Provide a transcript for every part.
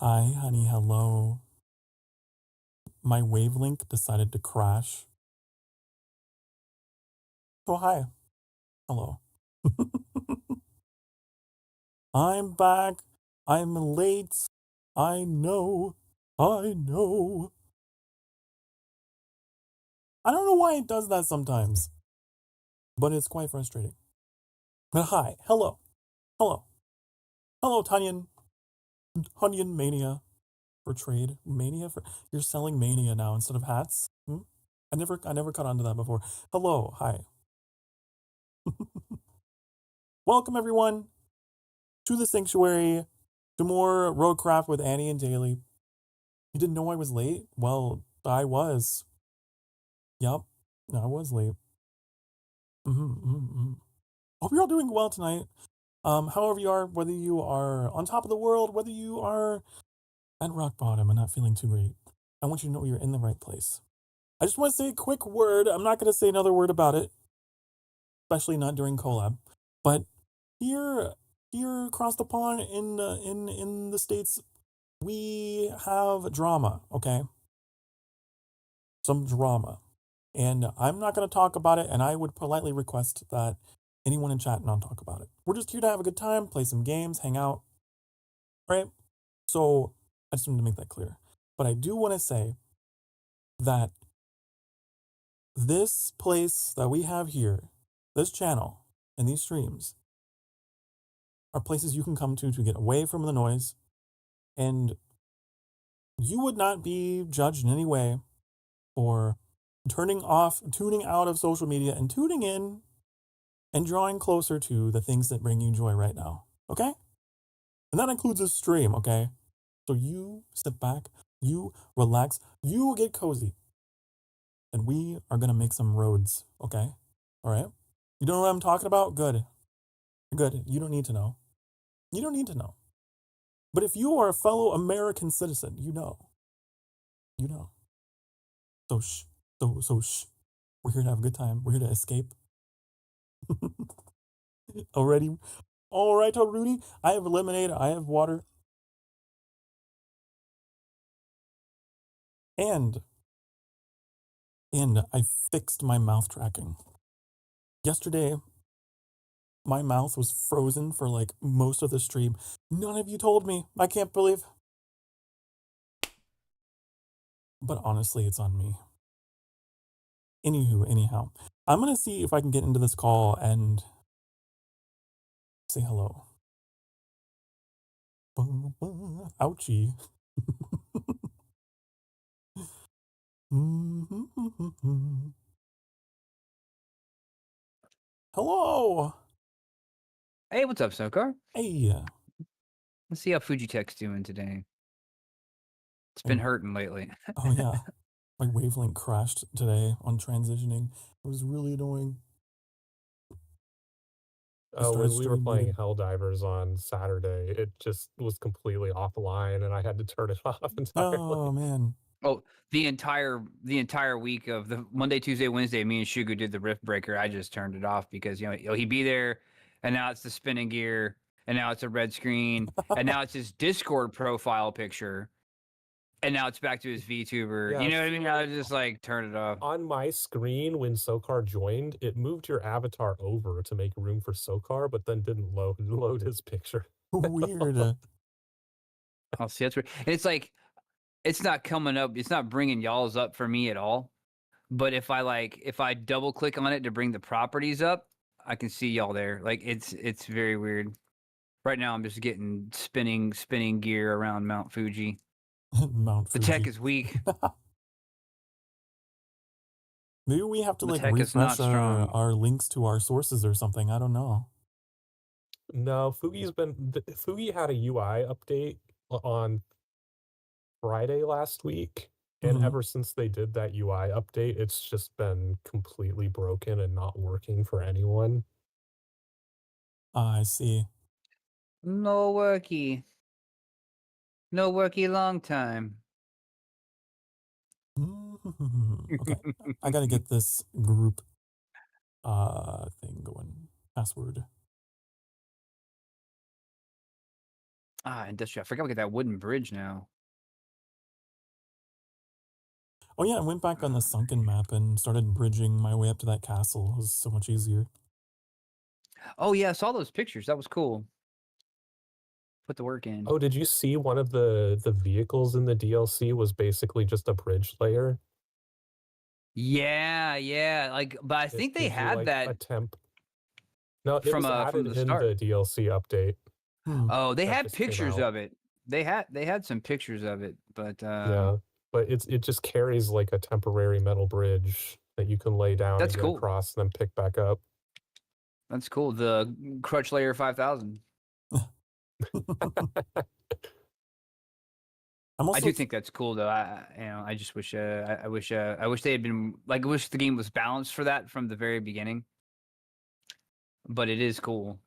Hi, honey, hello. My wavelength decided to crash. So hi, hello. I'm back. I'm late. I know. I know. I don't know why it does that sometimes, but it's quite frustrating. But hi, hello, hello, hello, Tanyan, Hunyan Mania for trade. Mania for you're selling mania now instead of hats. I never caught on to that before. Hello, hi. Welcome everyone to the sanctuary, to more RoadCraft with Annie and Daily. You didn't know I was late? Well, I was. Yup, I was late. Hope you're all doing well tonight. However you are, whether you are on top of the world, whether you are at rock bottom and not feeling too great, I want you to know you're in the right place. I just want to say a quick word. I'm not going to say another word about it, especially not during collab. But here across the pond in the States, we have drama, okay? Some drama. And I'm not going to talk about it, and I would politely request that anyone in chat not talk about it. We're just here to have a good time, play some games, hang out, right? So I just wanted to make that clear. But I do want to say that this place that we have here, this channel, and these streams are places you can come to get away from the noise, and you would not be judged in any way for tuning out of social media and tuning in and drawing closer to the things that bring you joy right now. Okay? And that includes this stream, okay? So you sit back, you relax, you get cozy, and we are gonna make some roads, okay? All right? You don't know what I'm talking about? Good. Good. You don't need to know. You don't need to know. But if you are a fellow American citizen, you know. You know. So shh. So shh. We're here to have a good time. We're here to escape. Already? All right, Rudy. I have lemonade. I have water. And I fixed my mouth tracking. Yesterday, my mouth was frozen for like most of the stream. None of you told me. I can't believe. But honestly, it's on me. Anyhow, I'm going to see if I can get into this call and say hello. Ouchie. Hello. Hey, what's up, Sokar? Hey. Let's see how Fujitech's doing today. It's been hurting lately. Oh, yeah. My wavelength crashed today on transitioning. It was really annoying. When we were playing Helldivers on Saturday, it just was completely offline, and I had to turn it off entirely. Oh, man. Oh, the entire week of the Monday, Tuesday, Wednesday, me and Shugu did the Rift Breaker. I just turned it off because he'd be there, and now it's the spinning gear, and now it's a red screen, and now it's his Discord profile picture, and now it's back to his VTuber. Yeah, you know what I mean? I just like turn it off. On my screen, when Sokar joined, it moved your avatar over to make room for Sokar, but then didn't load his picture. Weird. I'll see. That's weird. And it's like, it's not coming up. It's not bringing y'all's up for me at all. But if I double click on it to bring the properties up, I can see y'all there. Like it's very weird. Right now I'm just getting spinning gear around Mount Fuji. Mount Fuji. The tech is weak. Maybe we have to The like tech is not refresh strong. our links to our sources or something. I don't know. No, Fugi had a UI update on Friday last week, and ever since they did that UI update, it's just been completely broken and not working for anyone. I see. No worky. No worky long time. Okay. I gotta get this group thing going. Password. Industrial. I forgot we got that wooden bridge now. Oh yeah, I went back on the sunken map and started bridging my way up to that castle. It was so much easier. Oh yeah, I saw those pictures. That was cool. Put the work in. Oh, did you see one of the vehicles in the DLC was basically just a bridge layer? Yeah, yeah. Like, but I think they gives you, had like, that a temp. No, it from was added the in start. the DLC update. Oh, they that had just came pictures out. of it. They had some pictures of it, but Yeah, but it just carries like a temporary metal bridge that you can lay down and that's get cool. across and then pick back up. That's cool. The Crutch Layer 5000. I do think that's cool though. I just wish I wish they had been like, I wish the game was balanced for that from the very beginning. But it is cool.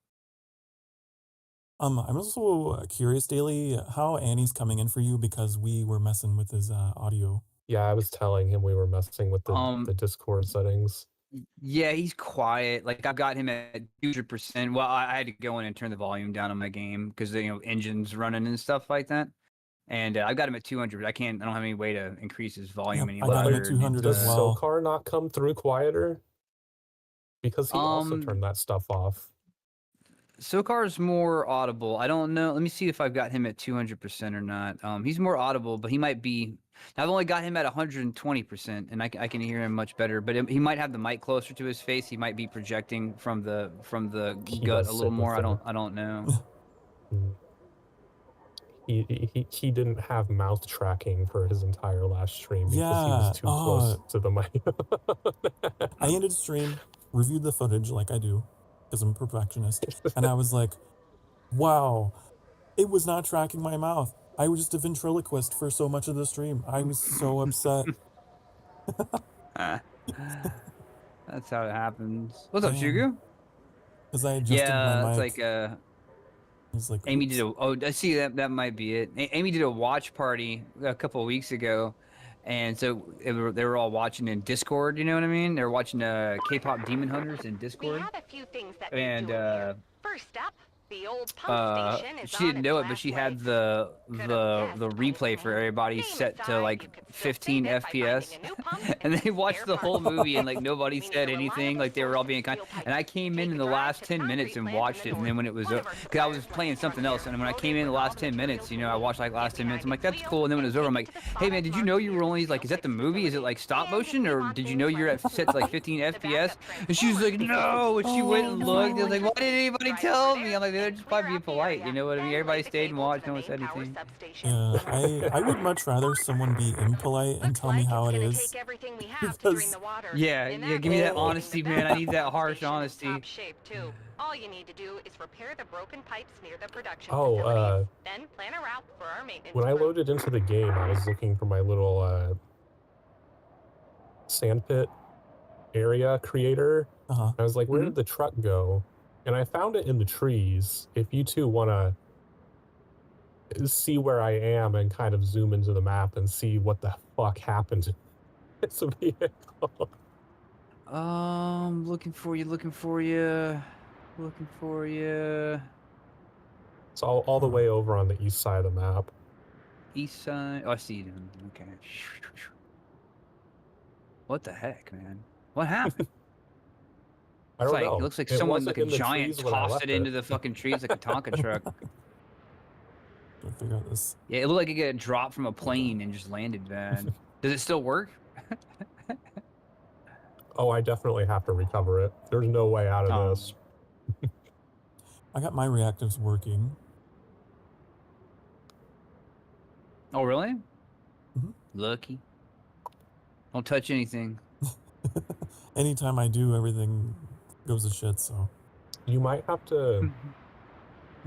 I'm also curious, Daily, how Annie's coming in for you because we were messing with his audio. Yeah, I was telling him we were messing with the Discord settings. Yeah, he's quiet. Like, I've got him at 200%. Well, I had to go in and turn the volume down on my game because engine's running and stuff like that. And I've got him at 200. I don't have any way to increase his volume any I got him louder. at 200 Does as well. Sokar not come through quieter? Because he also turned that stuff off. Sokar's more audible. I don't know. Let me see if I've got him at 200% or not. He's more audible, but he might be. I've only got him at 120%, and I can hear him much better. But he might have the mic closer to his face. He might be projecting from the gut a little more. I don't know. He didn't have mouth tracking for his entire last stream because he was too close to the mic. I ended stream, reviewed the footage like I do, because I'm a perfectionist, and I was like, wow, it was not tracking my mouth. I was just a ventriloquist for so much of the stream. I was so upset. That's how it happens. What's up, Shugu? Because I adjusted my mic. It's like Amy did I see that might be it. Amy did a watch party a couple of weeks ago, and so they were all watching in Discord. You know what I mean? They were watching K-pop Demon Hunters in Discord. We have a few things that and first up, the old pump station is she didn't know it, but she had the replay for everybody set to like 15 FPS, and they watched the whole movie and like nobody said anything, like they were all being kind. And I came in the last 10 minutes and watched it, and then when it was because I was playing something else, and when I came in the last 10 minutes, I watched like last 10 minutes. I'm like, that's cool. And then when it was over, I'm like, hey man, did you know you were only like, is that the movie? Is it like stop motion, or did you know you're at set to like 15 FPS? And she was like, no. And she went and looked. I was like, why didn't anybody tell me? I'm like, they're just probably being polite. You know what I mean? Everybody stayed and watched. No one said anything. Yeah, I would much rather someone be impolite and tell me how it is. Because, yeah, give me that honesty, man. I need that harsh honesty. All you need to do is repair the broken pipes near the production facility. Then plan a route for our maintenance. When I loaded into the game, I was looking for my little sandpit area creator. I was like, where did the truck go? And I found it in the trees. If you two want to see where I am and kind of zoom into the map and see what the fuck happened to this vehicle. Looking for you. It's all the way over on the east side of the map. East side? Oh, I see you. Okay. What the heck, man? What happened? I don't know. It looks like someone, like a giant, tossed it into the fucking trees like a Tonka truck. Gotta figure out this. Yeah, it looked like it got dropped from a plane and just landed bad. Does it still work? Oh, I definitely have to recover it. There's no way out of this. I got my reactives working. Oh, really? Lucky. Don't touch anything. Anytime I do, everything goes to shit, so. You might have to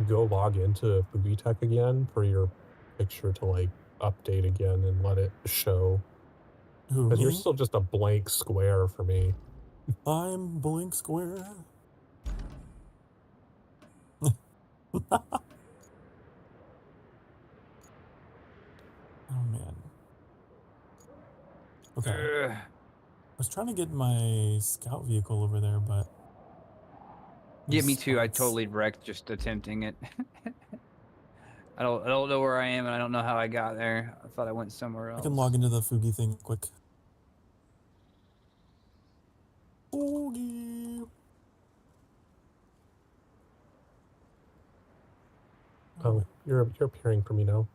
go log into FugiTech again for your picture to like update again and let it show. Because you're still just a blank square for me. I'm blank square. Oh man. Okay. I was trying to get my scout vehicle over there, but... Yeah, me too. I totally wrecked just attempting it. I don't know where I am, and I don't know how I got there. I thought I went somewhere else. I can log into the Fugi thing quick. Fugi. Oh, you're appearing for me now.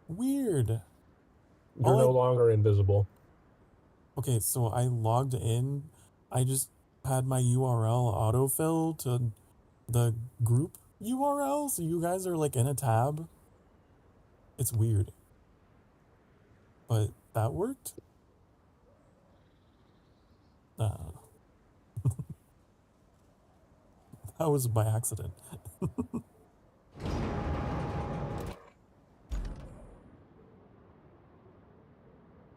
Weird. You're no longer invisible. Okay, so I logged in. I just had my URL autofill to the group URL, so you guys are like in a tab. It's weird. But that worked? That was by accident.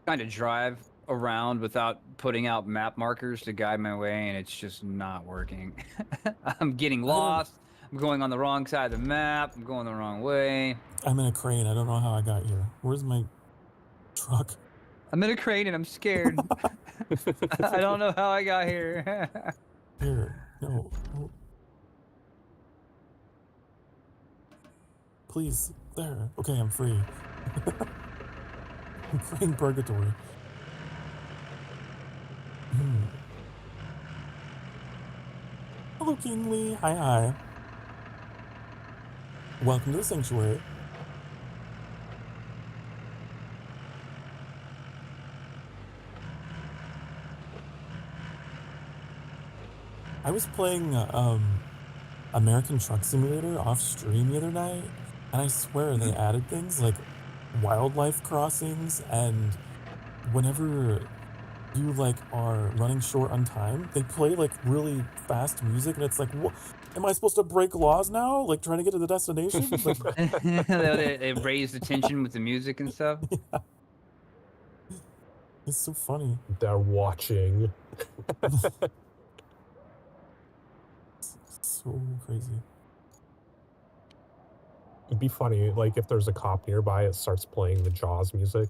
Trying to drive around without putting out map markers to guide my way, and it's just not working. I'm getting lost. I'm going on the wrong side of the map. I'm going the wrong way. I'm in a crane. I don't know how I got here. Where's my truck? I'm in a crane and I'm scared. I don't know how I got here. Here. No. Please. There. Okay, I'm free. I'm crane purgatory. Hello, Kingly. Hi, hi. Welcome to the sanctuary. I was playing American Truck Simulator off stream the other night, and I swear they added things like wildlife crossings, and whenever you like are running short on time, they play like really fast music, and it's like, what? Am I supposed to break laws now? Like trying to get to the destination? Like, they raise the tension with the music and stuff. Yeah. It's so funny. They're watching. So crazy. It'd be funny, like, if there's a cop nearby, it starts playing the Jaws music.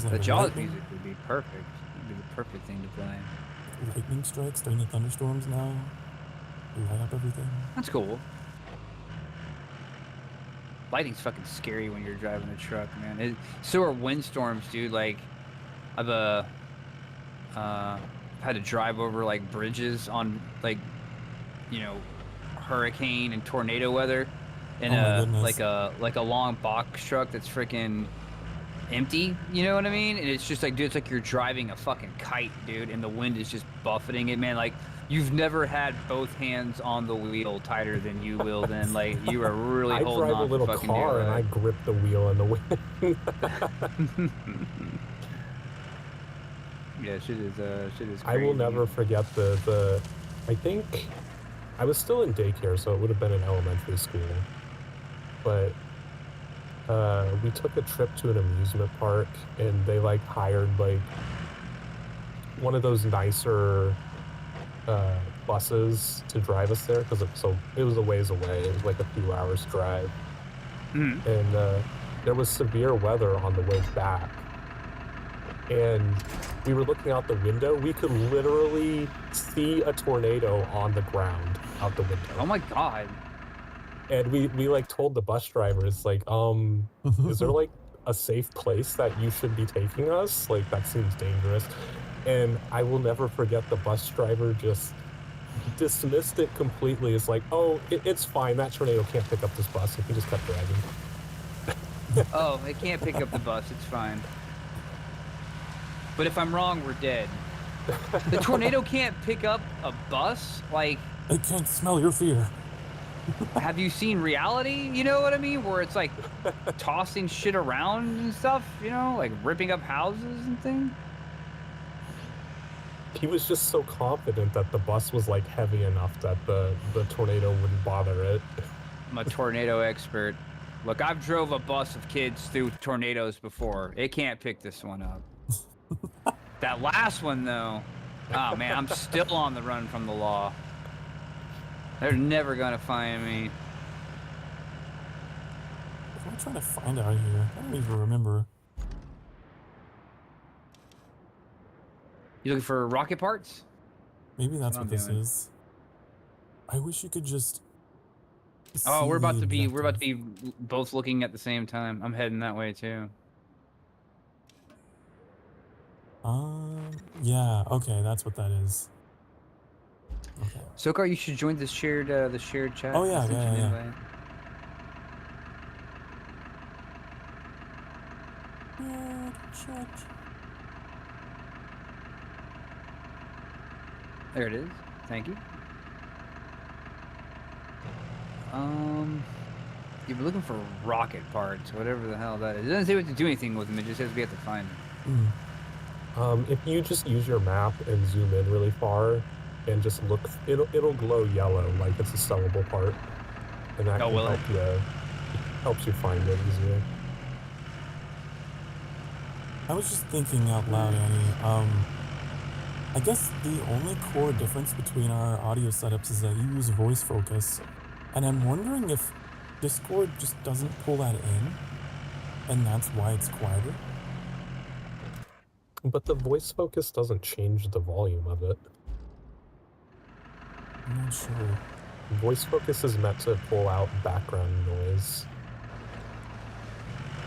The Jaws music would be perfect. It'd be the perfect thing to play. Lightning strikes during the thunderstorms now. Light up everything. That's cool. Lightning's fucking scary when you're driving a truck, man. So are windstorms, dude. Like, I've had to drive over like bridges on like, you know, hurricane and tornado weather in like a long box truck that's freaking empty. You know what I mean? And it's just like, dude, it's like you're driving a fucking kite, dude, and the wind is just buffeting it, man. Like, you've never had both hands on the wheel tighter than you will then. Like, you are really holding on. I drive a little car and I grip the wheel in the wind. Yeah, shit is crazy. I will never forget the I think I was still in daycare, so it would have been in elementary school. But we took a trip to an amusement park, and they like hired like one of those nicer buses to drive us there, because it was a ways away. It was like a few hours drive. And there was severe weather on the way back, and we were looking out the window. We could literally see a tornado on the ground out the window. Oh my god. And we like told the bus drivers, like, is there like a safe place that you should be taking us? Like, that seems dangerous. And I will never forget, the bus driver just dismissed it completely. It's like, oh, it's fine. That tornado can't pick up this bus. And he just kept driving. Oh, it can't pick up the bus. It's fine. But if I'm wrong, we're dead. The tornado can't pick up a bus? Like, it can't smell your fear. Have you seen Reality? You know what I mean? Where it's like tossing shit around and stuff, you know? Like ripping up houses and things? He was just so confident that the bus was like heavy enough that the tornado wouldn't bother it. I'm a tornado expert. Look, I've drove a bus of kids through tornadoes before. It can't pick this one up. That last one, though, oh man, I'm still on the run from the law. They're never gonna find me. What am I trying to find out here? I don't even remember. You looking for rocket parts? Maybe that's what this doing. is. I wish you could just. Oh, we're about to be objective. both looking at the same time. I'm heading that way too. Yeah. Okay, that's what that is. Okay. Sokar, you should join the shared chat. Oh yeah, I sent you an yeah. invite. There it is. Thank you. You're looking for rocket parts, whatever the hell that is. It doesn't say we have to do anything with them. It just says we have to find them. If you just use your map and zoom in really far, and just look, it'll glow yellow like it's a sellable part, and that helps you find it easier. I was just thinking out loud, Annie. I guess the only core difference between our audio setups is that you use voice focus, and I'm wondering if Discord just doesn't pull that in, and that's why it's quieter. But the voice focus doesn't change the volume of it. I'm not sure. Voice focus is meant to pull out background noise.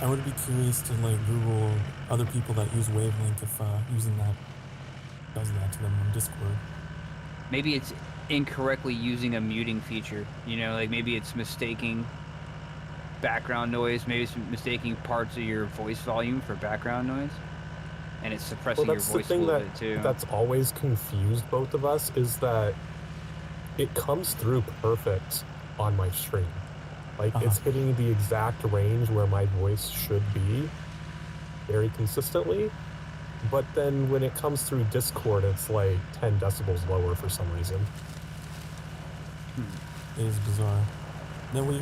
I would be curious to like Google other people that use Wavelength if using that does that to them on Discord. Maybe it's incorrectly using a muting feature. You know, like maybe it's mistaking background noise. Maybe it's mistaking parts of your voice volume for background noise, and it's suppressing your voice a little bit too. That's always confused both of us is that it comes through perfect on my stream. Like it's hitting the exact range where my voice should be very consistently. But then when it comes through Discord, it's like 10 decibels lower for some reason. It is bizarre. Then we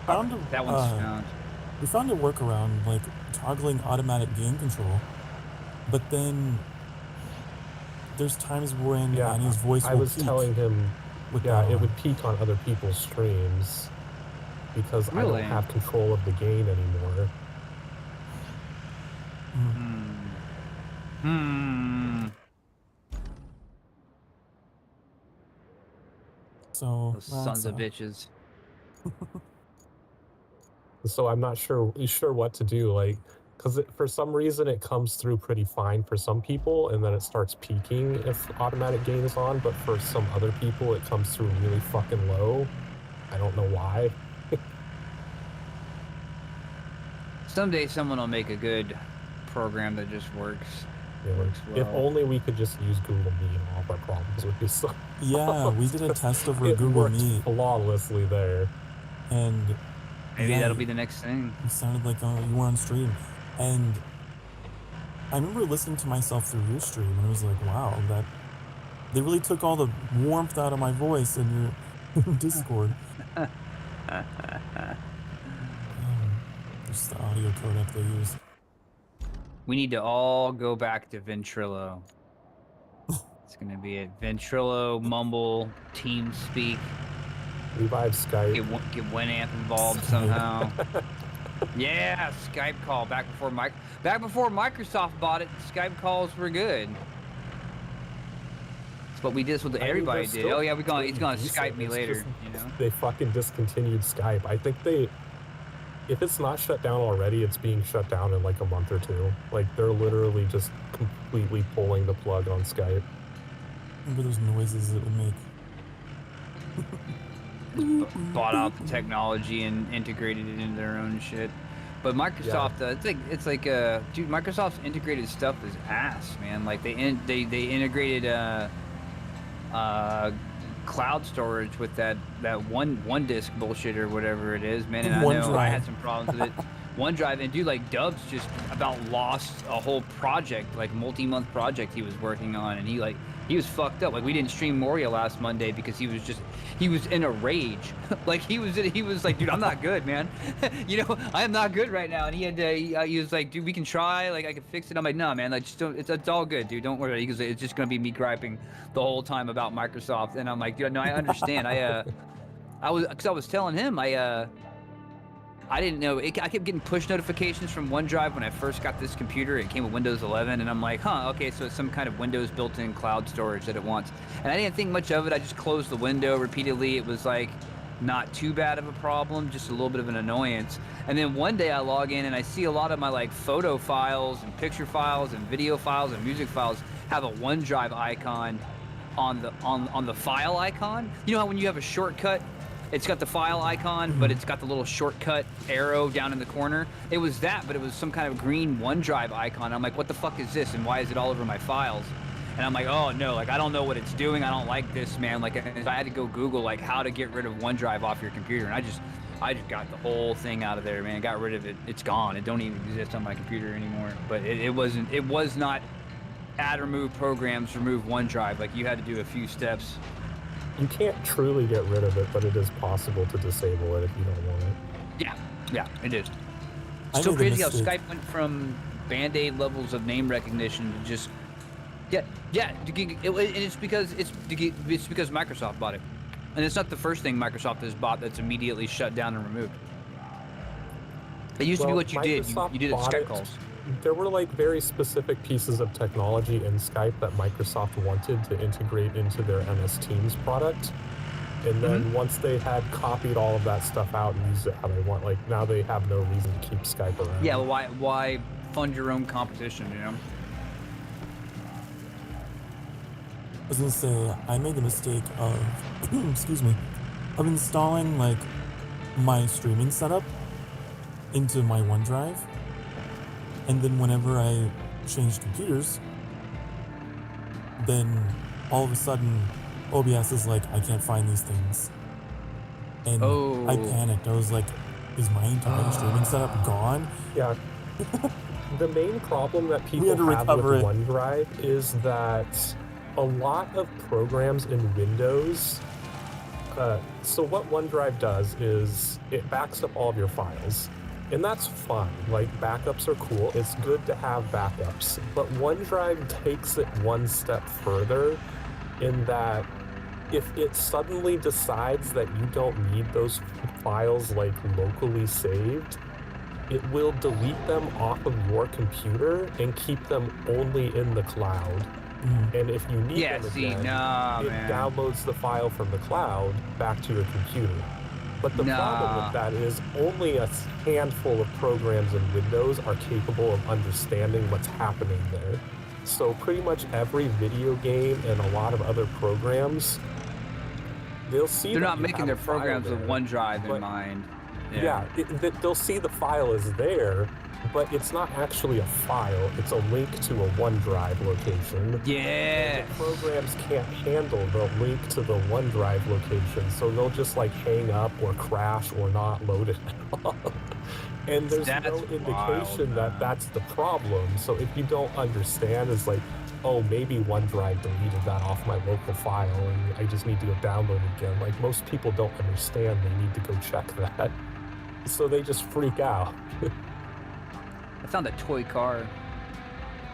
found that one's found. We found a workaround, like toggling automatic gain control. But then there's times when Annie's voice will I was peak telling him, it would peak on other people's streams because I don't have control of the gain anymore. So those sons of bitches. So I'm not sure what to do, like, because for some reason it comes through pretty fine for some people, and then it starts peaking if automatic gain is on. But for some other people, it comes through really fucking low. I don't know why. Someday someone will make a good program that just works. Yeah, works well. If only we could just use Google Meet and all of our problems would be solved. Yeah, we did a test over Google Meet. Flawlessly there. And maybe that'll be the next thing. It sounded like you were on stream. And I remember listening to myself through your stream, and I was like, wow, that they really took all the warmth out of my voice in your Discord. Just the audio codec they use. We need to all go back to Ventrilo. It's gonna be a Ventrilo, Mumble, TeamSpeak. Revive Skype. Get Winamp involved somehow. Yeah, Skype call back before Microsoft bought it. Skype calls were good. But we did this with everybody did. Oh yeah, he's gonna Skype me later. You know? They fucking discontinued Skype. I think if it's not shut down already, it's being shut down in like a month or two. Like they're literally just completely pulling the plug on Skype. Remember those noises it would make? Bought out the technology and integrated it into their own shit. But Microsoft, it's like dude, Microsoft's integrated stuff is ass, man. Like they integrated cloud storage with that one disk bullshit or whatever it is, man. And I know I had some problems with it. OneDrive, and dude, like Dubs just about lost a whole project, like multi-month project he was working on, and he was fucked up. Like we didn't stream Moria last Monday because he was in a rage. Like he was like, dude, I'm not good, man. You know, I am not good right now. And he was like, dude, we can try, like I can fix it. I'm like, nah, man, like just don't, it's all good, dude, don't worry. He goes, it's just gonna be me griping the whole time about Microsoft. And I'm like, dude, no, I understand. I was telling him I didn't know. I kept getting push notifications from OneDrive when I first got this computer. It came with Windows 11, and I'm like, huh, okay, so it's some kind of Windows built-in cloud storage that it wants. And I didn't think much of it. I just closed the window repeatedly. It was like not too bad of a problem, just a little bit of an annoyance. And then one day I log in and I see a lot of my like photo files and picture files and video files and music files have a OneDrive icon on the file icon. You know how when you have a shortcut, it's got the file icon, but it's got the little shortcut arrow down in the corner. It was that, but it was some kind of green OneDrive icon. I'm like, what the fuck is this? And why is it all over my files? And I'm like, oh no, like I don't know what it's doing. I don't like this, man. Like I had to go Google like how to get rid of OneDrive off your computer. And I just got the whole thing out of there, man. Got rid of it. It's gone. It don't even exist on my computer anymore. But it was not add, remove programs, remove OneDrive. Like you had to do a few steps. You can't truly get rid of it, but it is possible to disable it if you don't want it. Yeah, it is. I So made the crazy how mistake. Skype went from Band-Aid levels of name recognition to just and it's because Microsoft bought it, and it's not the first thing Microsoft has bought that's immediately shut down and removed. It used to be Well, what you did. You did it bought Skype it. calls. There were like very specific pieces of technology in Skype that Microsoft wanted to integrate into their MS Teams product. And then once they had copied all of that stuff out and used it how they want, like now they have no reason to keep Skype around. Yeah, well, why fund your own competition, you know? I was gonna say, I made the mistake of, excuse me, of installing like my streaming setup into my OneDrive. And then whenever I changed computers, then all of a sudden OBS is like, I can't find these things. And I panicked. I was like, is my entire streaming setup gone? Yeah. The main problem that people had to have with recover it. OneDrive is that a lot of programs in Windows, so what OneDrive does is it backs up all of your files. And that's fine, like backups are cool, it's good to have backups. But OneDrive takes it one step further in that if it suddenly decides that you don't need those files like locally saved, it will delete them off of your computer and keep them only in the cloud. And if you need them again, it downloads the file from the cloud back to your computer. But the problem with that is only a handful of programs in Windows are capable of understanding what's happening there. So pretty much every video game and a lot of other programs, they'll see They're that not you making have their a file programs with there, OneDrive but- in mind. Yeah, they'll see the file is there, but it's not actually a file. It's a link to a OneDrive location. Yeah. The programs can't handle the link to the OneDrive location, so they'll just like hang up or crash or not load it at all. And there's That's no wild, indication that man. that's the problem. So if you don't understand, it's like, oh, maybe OneDrive deleted that off my local file and I just need to go download it again. Like most people don't understand they need to go check that. So they just freak out. I found a toy car.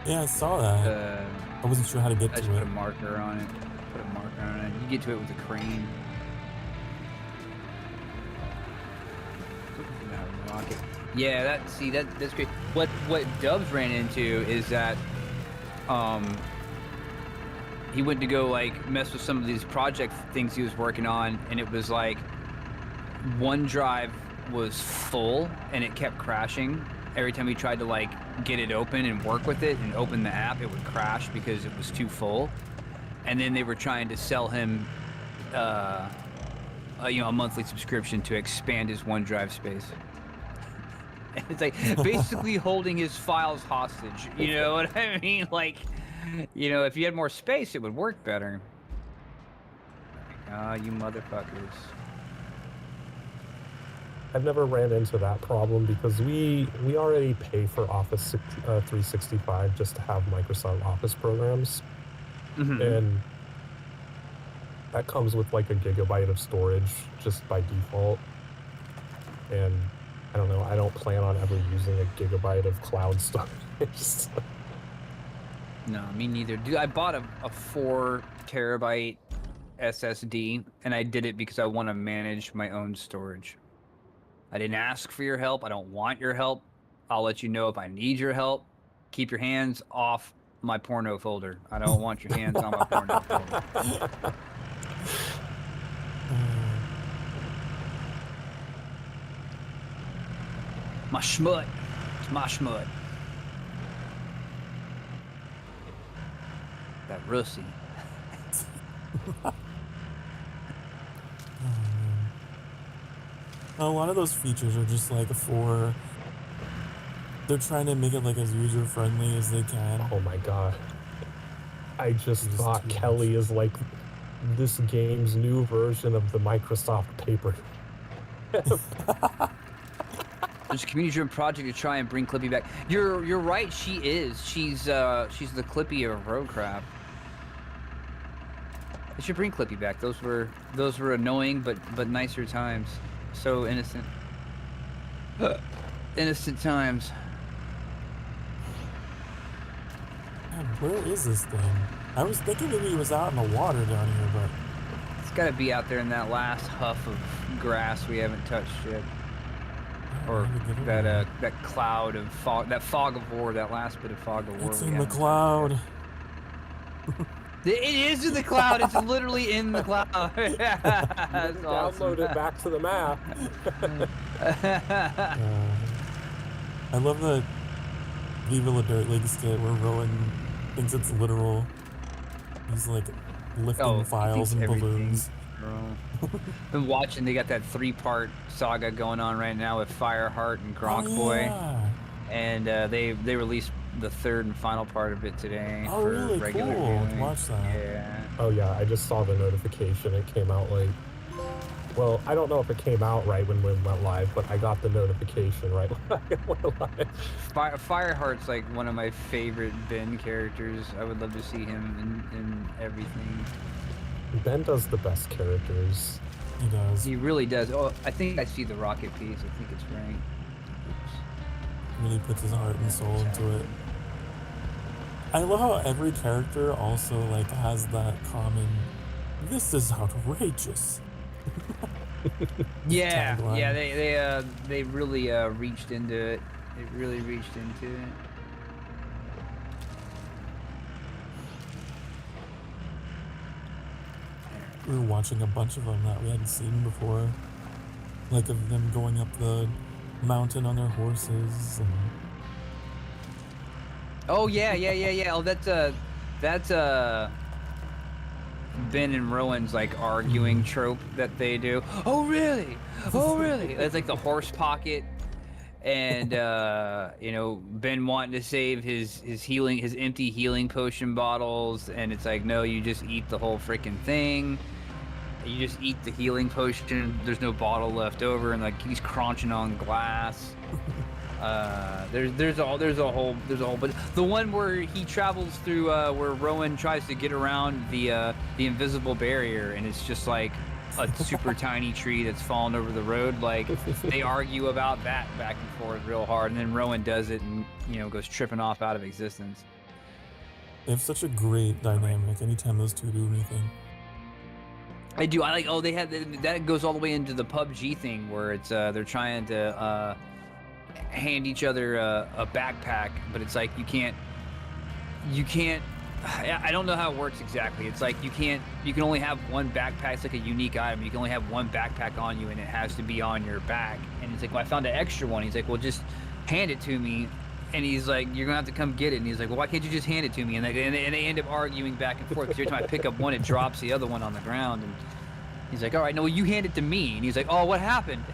Yeah, I saw that. I wasn't sure how to get I just to put it. a marker on it. Put a marker on it. You get to it with a crane. Rocket. Yeah, that's great. What Dubs ran into is that he went to go like mess with some of these project things he was working on, and it was like OneDrive was full and it kept crashing. Every time he tried to like get it open and work with it and open the app, it would crash because it was too full. And then they were trying to sell him a monthly subscription to expand his OneDrive space. And it's like basically holding his files hostage. You know what I mean? Like, you know, if you had more space, it would work better. You motherfuckers. I've never ran into that problem because we already pay for Office 365 just to have Microsoft Office programs. And that comes with like a gigabyte of storage just by default. And I don't know, I don't plan on ever using a gigabyte of cloud storage. No, me neither. Dude, I bought a 4 terabyte SSD, and I did it because I want to manage my own storage. I didn't ask for your help. I don't want your help. I'll let you know if I need your help. Keep your hands off my porno folder. I don't want your hands on my porno folder. My schmut. It's my schmut. That Russie. A lot of those features are just like for... They're trying to make it like as user-friendly as they can. Oh my god. I just thought too Kelly is like this game's new version of the Microsoft paper. There's a community-driven project to try and bring Clippy back. You're right. She is. She's the Clippy of RoadCraft. They should bring Clippy back. Those were annoying but nicer times. So innocent. Innocent times. Man, where is this thing? I was thinking maybe it was out in the water down here, but... It's got to be out there in that last huff of grass we haven't touched yet. Or that cloud of fog, that fog of war, that last bit of fog of war. It's in the cloud. It is in the cloud. It's literally in the cloud. That's Download it back to the map. I love the Viva La Dirt League skit where Rowan thinks it's literal. He's like lifting files and balloons. Been watching. They got that 3-part saga going on right now with Fireheart and Gronk Boy, and they released the 3rd and final part of it today. Oh, for really? regular Cool. viewing. Watch that. Yeah. Oh yeah, I just saw the notification. It came out like... Well, I don't know if it came out right when we went live, but I got the notification right when I went live. Fireheart's like one of my favorite Ben characters. I would love to see him in everything. Ben does the best characters. He does. He really does. Oh, I think I see the rocket piece. I think it's right. Oops. Really puts his heart and soul into it. I love how every character also like has that common, "This is outrageous." Yeah, tagline. yeah. They really reached into it. They really reached into it. We were watching a bunch of them that we hadn't seen before, like of them going up the mountain on their horses. And... Oh yeah. Oh, that's Ben and Rowan's like arguing trope that they do. Oh really? Oh really? It's like the horse pocket, and Ben wanting to save his empty healing potion bottles, and it's like, no, you just eat the whole freaking thing. You just eat the healing potion. There's no bottle left over, and like he's crunching on glass. There's a whole, but the one where he travels through, where Rowan tries to get around the invisible barrier, and it's just like a super tiny tree that's fallen over the road. Like they argue about that back and forth real hard, and then Rowan does it and goes tripping off out of existence. They have such a great dynamic anytime those two do anything. I do. I like. Oh, they had that goes all the way into the PUBG thing where it's they're trying to hand each other a backpack, but it's like you can't. I don't know how it works exactly. It's like you can only have one backpack. It's like a unique item. You can only have one backpack on you, and it has to be on your back. And it's like, well, I found an extra one. He's like, well, just hand it to me. And he's like, you're gonna have to come get it. And he's like, well, why can't you just hand it to me? And they end up arguing back and forth. Because every time I pick up one, it drops the other one on the ground. And he's like, all right, no, you hand it to me. And he's like, oh, what happened?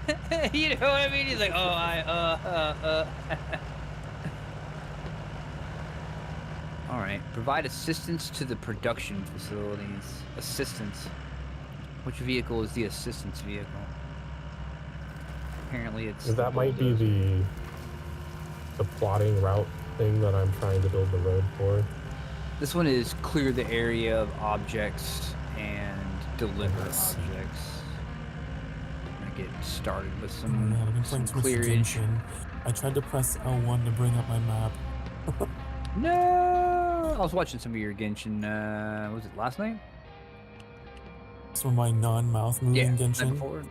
You know what I mean? He's like, oh, All right, provide assistance to the production facilities. Assistance. Which vehicle is the assistance vehicle? Apparently it's... That might be the plotting route thing that I'm trying to build the road for. This one is clear the area of objects and deliver objects. I'm gonna get started with some clearage. I tried to press L1 to bring up my map. No, I was watching some of your Genshin. Was it last night? Some of my non-mouth moving Genshin. Night before.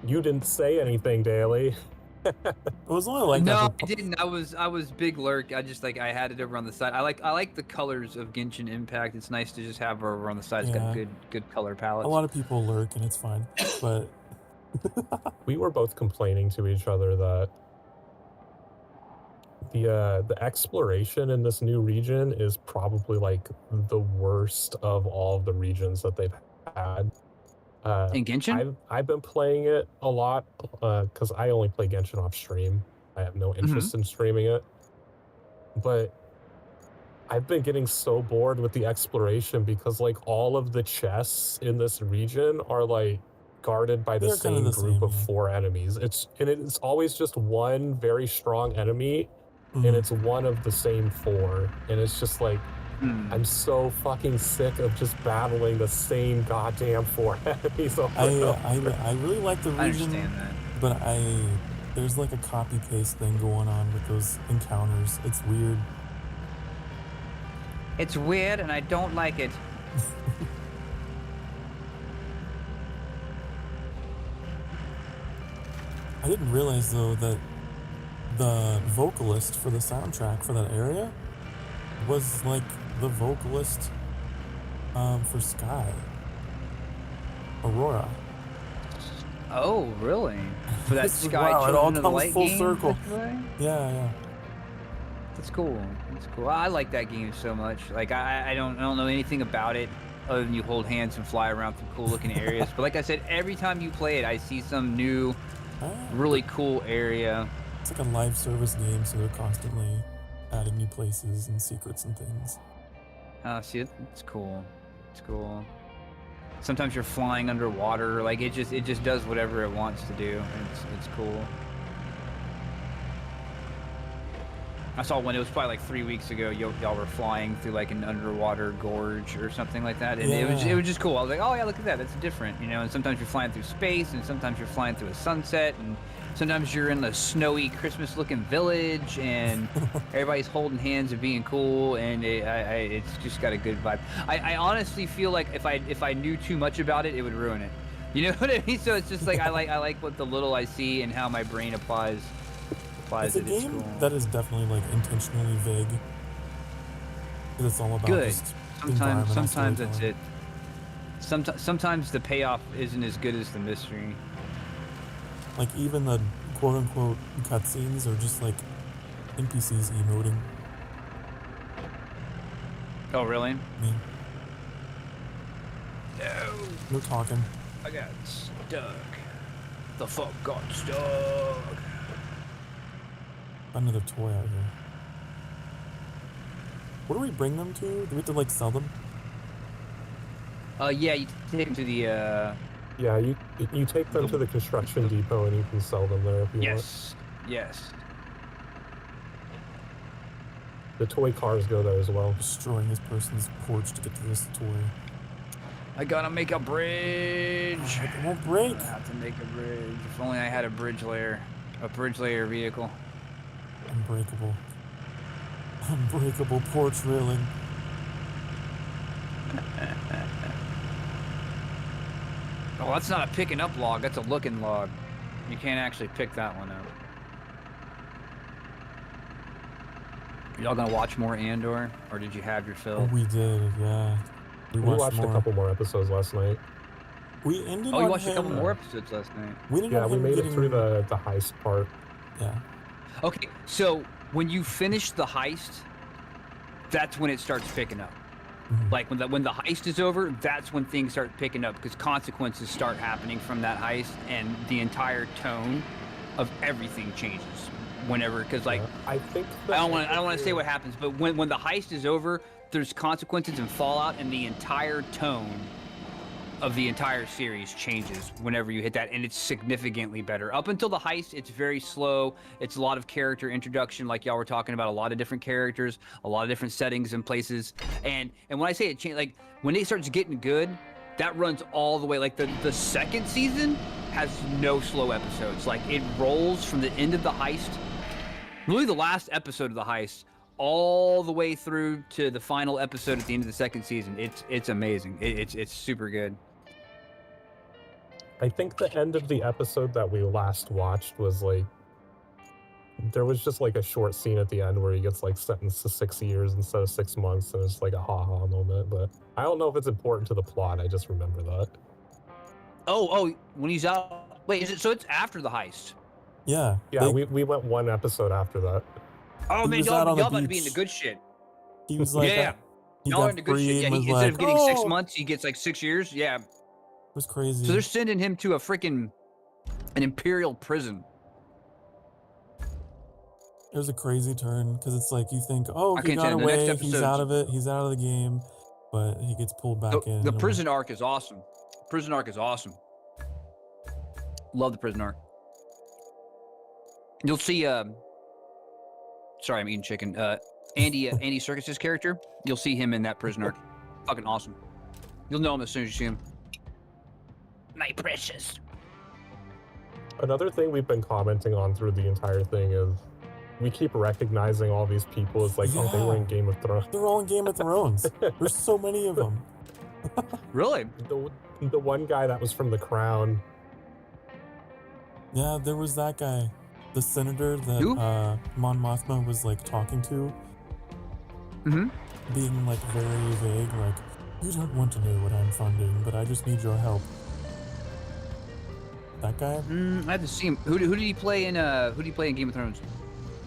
You didn't say anything, Daily. It was only like no, that. I didn't. I was big lurk. I just I had it over on the side. I like the colors of Genshin Impact. It's nice to just have over on the side. It's got good color palettes. A lot of people lurk and it's fine, but we were both complaining to each other that the exploration in this new region is probably like the worst of all of the regions that they've had. In Genshin? I've been playing it a lot because I only play Genshin off stream. I have no interest in streaming it. But I've been getting so bored with the exploration because like all of the chests in this region are like guarded by the same group of 4 enemies. It's always just one very strong enemy, and it's one of the same 4. And it's just like I'm so fucking sick of just battling the same goddamn 4 enemies over and over. I really like the region, I understand that. but there's like a copy paste thing going on with those encounters. It's weird. It's weird, and I don't like it. I didn't realize though that the vocalist for the soundtrack for that area was like the vocalist for Sky, Aurora. Oh, really? For that Sky wow, it all Children of the comes Light full game? circle. Yeah. That's cool. That's cool. I like that game so much. Like I don't know anything about it other than you hold hands and fly around through cool looking areas. But like I said, every time you play it, I see some new, really cool area. It's like a live service game, so they're constantly adding new places and secrets and things. See, it's cool. It's cool. Sometimes you're flying underwater. Like it just does whatever it wants to do. And it's cool. I saw one. It was probably like 3 weeks ago. Y'all were flying through like an underwater gorge or something like that, and it was just cool. I was like, oh yeah, look at that. That's different, you know. And sometimes you're flying through space, and sometimes you're flying through a sunset, and sometimes you're in the snowy Christmas-looking village, and everybody's holding hands and being cool, and it's just got a good vibe. I honestly feel like if I knew too much about it, it would ruin it. You know what I mean? So it's just like I like what the little I see and how my brain applies. It's a game that is definitely like intentionally vague. Because it's all about just sometimes that's it. Sometimes the payoff isn't as good as the mystery. Like even the quote-unquote cutscenes are just like NPCs emoting. Oh really? Yeah. No. No talking. I got stuck. The fuck got stuck. Another toy out here. What do we bring them to? Do we have to like sell them? Yeah, you take them to the Yeah, you take them to the construction depot and you can sell them there if you want. Yes. The toy cars go there as well. Destroying this person's porch to get to this toy. I gotta make a bridge. It won't break. I have to make a bridge. If only I had a bridge layer vehicle. Unbreakable. Unbreakable porch railing. Oh, that's not a picking up log. That's a looking log. You can't actually pick that one up. Y'all gonna watch more Andor, or did you have your fill? Oh, we did, yeah. We watched a couple more episodes last night. We ended. Oh, you watched a couple more episodes last night. We made it through the heist part. Yeah. Okay, so when you finish the heist, that's when it starts picking up. Like when the heist is over, that's when things start picking up because consequences start happening from that heist, and the entire tone of everything changes. Whenever, because like I think I don't want to say what happens, but when the heist is over, there's consequences and fallout, and the entire tone of the entire series changes whenever you hit that, and it's significantly better. Up until the heist, it's very slow. It's a lot of character introduction, like y'all were talking about, a lot of different characters, a lot of different settings and places. And when I say it changed, like when it starts getting good, that runs all the way. Like the second season has no slow episodes. Like it rolls from the end of the heist, really the last episode of the heist, all the way through to the final episode at the end of the second season. It's amazing. It's super good. I think the end of the episode that we last watched was like, there was just like a short scene at the end where he gets like sentenced to 6 years instead of 6 months, and it's like a ha-ha moment, but I don't know if it's important to the plot, I just remember that. Oh, when he's out. Wait, is it? So it's after the heist. Yeah. Yeah, we went one episode after that. Oh He man, was out on y'all the about to be beach. into good shit. He was like, Yeah. he Y'all got into good free shit. Yeah, and was instead like, of getting oh! 6 months, he gets like 6 years. Yeah. It was crazy. So they're sending him to an imperial prison. It was a crazy turn because it's like you think, oh, I he can't got tell you, the next away, he's episode's- out of it, he's out of the game, but he gets pulled back in. The prison arc is awesome. Prison arc is awesome. Love the prison arc. You'll see. Sorry, I'm eating chicken. Andy Serkis's character. You'll see him in that prison arc. Fucking awesome. You'll know him as soon as you see him. My precious. Another thing we've been commenting on through the entire thing is we keep recognizing all these people as like, oh, they were in Game of Thrones. They're all in Game of Thrones. There's so many of them. Really? The one guy that was from The Crown. Yeah, there was that guy, the senator that Who? Mon Mothma was like talking to, being like very vague, like, you don't want to know what I'm funding, but I just need your help. That guy? I have to see him. Who did he play in? Who did he play in Game of Thrones?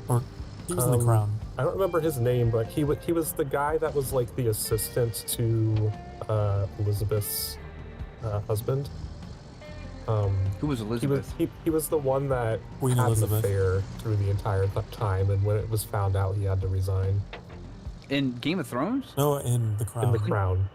Or he was in The Crown. I don't remember his name, but he was the guy that was like the assistant to Elizabeth's husband. Who was Elizabeth? He was the one that Queen had Elizabeth. an affair through the entire time, and when it was found out, he had to resign. In Game of Thrones? No, in The Crown. In The Crown.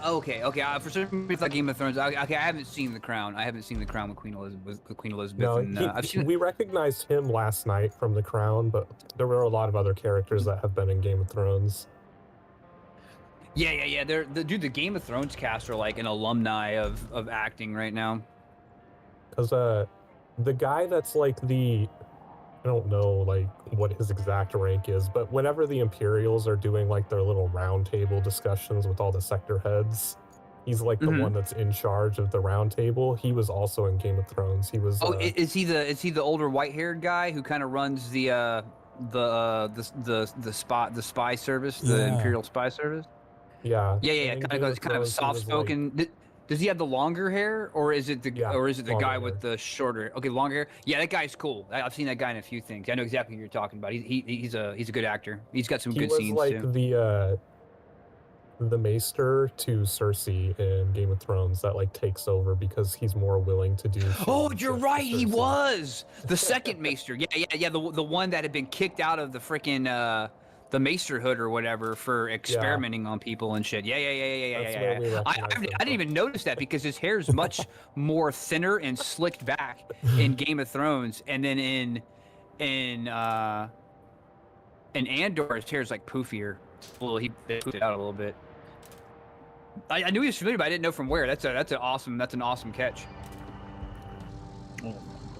Okay. For some reason, I thought Game of Thrones. Okay, I haven't seen The Crown. I haven't seen The Crown with Queen Elizabeth. No, and, I've seen. we recognized him last night from The Crown, but there were a lot of other characters that have been in Game of Thrones. Yeah. The Game of Thrones cast are like an alumni of acting right now. Because the guy that's like I don't know like what his exact rank is, but whenever the Imperials are doing like their little round table discussions with all the sector heads, he's like the one that's in charge of the round table. He was also in Game of Thrones. He was. Is he the older white-haired guy who kind of runs the spy service, the Imperial spy service? Yeah. Yeah. Kind of soft-spoken. Does he have the longer hair, or is it the guy with the shorter? Okay, longer hair. Yeah, that guy's cool. I've seen that guy in a few things. I know exactly who you're talking about. He's a good actor. He's got some good scenes He was like too. the maester to Cersei in Game of Thrones that like takes over because he's more willing to do. Oh, you're right. He was the second maester. Yeah. The one that had been kicked out of the freaking the maesterhood or whatever for experimenting on people and shit. Yeah. I didn't even notice that because his hair is much more thinner and slicked back in Game of Thrones, and then in Andor, his hair is like poofier. Well, he poofed it out a little bit. I knew he was familiar, but I didn't know from where. That's an awesome catch.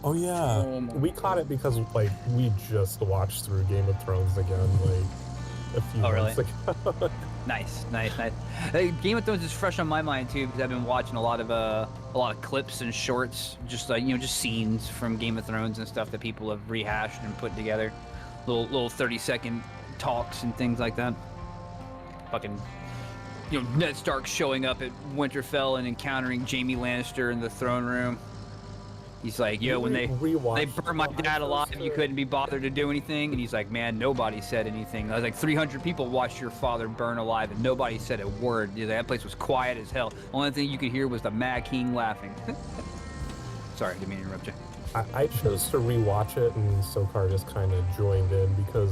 Oh yeah. We caught it because like we just watched through Game of Thrones again like a few months ago. Nice. Game of Thrones is fresh on my mind too because I've been watching a lot of clips and shorts, just like just scenes from Game of Thrones and stuff that people have rehashed and put together, little 30-second talks and things like that. Fucking Ned Stark showing up at Winterfell and encountering Jaime Lannister in the throne room. He's like, yo, when they burned my dad alive, you couldn't be bothered to do anything. And he's like, man, nobody said anything. I was like, 300 people watched your father burn alive, and nobody said a word. That place was quiet as hell. Only thing you could hear was the Mad King laughing. Sorry, I didn't mean to interrupt you. I chose to rewatch it, and Sokar just kind of joined in because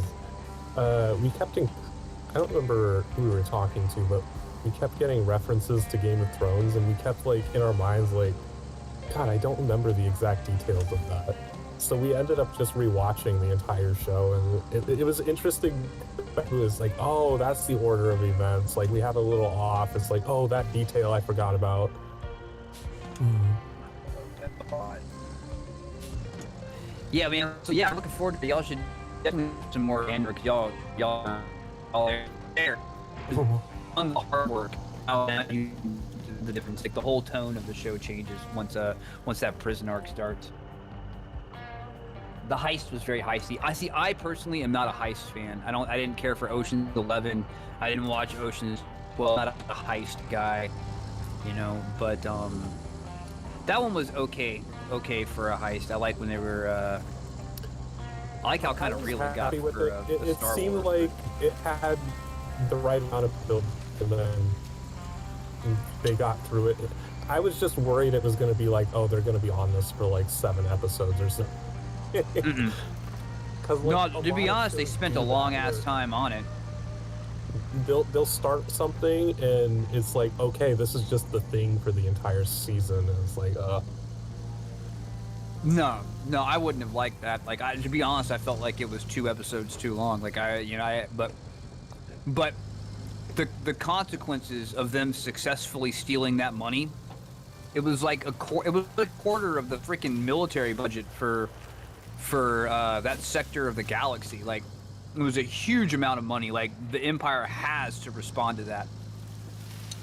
we kept I don't remember who we were talking to, but we kept getting references to Game of Thrones, and we kept like in our minds like, God, I don't remember the exact details of that. So we ended up just rewatching the entire show, and it was interesting. It was like, oh, that's the order of events. Like we had a little off. It's like, oh, that detail I forgot about. Yeah, man. So yeah, I'm looking forward to it. Y'all should definitely do some more Andor because y'all are there on the hard work. The the difference. Like the whole tone of the show changes once that prison arc starts. The heist was very heisty. I personally am not a heist fan. I didn't care for Ocean's 11. I didn't watch Ocean's 12. I'm not a heist guy, you know. But that one was okay for a heist. I like when they were. I like how kind of real it got with for it. a It Star seemed Wars. like it had the right amount of build, and then they got through it. I was just worried it was going to be like, oh, they're going to be on this for like 7 episodes or something. No, to be honest, they spent a long ass time on it. They'll start something and it's like, okay, this is just the thing for the entire season, and it's like, No, I wouldn't have liked that. Like, to be honest, I felt like it was 2 episodes too long. Like, but the consequences of them successfully stealing that money, it was like a quarter of the freaking military budget for that sector of the galaxy. Like, it was a huge amount of money. Like, the Empire has to respond to that.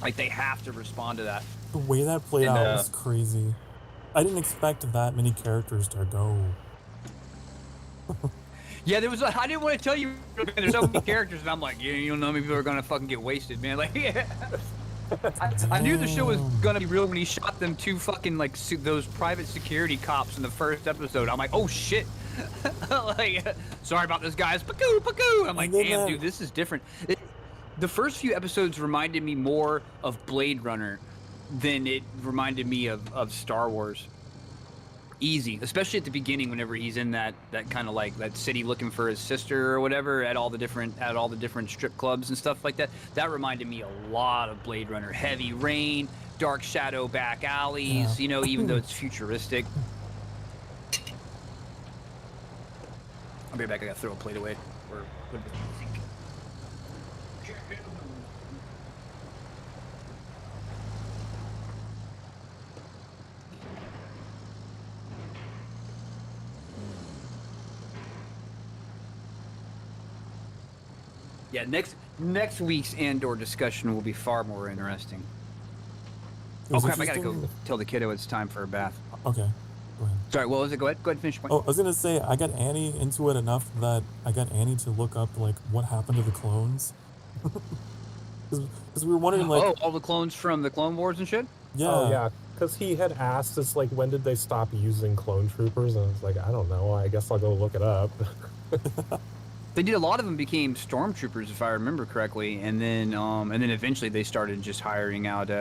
Like, they have to respond to that. The way that played out was crazy. I didn't expect that many characters to go. Yeah, there was. I didn't want to tell you. There's so many characters, and I'm like, you don't know how many people are gonna fucking get wasted, man. Like, I knew the show was gonna be real when he shot them 2 fucking like those private security cops in the first episode. I'm like, oh shit. Like, sorry about this, guys. Pakoo. I'm like, damn, dude, this is different. The first few episodes reminded me more of Blade Runner than it reminded me of Star Wars. Easy, especially at the beginning, whenever he's in that kind of like that city looking for his sister or whatever at all the different strip clubs and stuff like that. That reminded me a lot of Blade Runner. Heavy rain, dark shadow back alleys, you know, even though it's futuristic. I'll be right back. I gotta throw a plate away. Or put it in the sink. Yeah, next week's Andor discussion will be far more interesting. Oh crap! I gotta go tell the kiddo it's time for a bath. Okay, go ahead. Sorry, what was it? Go ahead and finish your point. Oh, I was gonna say I got Annie into it enough that I got Annie to look up like what happened to the clones. Because we were wondering like, all the clones from the Clone Wars and shit. Yeah. Oh yeah, because he had asked, it's like, when did they stop using clone troopers? And I was like, I don't know. I guess I'll go look it up. They did. A lot of them became stormtroopers, if I remember correctly, and then eventually they started just hiring out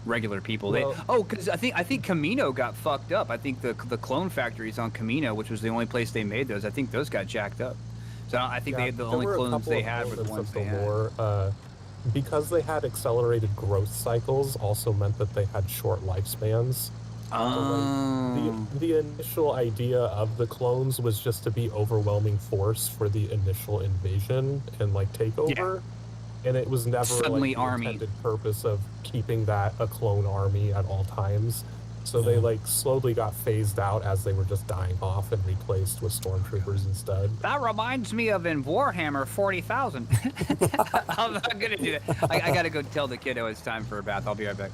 regular people. Well, because I think Camino got fucked up. I think the clone factories on Camino, which was the only place they made those, I think those got jacked up. So I think the only clones they had were the ones they had. Because they had accelerated growth cycles, also meant that they had short lifespans. The initial idea of the clones was just to be overwhelming force for the initial invasion and like takeover, and it was never suddenly like the intended purpose of keeping that a clone army at all times. So they like slowly got phased out as they were just dying off and replaced with stormtroopers instead. That reminds me of in Warhammer 40,000. I'm not gonna do that. I gotta go tell the kiddo it's time for a bath. I'll be right back.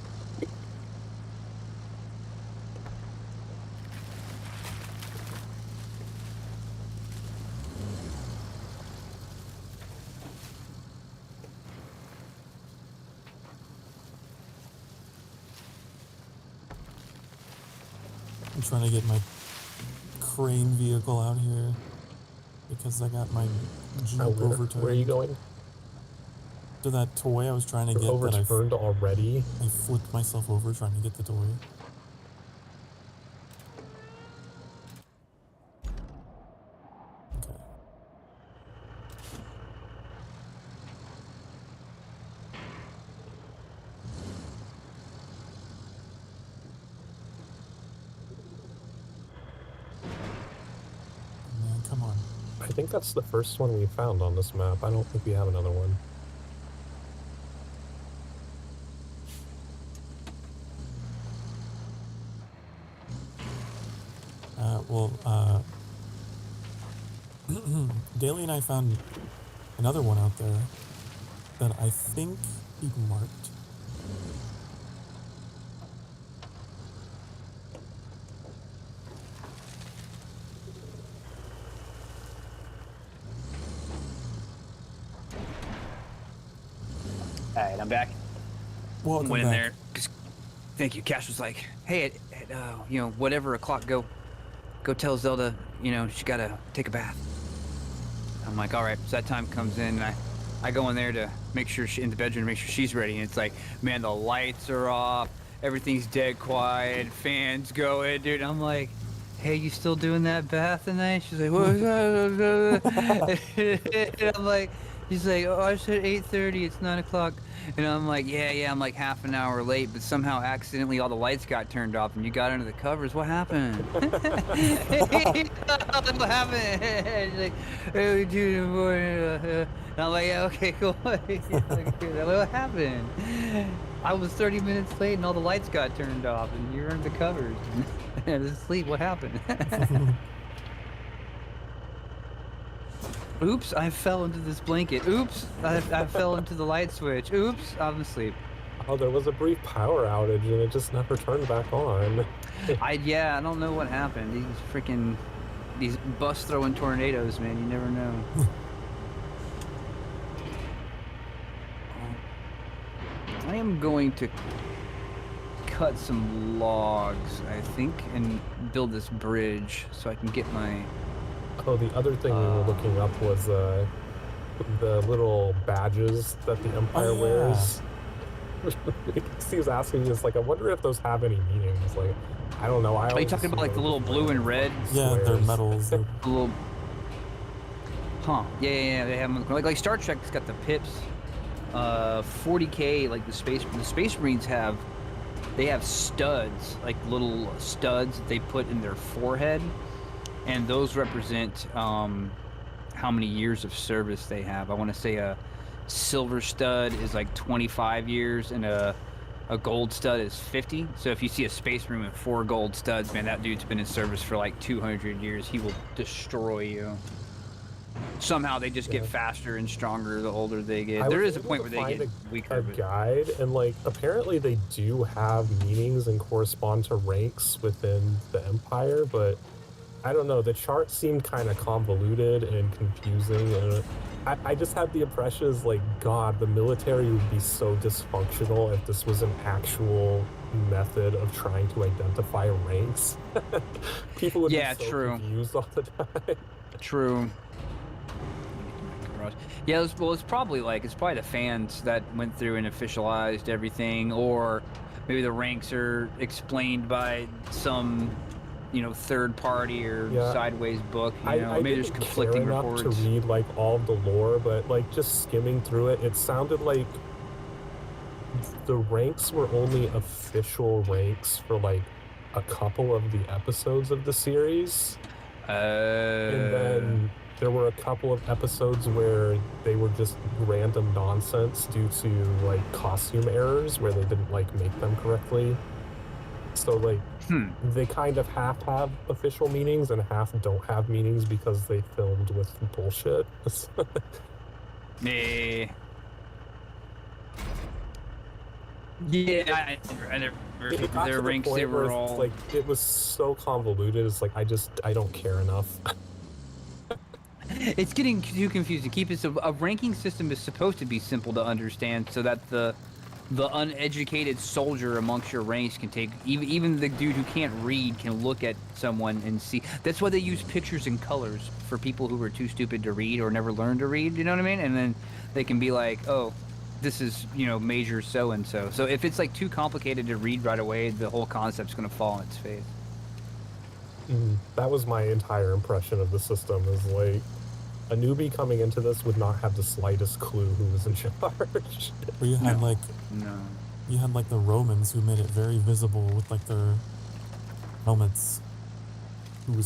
I'm trying to get my crane vehicle out here because I got my Jeep overturned. Where are you going? To that toy I was trying to get. Overturned already? I flipped myself over trying to get the toy. Okay. Man, come on. I think that's the first one we found on this map. I don't think we have another one. Daly and I found another one out there that I think he marked. All right, I'm back. Welcome Went in back. there. Thank you. Cash was like, "Hey, you know, whatever o'clock, go tell Zelda, you know, she gotta take a bath." I'm like, all right. So that time comes in, and I go in there to make sure in the bedroom to make sure she's ready, and it's like, man, the lights are off, everything's dead quiet, fans going, dude. I'm like, hey, you still doing that bath tonight? She's like, what? I'm like, she's like, oh, I said 8:30. It's 9 o'clock. And I'm like, yeah, I'm like half an hour late, but somehow accidentally all the lights got turned off and you got under the covers. What happened? What happened? She's like, hey, we do in the morning. And I'm like, yeah, okay, cool. What happened? I was 30 minutes late and all the lights got turned off and you're under the covers. I was asleep. What happened? Oops, I fell into this blanket. Oops, I fell into the light switch. Oops, I'm asleep. Oh, there was a brief power outage and it just never turned back on. I don't know what happened. These bus throwing tornadoes, man. You never know. I am going to cut some logs, I think, and build this bridge so I can get my... Oh, the other thing we were looking up was the little badges that the Empire wears. He was asking me, it's like, I wonder if those have any meaning. It's like, I don't know. Are you talking about like the little blue and red? Yeah, they're medals. The little... Huh. Yeah. They have them like Star Trek's got the pips. 40K, like the Space Marines have. They have studs, like little studs that they put in their forehead, and those represent how many years of service they have. I want to say a silver stud is like 25 years, and a gold stud is 50. So if you see a Space Marine with 4 gold studs, man, that dude's been in service for like 200 years. He will destroy you. Somehow they just get faster and stronger the older they get. There is a point where they get weaker. A guide, and like apparently they do have meanings and correspond to ranks within the Empire, but I don't know. The chart seemed kind of convoluted and confusing, and I just had the impression is like, God, the military would be so dysfunctional if this was an actual method of trying to identify ranks. People would be so confused all the time. True. Yeah, it's probably the fans that went through and officialized everything, or maybe the ranks are explained by some, you know, third party or sideways book. You know, maybe there's conflicting reports. To read like all of the lore, but like just skimming through it, it sounded like the ranks were only official ranks for like a couple of the episodes of the series, and then there were a couple of episodes where they were just random nonsense due to like costume errors where they didn't like make them correctly. So like they kind of half have official meanings and half don't have meanings because they filmed with bullshit. Yeah, I never their ranks, they were all like, it was so convoluted. It's like I don't care enough. It's getting too confusing. Keep it so a ranking system is supposed to be simple to understand, so that the uneducated soldier amongst your ranks can take, even the dude who can't read can look at someone and see. That's why they use pictures and colors for people who are too stupid to read or never learned to read. You know what I mean? And then they can be like, oh, this is, you know, Major so and so. So if it's like too complicated to read right away, the whole concept's gonna fall on its face. That was my entire impression of the system. Is like, a newbie coming into this would not have the slightest clue who was in charge. Or you had you had like the Romans who made it very visible with like their helmets.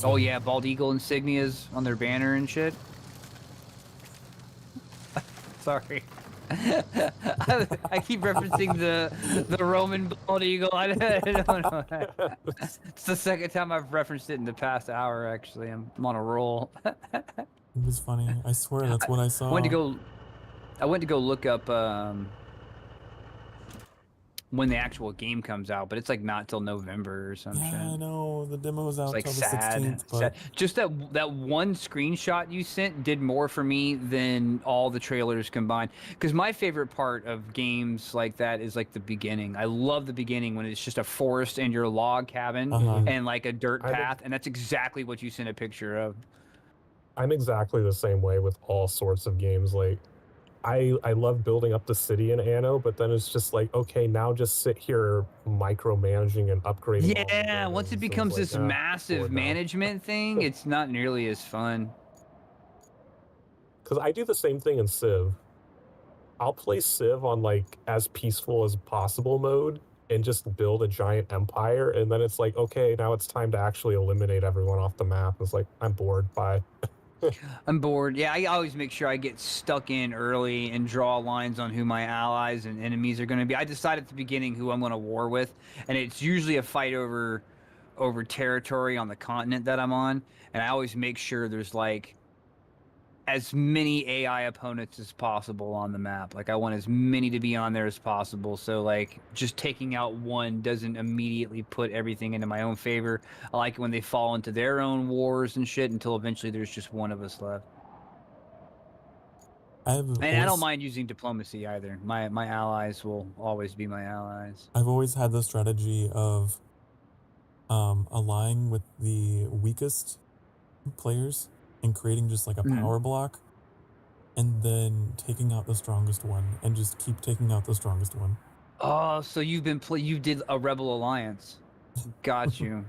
Oh yeah, bald eagle insignias on their banner and shit. Sorry. I keep referencing the Roman bald eagle. I don't know. It's the second time I've referenced it in the past hour. Actually, I'm on a roll. It was funny. I swear that's what I saw. I went to go look up when the actual game comes out, but it's like not till November or some shit. Yeah, I know the demo's out It's like till the sad. 16th, but sad. Just that one screenshot you sent did more for me than all the trailers combined. Because my favorite part of games like that is like the beginning. I love the beginning when it's just a forest and your log cabin and like a dirt path, and that's exactly what you sent a picture of. I'm exactly the same way with all sorts of games. Like, I love building up the city in Anno, but then it's just like, okay, now just sit here micromanaging and upgrading. Yeah, once it becomes this massive management thing, it's not nearly as fun. Because I do the same thing in Civ. I'll play Civ on like as peaceful as possible mode and just build a giant empire, and then it's like, okay, now it's time to actually eliminate everyone off the map. It's like, I'm bored, bye. I'm bored. Yeah, I always make sure I get stuck in early and draw lines on who my allies and enemies are going to be. I decide at the beginning who I'm going to war with, and it's usually a fight over territory on the continent that I'm on, and I always make sure there's like as many AI opponents as possible on the map. Like I want as many to be on there as possible, so like just taking out one doesn't immediately put everything into my own favor. I like it when they fall into their own wars and shit until eventually there's just one of us left. I don't mind using diplomacy either. My allies will always be my allies. I've always had the strategy of allying with the weakest players and creating just like a power block, and then taking out the strongest one, and just keep taking out the strongest one. Oh, so you did a Rebel Alliance. Got you.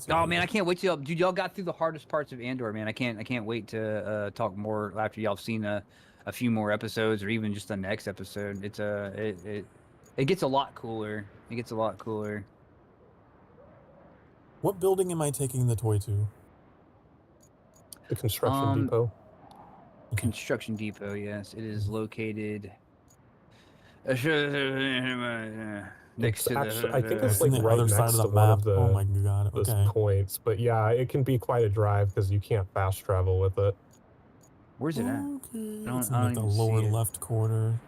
Oh man, I can't wait till dude, y'all got through the hardest parts of Andor, man. I can't wait to talk more after y'all have seen a few more episodes, or even just the next episode. It's it gets a lot cooler. It gets a lot cooler. What building am I taking the toy to? The construction depot. Construction depot, yes. It is located next to I think it's like the right other next side of to the one map. of the, oh my god, okay. points. But yeah, it can be quite a drive because you can't fast travel with it. Where's it at? Okay. It's in like the lower left corner.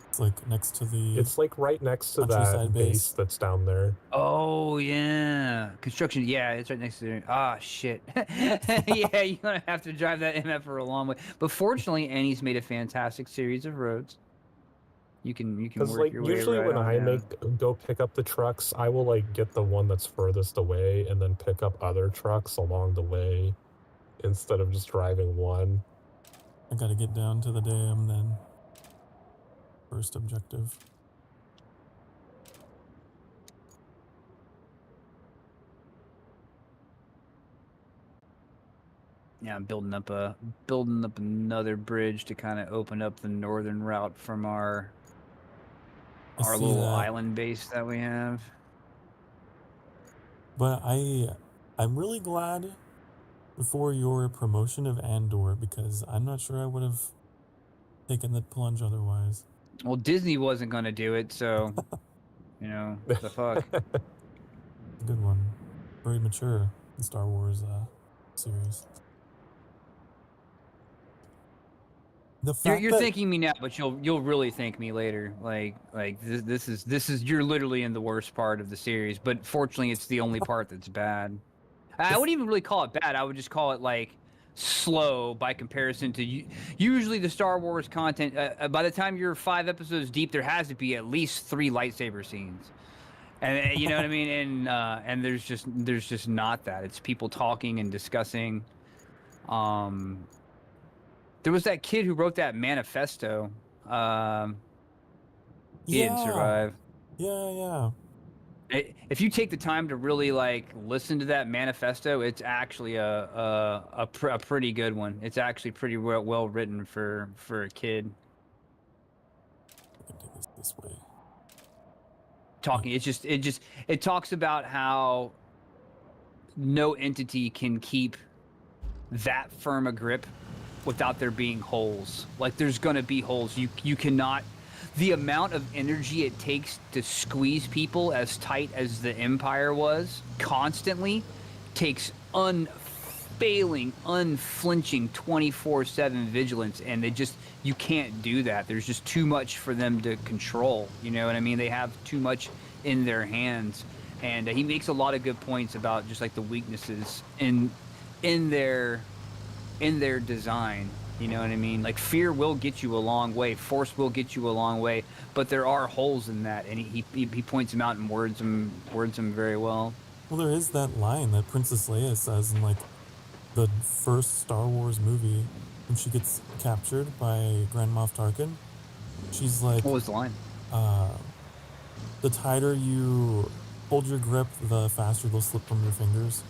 It's like next to the... It's like right next to that base that's down there. Oh, yeah. Construction, yeah, it's right next to there. Ah, shit. Yeah, you're going to have to drive that MF for a long way. But fortunately, Annie's made a fantastic series of roads. You can work like, your way usually right when on I down. go pick up the trucks, I will like get the one that's furthest away and then pick up other trucks along the way instead of just driving one. I gotta get down to the dam then. First objective. Yeah, I'm building up another bridge to kind of open up the northern route from our little island base that we have. But I'm really glad for your promotion of Andor, because I'm not sure I would have taken the plunge otherwise. Well, Disney wasn't going to do it, so, you know, the fuck. Good one. Very mature, the Star Wars series. The fact You're thanking me now, but you'll really thank me later. Like this is you're literally in the worst part of the series, but fortunately it's the only part that's bad. I wouldn't even really call it bad. I would just call it like slow by comparison to usually the Star Wars content. By the time you're 5 episodes deep, there has to be at least 3 lightsaber scenes, and you know what I mean. And there's just not that. It's people talking and discussing. There was that kid who wrote that manifesto. He didn't survive. Yeah. If you take the time to really like listen to that manifesto, it's actually a pretty good one. It's actually pretty well written for a kid. I can take this way. Talking, it talks about how no entity can keep that firm a grip without there being holes. Like there's gonna be holes. You cannot. The amount of energy it takes to squeeze people as tight as the Empire was constantly takes unfailing, unflinching 24/7 vigilance, and you can't do that. There's just too much for them to control. You know what I mean? They have too much in their hands, and he makes a lot of good points about just like the weaknesses in their design. You know what I mean? Like, fear will get you a long way, force will get you a long way, but there are holes in that, and he points them out and words them very well. Well, there is that line that Princess Leia says in like the first Star Wars movie when she gets captured by Grand Moff Tarkin. She's like, what was the line? The tighter you hold your grip, the faster they'll slip from your fingers.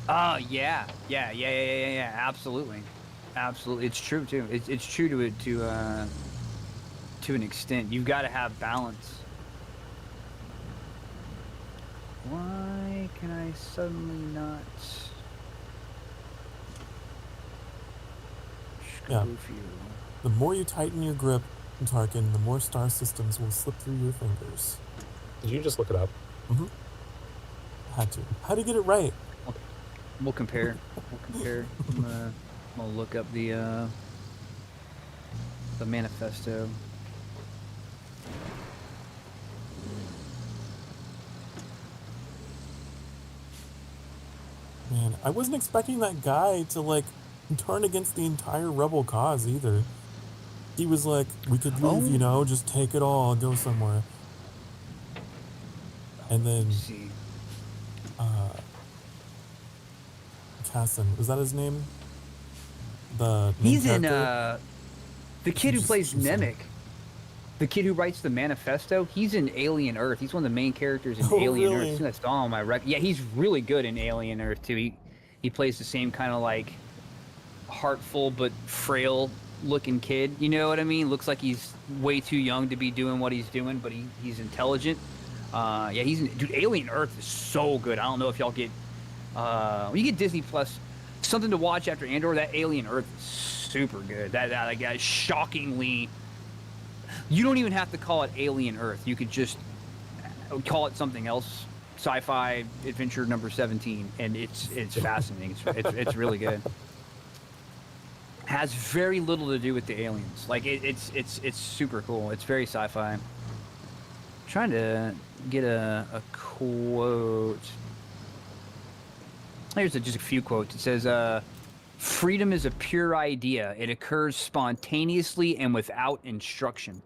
Oh, yeah, absolutely. Absolutely, it's true too. It's true to an extent. You've got to have balance. Why can I suddenly not? Yeah. The more you tighten your grip, Tarkin, the more star systems will slip through your fingers. Did you just look it up? Mm-hmm. Had to. How to get it right? We'll compare. I'm gonna look up the manifesto. Man, I wasn't expecting that guy to like turn against the entire rebel cause either. He was like, we could leave, you know, just take it all and go somewhere. And then Casson, was that his name? He's in the kid who plays Nemec. The kid who writes the manifesto, he's in Alien Earth. He's one of the main characters in Alien Earth. I think that's all on my record. Yeah, he's really good in Alien Earth too. He plays the same kind of like heartful but frail looking kid. You know what I mean? Looks like he's way too young to be doing what he's doing, but he's intelligent. Yeah, dude, Alien Earth is so good. I don't know if y'all get when you get Disney Plus something to watch after Andor. That Alien Earth is super good. That guy is shockingly. You don't even have to call it Alien Earth. You could just call it something else. Sci-fi adventure number 17, and it's fascinating. It's really good. Has very little to do with the aliens. Like it's super cool. It's very sci-fi. I'm trying to get a quote. Here's just a few quotes. It says, "Freedom is a pure idea. It occurs spontaneously and without instruction.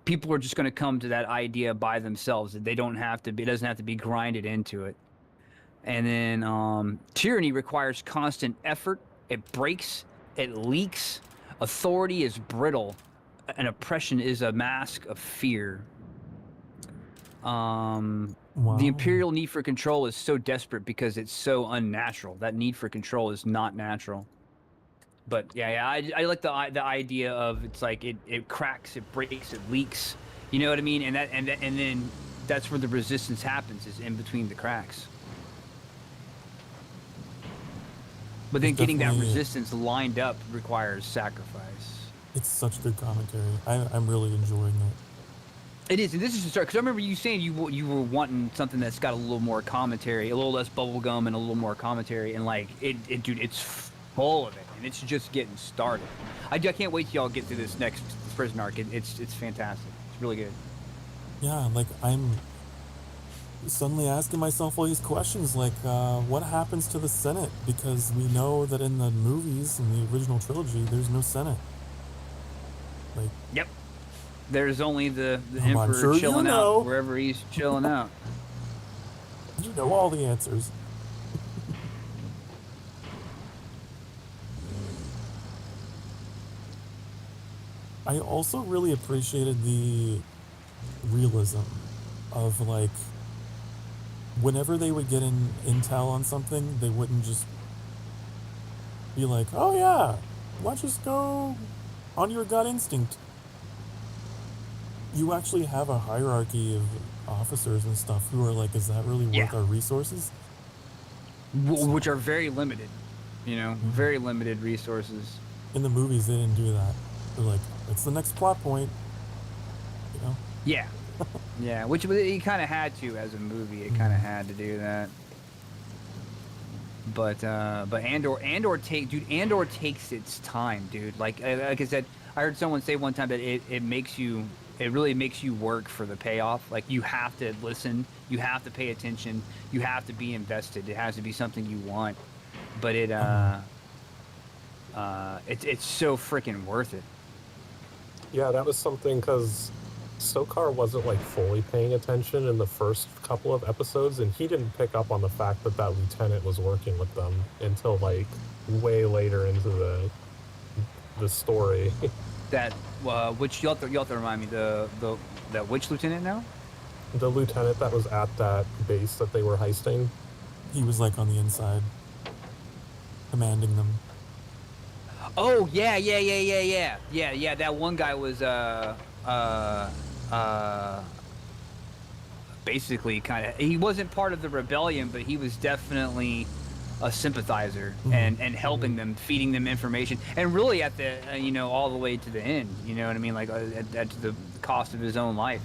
People are just going to come to that idea by themselves. They don't have to be. It doesn't have to be grinded into it." And then tyranny requires constant effort. It breaks. It leaks. Authority is brittle, and oppression is a mask of fear. Wow. The imperial need for control is so desperate because it's so unnatural. That need for control is not natural. But yeah, I like the idea of it's like it cracks, it breaks, it leaks. You know what I mean? And then that's where the resistance happens, is in between the cracks. But then getting that resistance lined up requires sacrifice. It's such good commentary. I'm really enjoying it. It is, and this is the start, because I remember you saying you were wanting something that's got a little more commentary, a little less bubblegum and a little more commentary, and like dude, it's full of it, and it's just getting started. I can't wait till y'all get through this next prison arc. It's fantastic. It's really good. Yeah, like I'm suddenly asking myself all these questions, like what happens to the Senate? Because we know that in the movies, in the original trilogy, there's no Senate. Like, yep. There's only the Emperor chilling out wherever he's chilling out. You know all the answers. I also really appreciated the realism of like whenever they would get in intel on something, they wouldn't just be like, oh yeah, let's just go on your gut instinct. You actually have a hierarchy of officers and stuff who are like, is that really worth our resources? Which are very limited, you know, very limited resources. In the movies, they didn't do that. They're like, it's the next plot point, you know? Yeah. Yeah, which it kind of had to as a movie. It kind of had to do that. But Andor takes its time, dude. Like I said, I heard someone say one time that it really makes you work for the payoff. Like you have to listen, you have to pay attention, you have to be invested. It has to be something you want. But it's so freaking worth it. Yeah, that was something because Sokar wasn't like fully paying attention in the first couple of episodes, and he didn't pick up on the fact that lieutenant was working with them until like way later into the story. That which you'll have to remind me that which lieutenant now? The lieutenant that was at that base that they were heisting. He was like on the inside, commanding them. Oh yeah. That one guy was basically kind of, he wasn't part of the rebellion, but he was definitely a sympathizer and helping them, feeding them information, and really at the all the way to the end. You know what I mean? Like at the cost of his own life.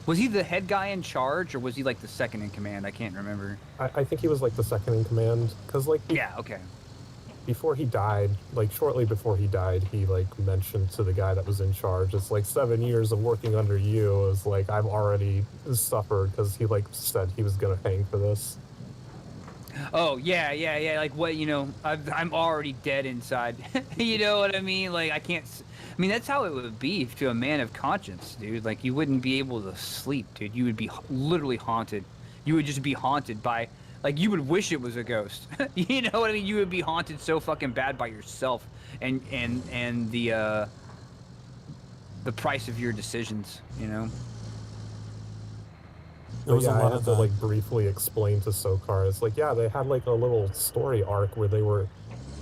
Was he the head guy in charge, or was he like the second in command? I can't remember. I think he was like the second in command, because like yeah, okay. Before he died, like shortly before he died, he like mentioned to the guy that was in charge, it's like 7 years of working under you is like I've already suffered, because he like said he was gonna hang for this. Oh yeah. Like what I'm already dead inside. You know what I mean? Like I can't. I mean that's how it would be to a man of conscience, dude. Like you wouldn't be able to sleep, dude. You would be literally haunted. You would just be haunted by. Like, you would wish it was a ghost. You know what I mean? You would be haunted so fucking bad by yourself and the price of your decisions, you know? There was a lot I had of to, that. like, briefly explain to Sokar. It's like, yeah, they had, like, a little story arc where they were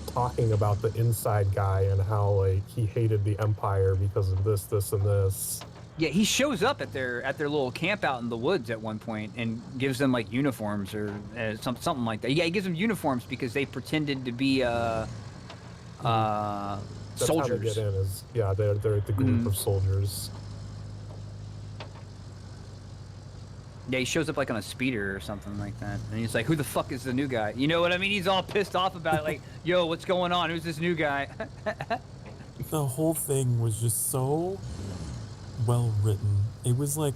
talking about the inside guy and how, like, he hated the Empire because of this, this, and this. Yeah, he shows up at their little camp out in the woods at one point and gives them like uniforms or something like that. Yeah, he gives them uniforms because they pretended to be That's soldiers. How they get in is they're the group of soldiers. Yeah, he shows up like on a speeder or something like that, and he's like, "Who the fuck is the new guy?" You know what I mean? He's all pissed off about it, like, "Yo, what's going on? Who's this new guy?" The whole thing was just so well written. It was like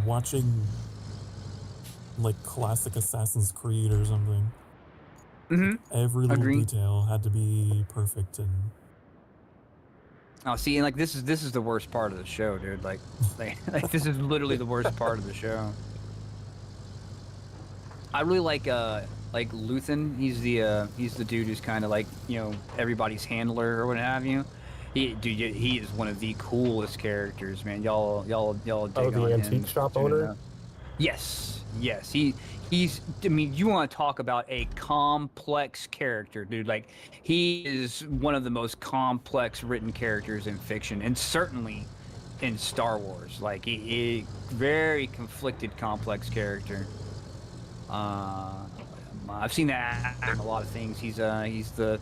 watching like classic Assassin's Creed or something. Every little detail had to be perfect. And oh, see, and like this is the worst part of the show, dude. Like this is literally the worst part of the show. I really like Luthen. He's the dude who's kind of like everybody's handler or what have you. He is one of the coolest characters, man. Y'all dig on him. Oh, the antique shop owner? Yes. He's I mean, you want to talk about a complex character, dude. Like, he is one of the most complex written characters in fiction, and certainly in Star Wars. Like, he very conflicted, complex character. I've seen that in a lot of things. He's the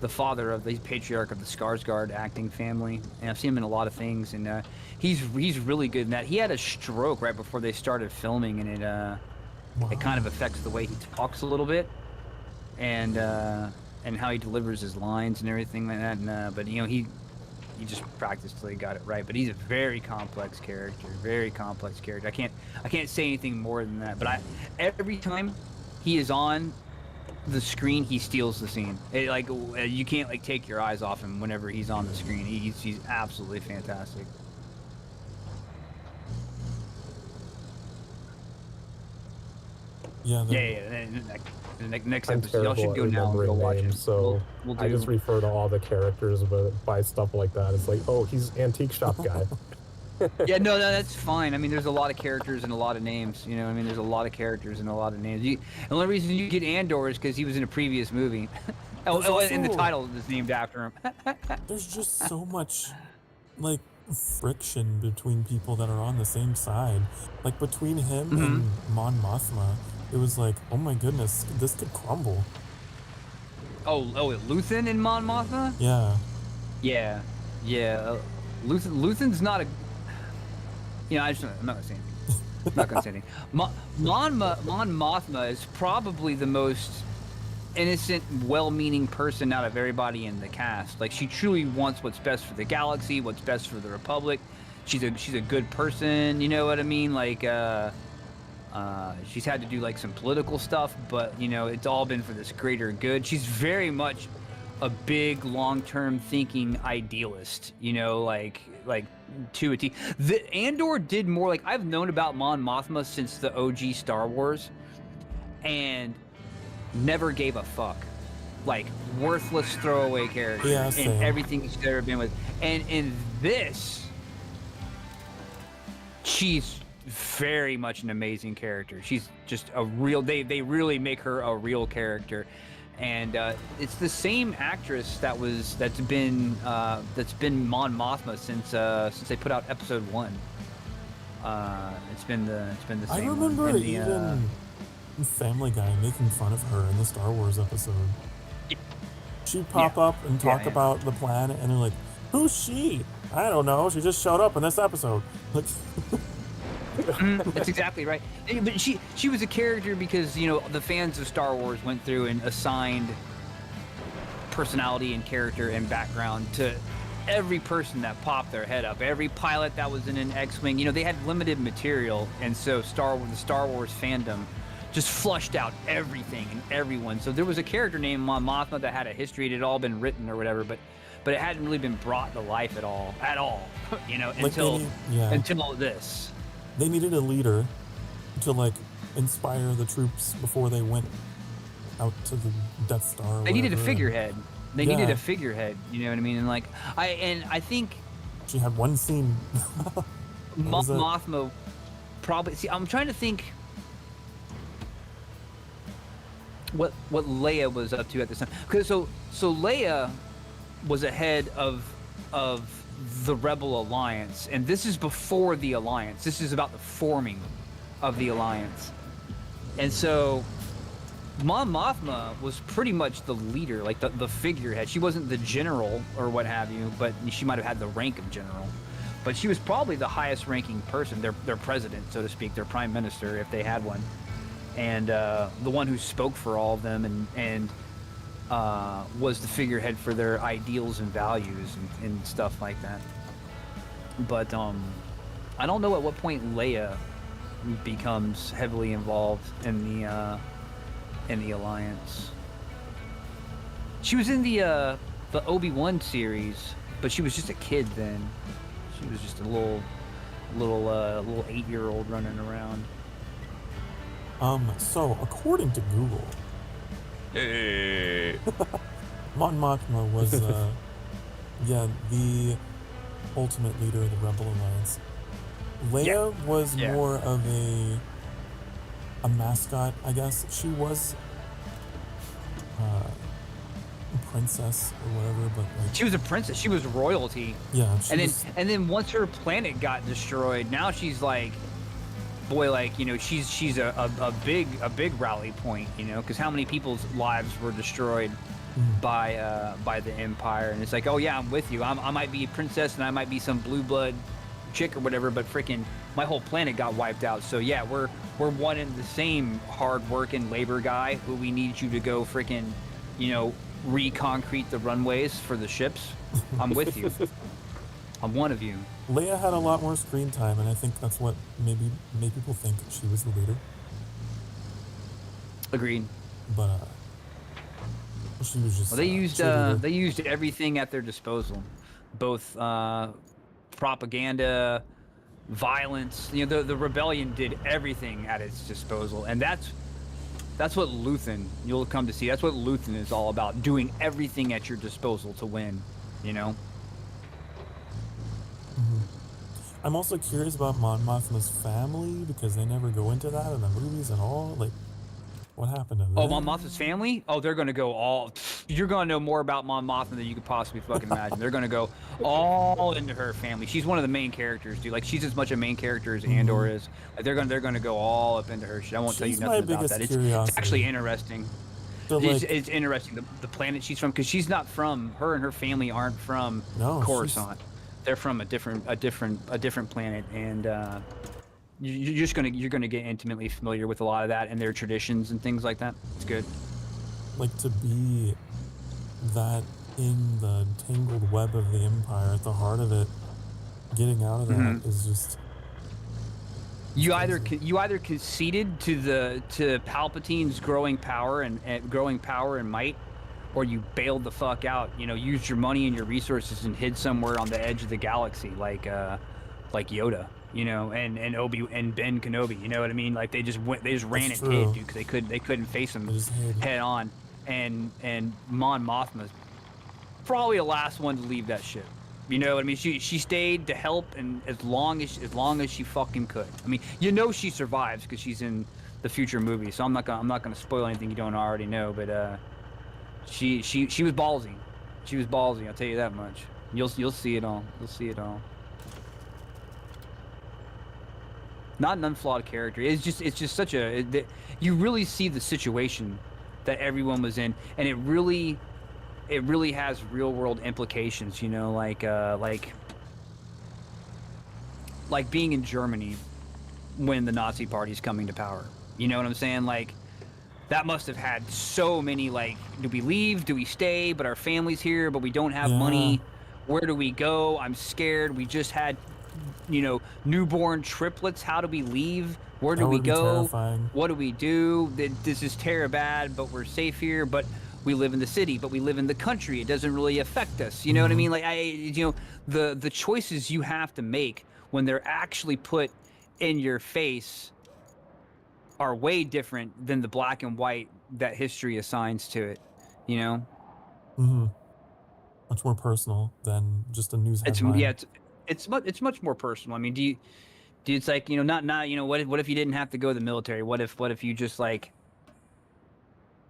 father of the patriarch of the Skarsgård acting family, and I've seen him in a lot of things, and he's really good in that. He had a stroke right before they started filming, and it kind of affects the way he talks a little bit, and how he delivers his lines and everything like that. And but he just practiced till he got it right. But he's a very complex character, I can't say anything more than that. But every time he is on the screen, he steals the scene. You can't like take your eyes off him whenever he's on the screen. He's absolutely fantastic. yeah. The next I'm episode, y'all should go at now and go watch names, it. so we'll I just refer to all the characters by stuff like that. It's like, oh, he's antique shop guy. Yeah, no, that's fine. I mean, there's a lot of characters and a lot of names. You know, I mean, there's a lot of characters and a lot of names. The only reason you get Andor is because he was in a previous movie. And the title is named after him. There's just so much, like, friction between people that are on the same side. Like, between him and Mon Mothma, it was like, oh my goodness, this could crumble. Oh, Luthen and Mon Mothma? Yeah. Yeah. Luthen's not a... I'm not gonna say anything. Mon Mothma is probably the most innocent, well-meaning person out of everybody in the cast. Like, she truly wants what's best for the galaxy, what's best for the Republic. She's a good person, you know what I mean? Like, she's had to do like some political stuff, but you know, it's all been for this greater good. She's very much a big long-term thinking idealist, you know, like to a T. The Andor did more. Like, I've known about Mon Mothma since the OG Star Wars, and never gave a fuck. Like, worthless throwaway character in everything she's ever been with. And in this, she's very much an amazing character. She's just a real. They really make her a real character. And it's the same actress that's been Mon Mothma since they put out episode 1. It's been the same. I remember one. even Family Guy making fun of her in the Star Wars episode. She'd pop up and talk about the planet, and they're like, "Who's she? I don't know. She just showed up in this episode." Like, that's exactly right. But she was a character because, you know, the fans of Star Wars went through and assigned personality and character and background to every person that popped their head up. Every pilot that was in an X-wing, you know, they had limited material, and so the Star Wars fandom just flushed out everything and everyone. So there was a character named Mon Mothma that had a history. It had all been written or whatever, but it hadn't really been brought to life at all, you know, like until this. They needed a leader to like inspire the troops before they went out to the Death Star. They needed a figurehead. They needed a figurehead. You know what I mean? And like I think she had one scene. Mothma probably. See, I'm trying to think what Leia was up to at this time. Because so Leia was ahead of the Rebel Alliance, and this is before the Alliance. This is about the forming of the Alliance. And so Mon Mothma was pretty much the leader, like the figurehead. She wasn't the general or what have you, but she might have had the rank of general. But she was probably the highest ranking person, their president, so to speak, their prime minister, if they had one. And the one who spoke for all of them and was the figurehead for their ideals and values and stuff like that. But I don't know at what point Leia becomes heavily involved in the Alliance. She was in the Obi-Wan series, but she was just a kid then. She was just a little 8-year-old running around. So according to Google, Mon Mothma was the ultimate leader of the Rebel Alliance. Leia was more of a mascot, I guess. She was a princess or whatever, but like, she was a princess. She was royalty. Yeah. And then once her planet got destroyed, now she's like, boy, like, you know, she's a big rally point, you know, because how many people's lives were destroyed by the Empire? And it's like, oh yeah, I'm with you. I might be a princess and I might be some blue blood chick or whatever, but freaking my whole planet got wiped out. So yeah, we're one and the same hard-working labor guy who we need you to go freaking, you know, re-concrete the runways for the ships. I'm with you. I'm one of you. Leia had a lot more screen time, and I think that's what maybe made people think she was the leader. Agreed. But she was just. Well, they used everything at their disposal, both propaganda, violence. You know, the rebellion did everything at its disposal, and that's what Luthen. You'll come to see. That's what Luthen is all about: doing everything at your disposal to win. You know. I'm also curious about Mon Mothma's family because they never go into that in the movies at all. Like, what happened to them? Oh, Mon Mothma's family? Oh, they're gonna go all. You're gonna know more about Mon Mothma than you could possibly fucking imagine. They're gonna go all into her family. She's one of the main characters, dude. Like, she's as much a main character as Andor is. Like, they're gonna go all up into her shit. I won't tell you nothing about that. It's actually interesting. So, like, it's interesting the planet she's from, because she's not from. Her and her family aren't from Coruscant. They're from a different planet, and you're gonna get intimately familiar with a lot of that and their traditions and things like that. It's good. like to be that in the tangled web of the empire at the heart of it, getting out of that is just you crazy. either conceded to Palpatine's growing power and might, or you bailed the fuck out. You know, used your money and your resources and hid somewhere on the edge of the galaxy, like Yoda. You know, and Ben Kenobi. You know what I mean? Like they just ran That's and true. hid, dude, because they couldn't face him They just hid. head on. And Mon Mothma's probably the last one to leave that ship. You know what I mean? She stayed to help, and as long as she fucking could. I mean, you know she survives because she's in the future movie. So I'm not gonna spoil anything you don't already know. But she was ballsy. She was ballsy. I'll tell you that much. You'll see it all. You'll see it all. Not an unflawed character. It's just such a. You really see the situation that everyone was in, and it really has real world implications, you know, like being in Germany when the Nazi Party's coming to power. You know what I'm saying? Like that must have had so many, like, do we leave? Do we stay? But our family's here, but we don't have money. Where do we go? I'm scared. We just had, you know, newborn triplets. How do we leave? Where do we go? Terrifying. What do we do? This is bad, but we're safe here. But we live in the city, but we live in the country. It doesn't really affect us. You know what I mean? Like you know, the choices you have to make when they're actually put in your face are way different than the black and white that history assigns to it. You know? Much more personal than just a news headline. It's much more personal. I mean, do you it's like, you know, not you know, what if you didn't have to go to the military? What if you just like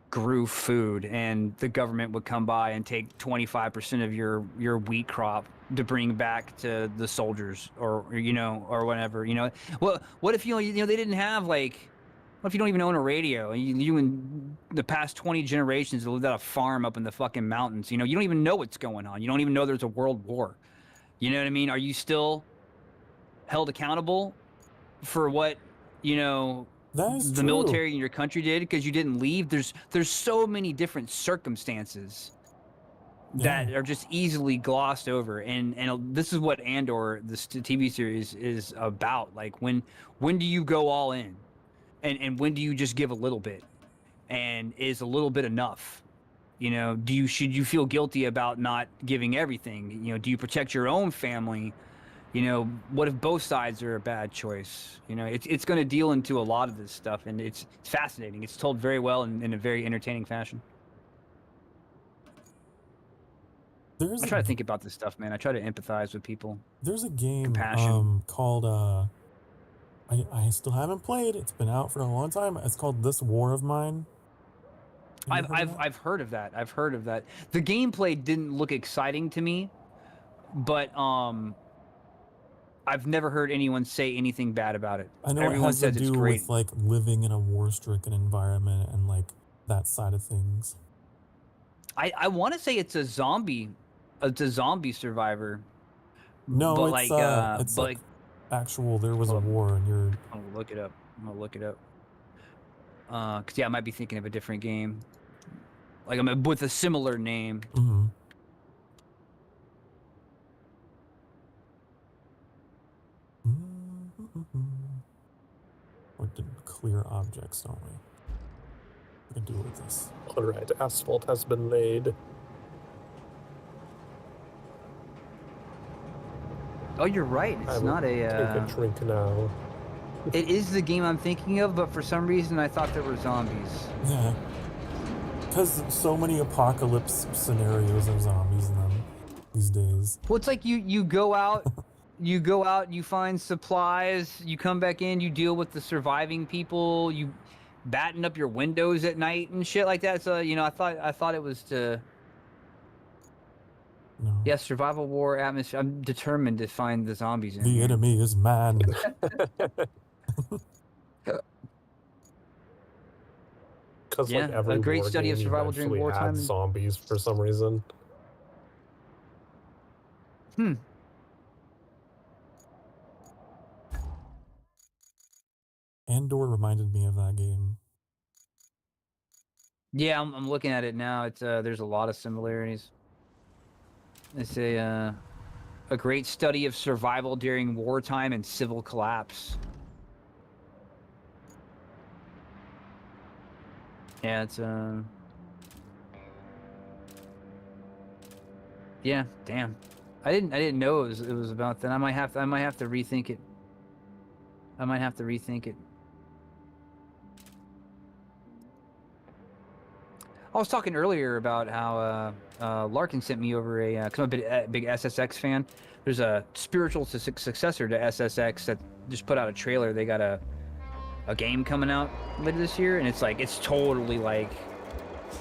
grew food and the government would come by and take 25% of your wheat crop to bring back to the soldiers, or you know, or whatever, you know? What if you know they didn't have, like, what if you don't even own a radio? You in the past 20 generations lived at a farm up in the fucking mountains. You know, you don't even know what's going on. You don't even know there's a world war. You know what I mean? Are you still held accountable for what, you know, the military in your country did because you didn't leave? There's so many different circumstances that are just easily glossed over, and this is what Andor, this TV series, is about. Like, when do you go all in, and when do you just give a little bit, and is a little bit enough? You know, should you feel guilty about not giving everything? You know, do you protect your own family? You know, what if both sides are a bad choice? You know, it's going to deal into a lot of this stuff, and it's fascinating. It's told very well in a very entertaining fashion. I try to think about this stuff, man. I try to empathize with people. There's a game called I still haven't played. It's been out for a long time. It's called This War of Mine. I've heard of that. I've heard of that. The gameplay didn't look exciting to me, but I've never heard anyone say anything bad about it. I know everyone says it's great. With like living in a war-stricken environment and like that side of things. I want to say it's a zombie survivor. No, but it's like actual. There was a war, and you're. I'm gonna look it up. Cause yeah, I might be thinking of a different game. Like, I'm with a similar name. Or clear objects, don't we? We can do it with this. All right, asphalt has been laid. Oh, you're right. It's not a. Take a drink now. It is the game I'm thinking of, but for some reason I thought there were zombies. Yeah. Because so many apocalypse scenarios have zombies in them these days. Well, it's like you go out, you find supplies, you come back in, you deal with the surviving people, you batten up your windows at night and shit like that. So, you know, I thought it was to. No. Yeah, survival war atmosphere. I'm determined to find the zombies in The here. enemy is man. Yeah, like every a great study of survival during wartime. Zombies for some reason. Andor reminded me of that game. Yeah, I'm looking at it now. It's there's a lot of similarities. It's a great study of survival during wartime and civil collapse. Yeah, it's yeah, damn. I didn't know it was about that. I might have to rethink it. I might have to rethink it. I was talking earlier about how Larkin sent me over a cause I'm a big SSX fan. There's a spiritual successor to SSX that just put out a trailer. They got a game coming out later this year, and it's like it's totally like,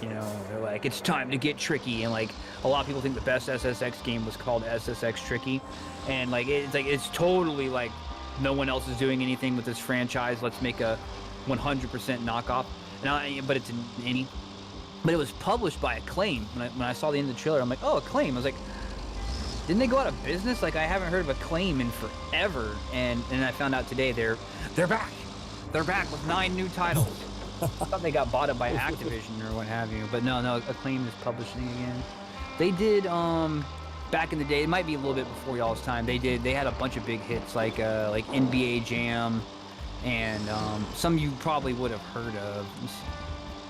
you know, they're like it's time to get tricky, and like a lot of people think the best SSX game was called SSX Tricky, and like it's totally like no one else is doing anything with this franchise. Let's make a 100% knockoff. But it's an indie. But it was published by Acclaim. When I saw the end of the trailer, I'm like, oh, Acclaim. I was like, didn't they go out of business? Like, I haven't heard of Acclaim in forever. And I found out today they're back. They're back with 9 new titles. I thought they got bought up by Activision or what have you. But no, Acclaim is publishing again. They did, back in the day, it might be a little bit before y'all's time, they had a bunch of big hits like NBA Jam and some you probably would have heard of.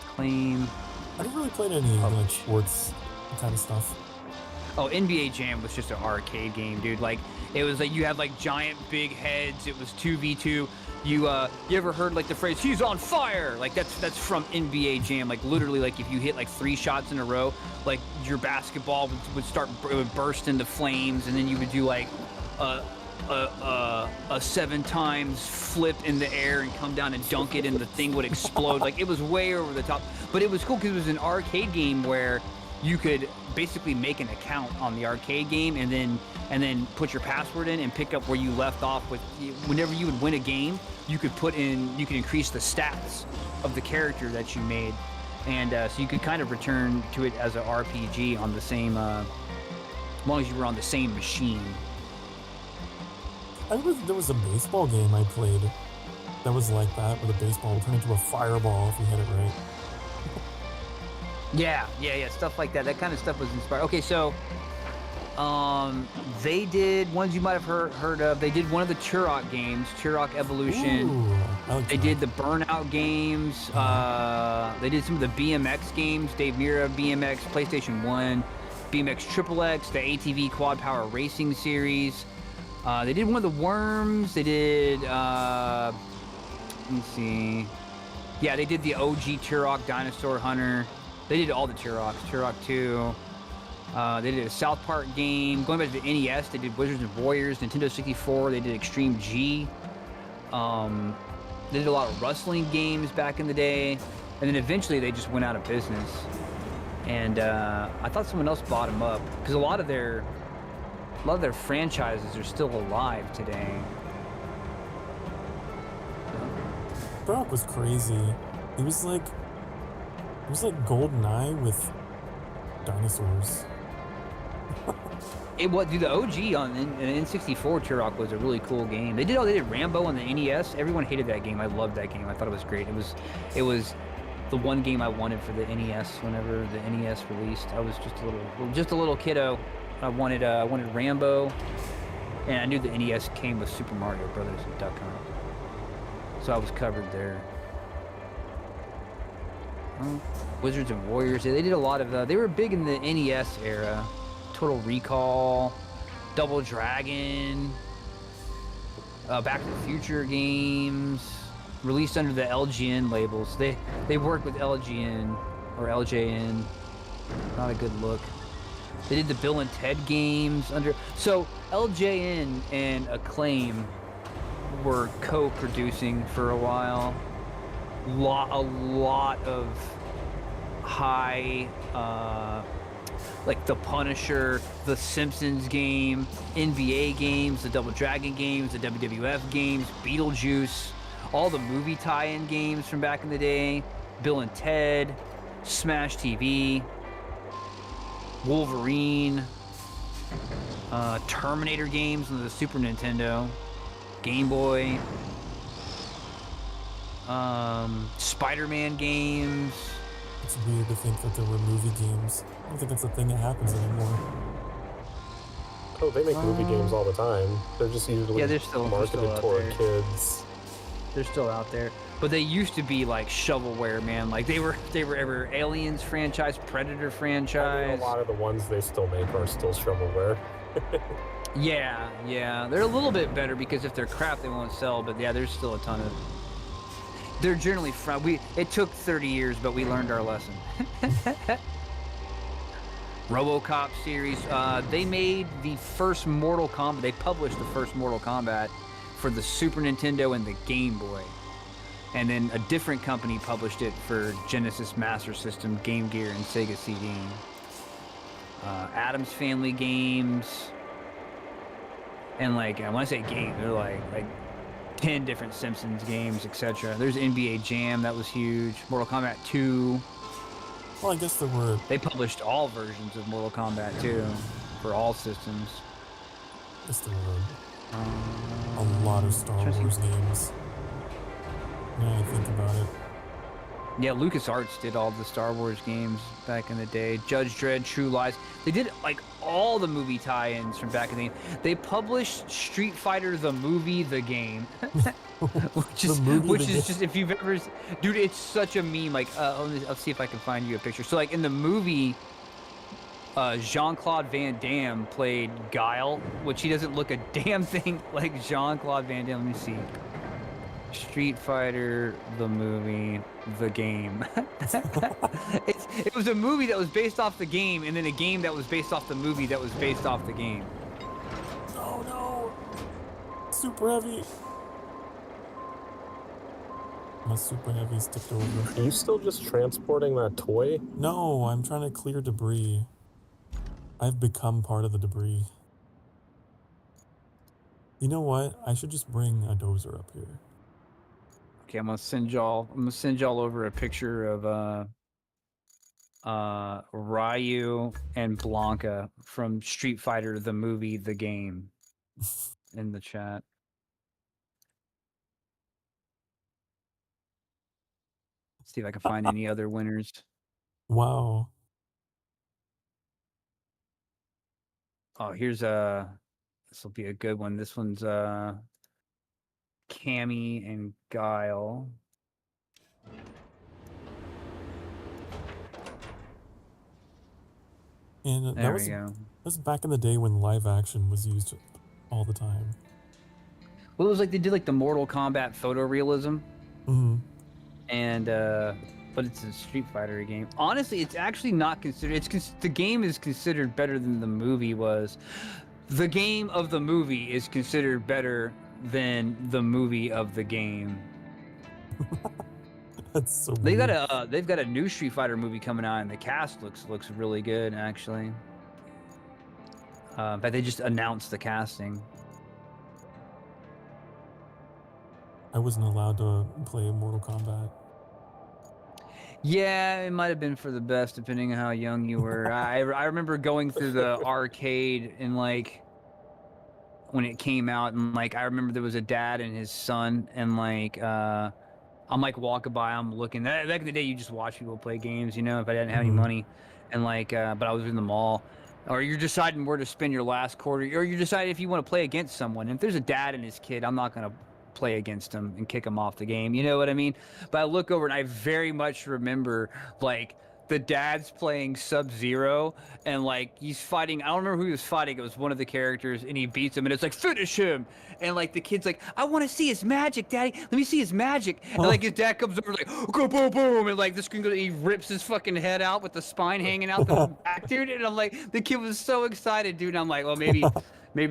Acclaim. I never really played any like sports kind of stuff. Oh, NBA Jam was just an arcade game, dude. Like, it was like you had like giant big heads. It was 2v2. You ever heard like the phrase "he's on fire"? Like that's from NBA Jam. Like literally, like if you hit like 3 shots in a row, like your basketball would burst into flames, and then you would do like a 7 times flip in the air and come down and dunk it, and the thing would explode. Like, it was way over the top, but it was cool because it was an arcade game where you could basically make an account on the arcade game and then put your password in and pick up where you left off. With whenever you would win a game, you could increase the stats of the character that you made, and so you could kind of return to it as an RPG on the same as long as you were on the same machine. I remember there was a baseball game I played that was like that, where the baseball would turn into a fireball if you hit it right. Yeah, stuff like that. That kind of stuff was inspired. Okay, so they did ones you might have heard of. They did one of the Turok games, Turok Evolution. Ooh, I like they that. did the Burnout games. They did some of the BMX games, Dave Mirra BMX, PlayStation 1, BMX XXX, the ATV Quad Power Racing series. They did one of the Worms. They did, let me see. Yeah, they did the OG Turok Dinosaur Hunter. They did all the Turoks, Turok 2. They did a South Park game. Going back to the NES, they did Wizards and Warriors. Nintendo 64, they did Extreme G. They did a lot of wrestling games back in the day. And then eventually they just went out of business. And I thought someone else bought them up, because a lot of their franchises are still alive today. Turok was crazy. It was like GoldenEye with dinosaurs. Dude, the OG on N64 Turok was a really cool game. They did Rambo on the NES. Everyone hated that game. I loved that game. I thought it was great. It was the one game I wanted for the NES whenever the NES released. I was just a little kiddo. I wanted Rambo, and I knew the NES came with Super Mario Brothers and Duck Hunt, so I was covered there. Wizards and Warriors. They did a lot of. They were big in the NES era. Total Recall, Double Dragon, Back to the Future games, released under the LGN labels. They worked with LGN or LJN. Not a good look. They did the Bill and Ted games under. So LJN and Acclaim were co-producing for a while. A lot of high, like the Punisher, the Simpsons game, NBA games, the Double Dragon games, the WWF games, Beetlejuice, all the movie tie-in games from back in the day, Bill and Ted, Smash TV, Wolverine, Terminator games on the Super Nintendo, Game Boy, Spider-Man games. It's weird to think that there were movie games. I don't think that's a thing that happens anymore. Oh, they make movie games all the time. They're just usually they're still marketed out toward there. kids. They're still out there, but they used to be like shovelware, man. Like they were ever Aliens franchise, Predator franchise. I mean, a lot of the ones they still make are still shovelware. Yeah, they're a little bit better because if they're crap, they won't sell. But yeah, there's still a ton of. They're generally It took 30 years, but we learned our lesson. RoboCop series. They made the first Mortal Kombat. They published the first Mortal Kombat for the Super Nintendo and the Game Boy. And then a different company published it for Genesis Master System, Game Gear, and Sega CD. Addams Family games. And like, when I say game, they're like 10 different Simpsons games, etc. There's NBA Jam, that was huge. Mortal Kombat 2. Well, I guess there were... They published all versions of Mortal Kombat 2 for all systems. I guess there were a lot of Star Wars games. Now I think about it. Yeah, LucasArts did all the Star Wars games back in the day. Judge Dredd, True Lies. They did like all the movie tie-ins from back in the day. They published Street Fighter the movie, the game. which is just, if you've ever... Dude, it's such a meme. Like, I'll see if I can find you a picture. So like in the movie, Jean-Claude Van Damme played Guile, which he doesn't look a damn thing like Jean-Claude Van Damme. Let me see. Street Fighter, the movie, the game. It was a movie that was based off the game, and then a game that was based off the movie that was based off the game. Oh no! Super heavy! My super heavy's tipped over. Are you still just transporting that toy? No, I'm trying to clear debris. I've become part of the debris. You know what? I should just bring a dozer up here. Okay, I'm gonna send y'all over a picture of Ryu and Blanca from Street Fighter the movie, the game in the chat. See if I can find any other winners. Wow. Oh, here's this will be a good one. This one's Cammy and Guile. And There that we go. was back in the day when live action was used all the time. Well, it was like they did like the Mortal Kombat photorealism. Mm-hmm. And but it's a Street Fighter game. Honestly, it's actually not considered. The game is considered better than the movie was. The game of the movie is considered better than the movie of the game. That's so They've weird. got a new Street Fighter movie coming out, and the cast looks really good actually. But they just announced the casting. I wasn't allowed to play Mortal Kombat. Yeah, it might have been for the best, depending on how young you were. I remember going through the arcade and like when it came out, and like I remember there was a dad and his son, and like I'm like walking by, I'm looking. Back in the day, you just watch people play games, you know. If I didn't have any money, and like, but I was in the mall, or you're deciding where to spend your last quarter, or you're deciding if you want to play against someone. And if there's a dad and his kid, I'm not gonna play against him and kick him off the game, you know what I mean? But I look over and I very much remember like the dad's playing Sub-Zero, and like he's fighting, I don't remember who he was fighting, it was one of the characters, and he beats him, and it's like, finish him! And like the kid's like, I want to see his magic, daddy, let me see his magic. And like his dad comes over like, go boom boom, and like the screen goes, he rips his fucking head out with the spine hanging out the back, dude. And I'm like, the kid was so excited, dude. And I'm like, well, maybe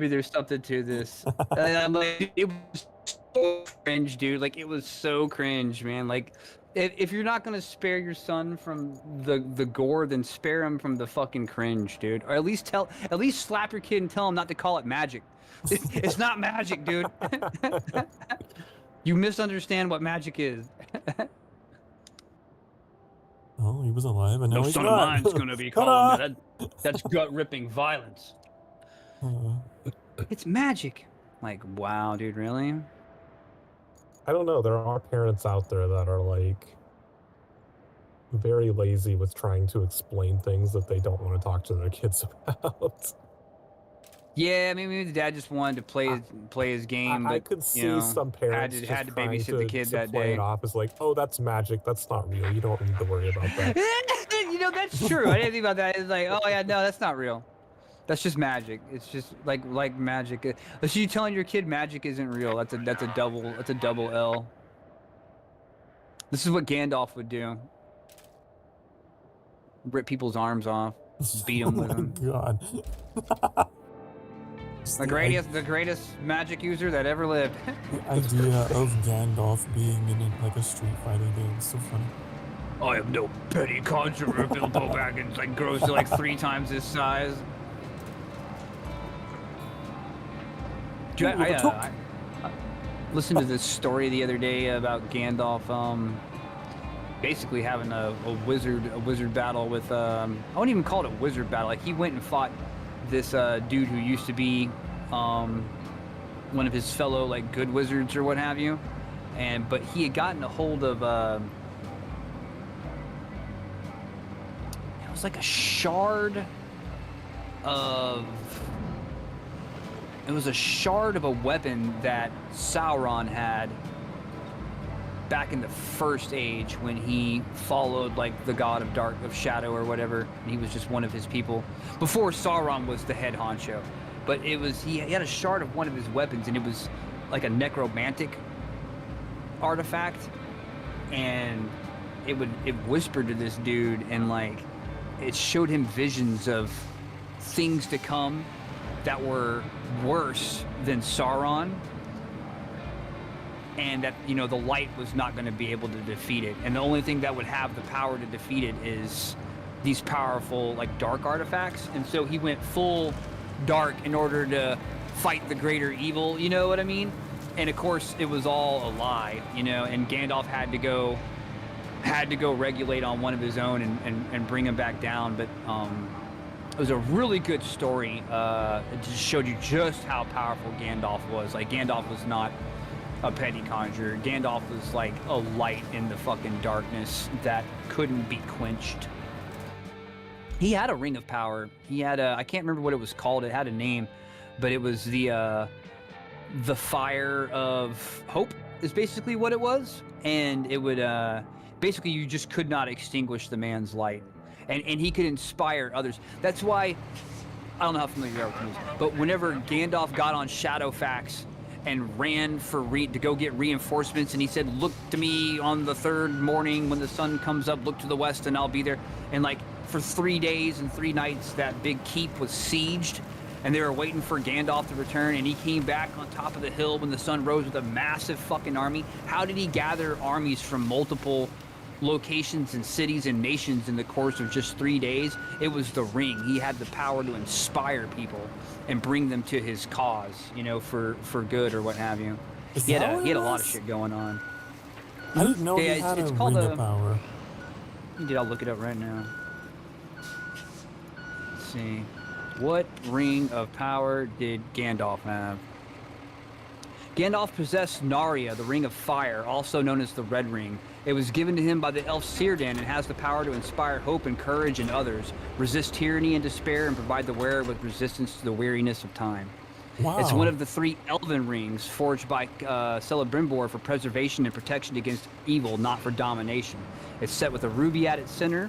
there's something to this. And I'm like, it was so cringe, dude. Like, it was so cringe, man. Like, if you're not gonna spare your son from the gore, then spare him from the fucking cringe, dude. Or at least slap your kid and tell him not to call it magic. It's not magic, dude. You misunderstand what magic is. Oh, he was alive, and now No he's son of not. mine's gonna be calling me that. That's gut-ripping violence. It's magic. Like, wow, dude, really? I don't know. There are parents out there that are like, very lazy with trying to explain things that they don't want to talk to their kids about. Yeah, I mean, maybe the dad just wanted to play his game, but I could you see know, some parents had to trying babysit the kid to that play day. it off as like, oh, that's magic. That's not real. You don't need to worry about that. You know, that's true. I didn't think about that. It's like, oh yeah, no, that's not real. That's just magic. It's just like magic. So you telling your kid magic isn't real? That's a double L. This is what Gandalf would do. Rip people's arms off, beat them with them. God. The greatest magic user that ever lived. The idea of Gandalf being in like a Street Fighter game is so funny. I am no petty conjurer. Bilbo Baggins like grows to like 3 times his size. Dude, I listened to this story the other day about Gandalf basically having a wizard battle with I wouldn't even call it a wizard battle. Like he went and fought this dude who used to be one of his fellow like good wizards or what have you, but he had gotten a hold of it was like a shard of a weapon that Sauron had back in the First Age when he followed like the god of shadow or whatever. He was just one of his people before Sauron was the head honcho. But it was he had a shard of one of his weapons, and it was like a necromantic artifact, and it whispered to this dude, and like it showed him visions of things to come that were worse than Sauron, and that, you know, the light was not going to be able to defeat it, and the only thing that would have the power to defeat it is these powerful like dark artifacts. And so he went full dark in order to fight the greater evil, you know what I mean? And of course it was all a lie, you know, and Gandalf had to go regulate on one of his own and bring him back down. But it was a really good story. It just showed you just how powerful Gandalf was. Like, Gandalf was not a petty conjurer. Gandalf was like a light in the fucking darkness that couldn't be quenched. He had a ring of power. He had I can't remember what it was called. It had a name, but it was the fire of hope is basically what it was. And it would basically, you just could not extinguish the man's light. And he could inspire others. That's why, I don't know how familiar you are with Muse, but whenever Gandalf got on Shadowfax and ran to go get reinforcements, and he said, look to me on the 3rd morning when the sun comes up, look to the west and I'll be there. And like for 3 days and 3 nights, that big keep was sieged, and they were waiting for Gandalf to return, and he came back on top of the hill when the sun rose with a massive fucking army. How did he gather armies from multiple locations and cities and nations in the course of just 3 days? It was the ring. He had the power to inspire people and bring them to his cause, you know, for good or what have you. He had a lot of shit going on. I didn't know he had a ring of power. Dude, I'll look it up right now. Let's see. What ring of power did Gandalf have? Gandalf possessed Narya, the Ring of Fire, also known as the Red Ring. It was given to him by the elf Círdan and has the power to inspire hope and courage in others, resist tyranny and despair, and provide the wearer with resistance to the weariness of time. Wow. It's one of the 3 elven rings forged by Celebrimbor for preservation and protection against evil, not for domination. It's set with a ruby at its center.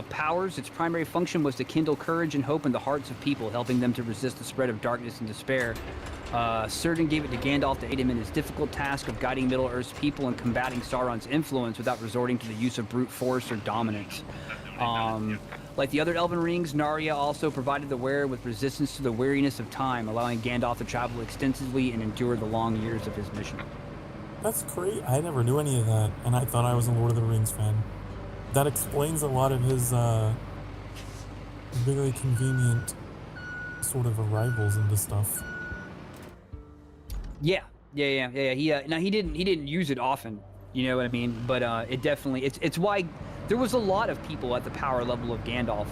Powers, its primary function was to kindle courage and hope in the hearts of people, helping them to resist the spread of darkness and despair. Círdan gave it to Gandalf to aid him in his difficult task of guiding Middle-earth's people and combating Sauron's influence without resorting to the use of brute force or dominance. Like the other elven rings, Narya also provided the wearer with resistance to the weariness of time, allowing Gandalf to travel extensively and endure the long years of his mission. That's great. I never knew any of that, and I thought I was a Lord of the Rings fan. That explains a lot of his very convenient sort of arrivals into stuff. Yeah. He didn't use it often, you know what I mean? But it definitely, it's why there was a lot of people at the power level of Gandalf.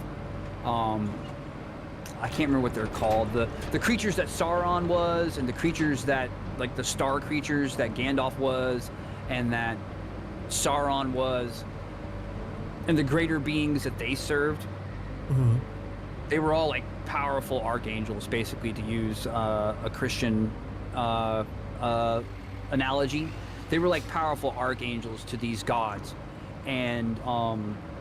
I can't remember what they're called. The creatures that Sauron was, and the creatures that, like the star creatures that Gandalf was, and that Sauron was. and the greater beings that they served, they were all like powerful archangels, basically, to use a Christian analogy. They were like powerful archangels to these gods, and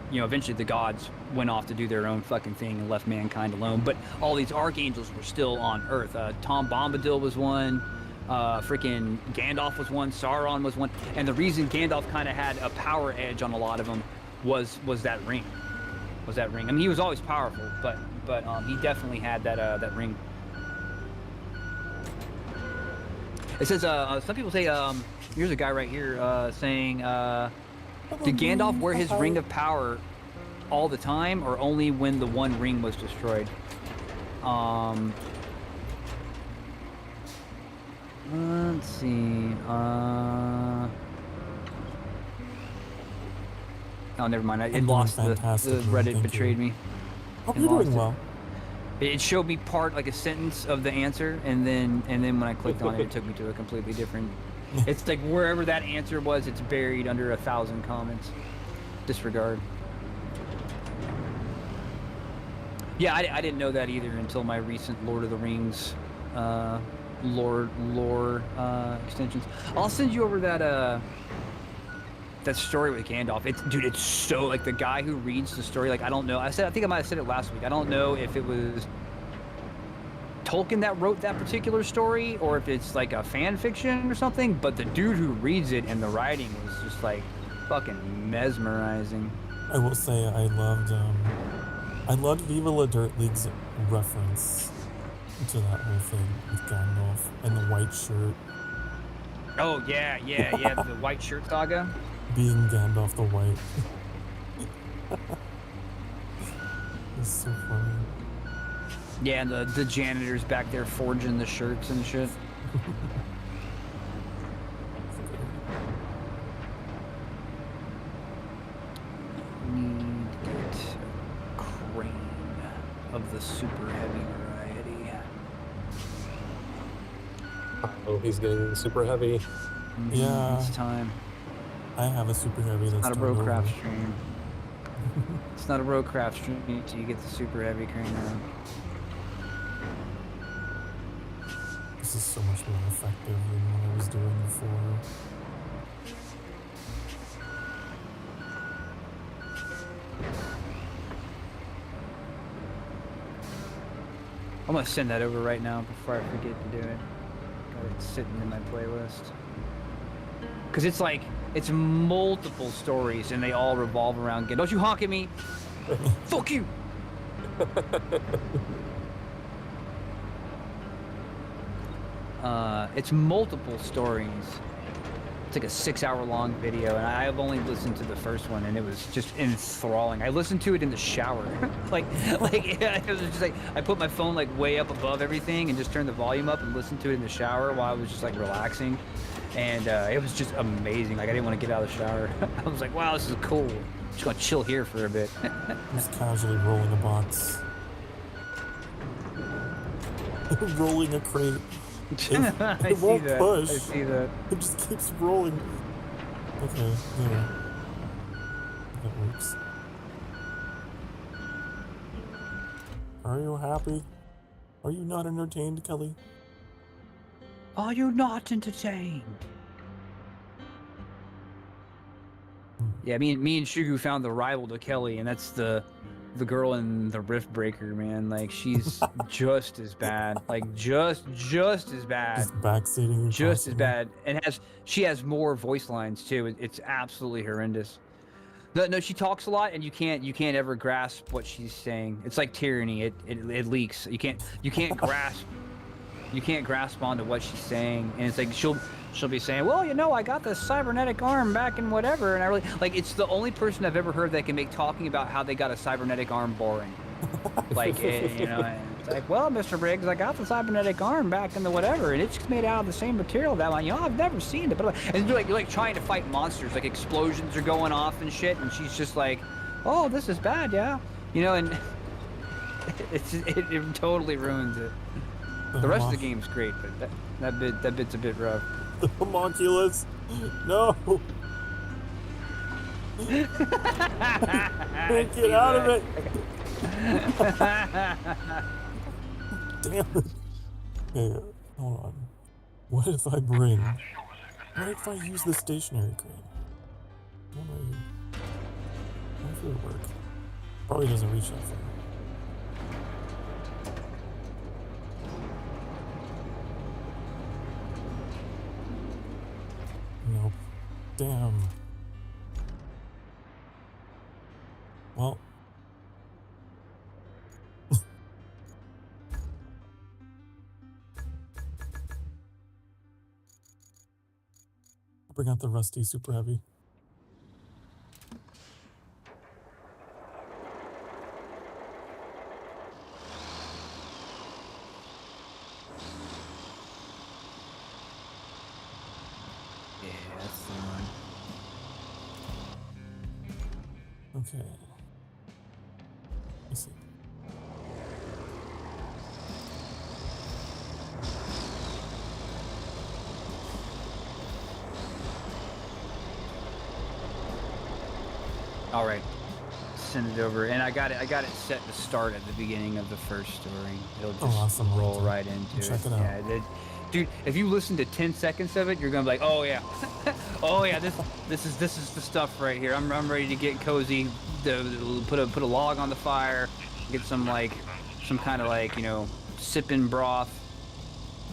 you know, eventually the gods went off to do their own fucking thing and left mankind alone. But all these archangels were still on Earth. Tom Bombadil was one. Freaking Gandalf was one. Sauron was one. And the reason Gandalf kind of had a power edge on a lot of them was that ring. I mean, he was always powerful, but he definitely had that ring. It says some people say here's a guy right here saying did Gandalf wear his ring of power all the time, or only when the one ring was destroyed? Let's see. Oh, never mind. It lost the Reddit betrayed me. Hope you're doing well. It showed me like a sentence of the answer, and then when I clicked on it, it took me to a completely different. It's like wherever that answer was, it's buried under 1,000 comments. Disregard. Yeah, I didn't know that either until my recent Lord of the Rings lore extensions. I'll send you over that story with Gandalf. It's so, like, the guy who reads the story, like, I don't know. I think I might have said it last week. I don't know if it was Tolkien that wrote that particular story, or if it's like a fan fiction or something, but the dude who reads it and the writing was just like fucking mesmerizing. I will say I loved Viva La Dirt League's reference to that whole thing with Gandalf and the white shirt. Oh yeah, the white shirt saga. Being Gandalf the White. It's so funny. Yeah, and the janitor's back there forging the shirts and shit. Need to get a crane of the super heavy variety. Oh, he's getting super heavy. Yeah. It's time. I have a super heavy that's Not a RoadCraft stream. It's not a RoadCraft stream until you get the super heavy crane around. This is so much more effective than what I was doing before. I'm gonna send that over right now before I forget to do it. Got it sitting in my playlist. Cause it's multiple stories and they all revolve around. Don't you honk at me! Fuck you! It's multiple stories. It's like a 6-hour-long video, and I've only listened to the first one, and it was just enthralling. I listened to it in the shower, it was just like I put my phone like way up above everything and just turned the volume up and listened to it in the shower while I was just like relaxing, and it was just amazing. Like I didn't want to get out of the shower. I was like, wow, this is cool. I'm just gonna chill here for a bit. Just casually rolling a box, rolling a crate. It won't push. I see that. It just keeps rolling. Okay, yeah. That works. Are you happy? Are you not entertained, Kelly? Are you not entertained? Yeah, me and Shugu found the rival to Kelly, and that's the girl in the Rift Breaker, man. Like, she's just as bad. Like, just as bad. Just backseating. Just as bad. And she has more voice lines too. It's absolutely horrendous. No, she talks a lot, and you can't ever grasp what she's saying. It's like tyranny. It leaks. You can't grasp onto what she's saying, and it's like she'll be saying, well, you know, I got this cybernetic arm back in whatever, and I really like. It's the only person I've ever heard that can make talking about how they got a cybernetic arm boring. Like, you know, it's like, well, Mr. Briggs, I got the cybernetic arm back in the whatever, and it's made out of the same material that one. You know, I've never seen it, but and you're like trying to fight monsters, like explosions are going off and shit, and she's just like, oh, this is bad, yeah, you know, and it totally ruins it. The rest of the game's great, but that bit's a bit rough. The homunculus, no. can't get out of it. Damn it. Okay, hold on. What if I bring... What if I use the stationary crane? What if it would work? Probably doesn't reach that far. Nope. Damn. Well. Bring out the rusty super heavy. Yeah, that's the one. Okay. Let's see. All right, send it over, and I got it set to start at the beginning of the first story. It'll just awesome. roll right into Check it out. Yeah, dude, if you listen to 10 seconds of it, you're gonna be like, oh yeah, oh yeah, this is the stuff right here. I'm ready to get cozy, put a log on the fire, get some kind of like, you know, sipping broth,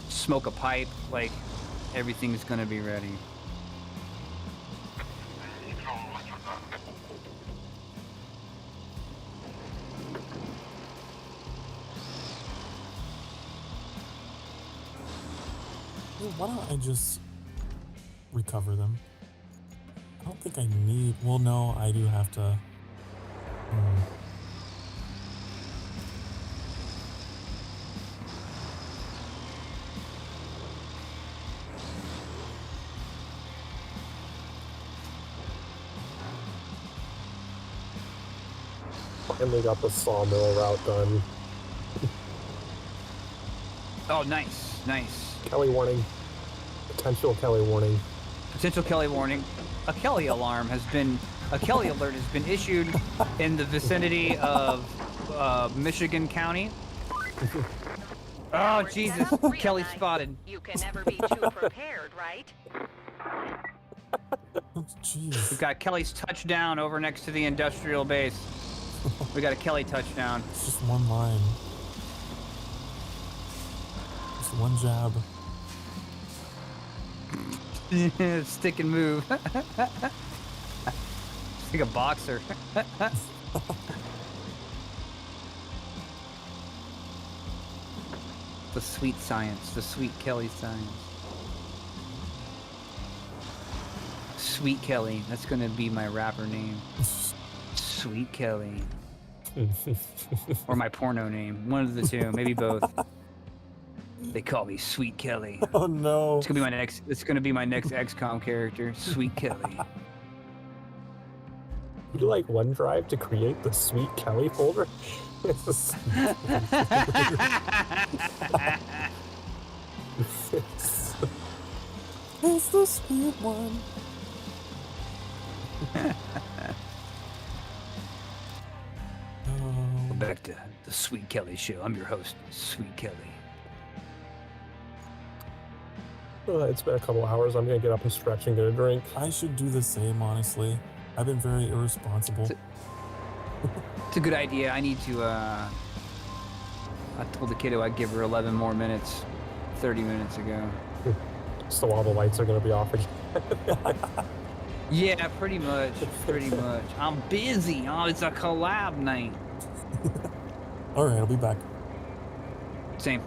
smoke a pipe, like everything's gonna be ready. Why don't I just recover them? I don't think I need... Well, no, I do have to... Finally got the sawmill route done. Oh, nice, nice. Kelly warning. Potential Kelly warning. Potential Kelly warning. A Kelly alert has been issued in the vicinity of Michigan County. Oh Jesus! Kelly spotted. You can never be too prepared, right? Jeez. We've got Kelly's touchdown over next to the industrial base. We got a Kelly touchdown. It's just one line. Just one jab. Stick and move. It's like a boxer. The sweet science, the sweet Kelly science. Sweet Kelly, that's gonna be my rapper name. Sweet Kelly. Or my porno name, one of the two, maybe both. They call me Sweet Kelly. Oh no. It's gonna be my next XCOM character, Sweet Kelly. Would you like OneDrive to create the Sweet Kelly folder? It's the sweet one. Back to the Sweet Kelly show. I'm your host, Sweet Kelly. It's been a couple hours. I'm gonna get up and stretch and get a drink. I should do the same, honestly. I've been very irresponsible. It's a good idea. I need to, I told the kiddo I'd give her 11 more minutes 30 minutes ago. So all the lights are gonna be off again. Yeah, pretty much. Pretty much. I'm busy. Oh, it's a collab night. Alright, I'll be back. Same.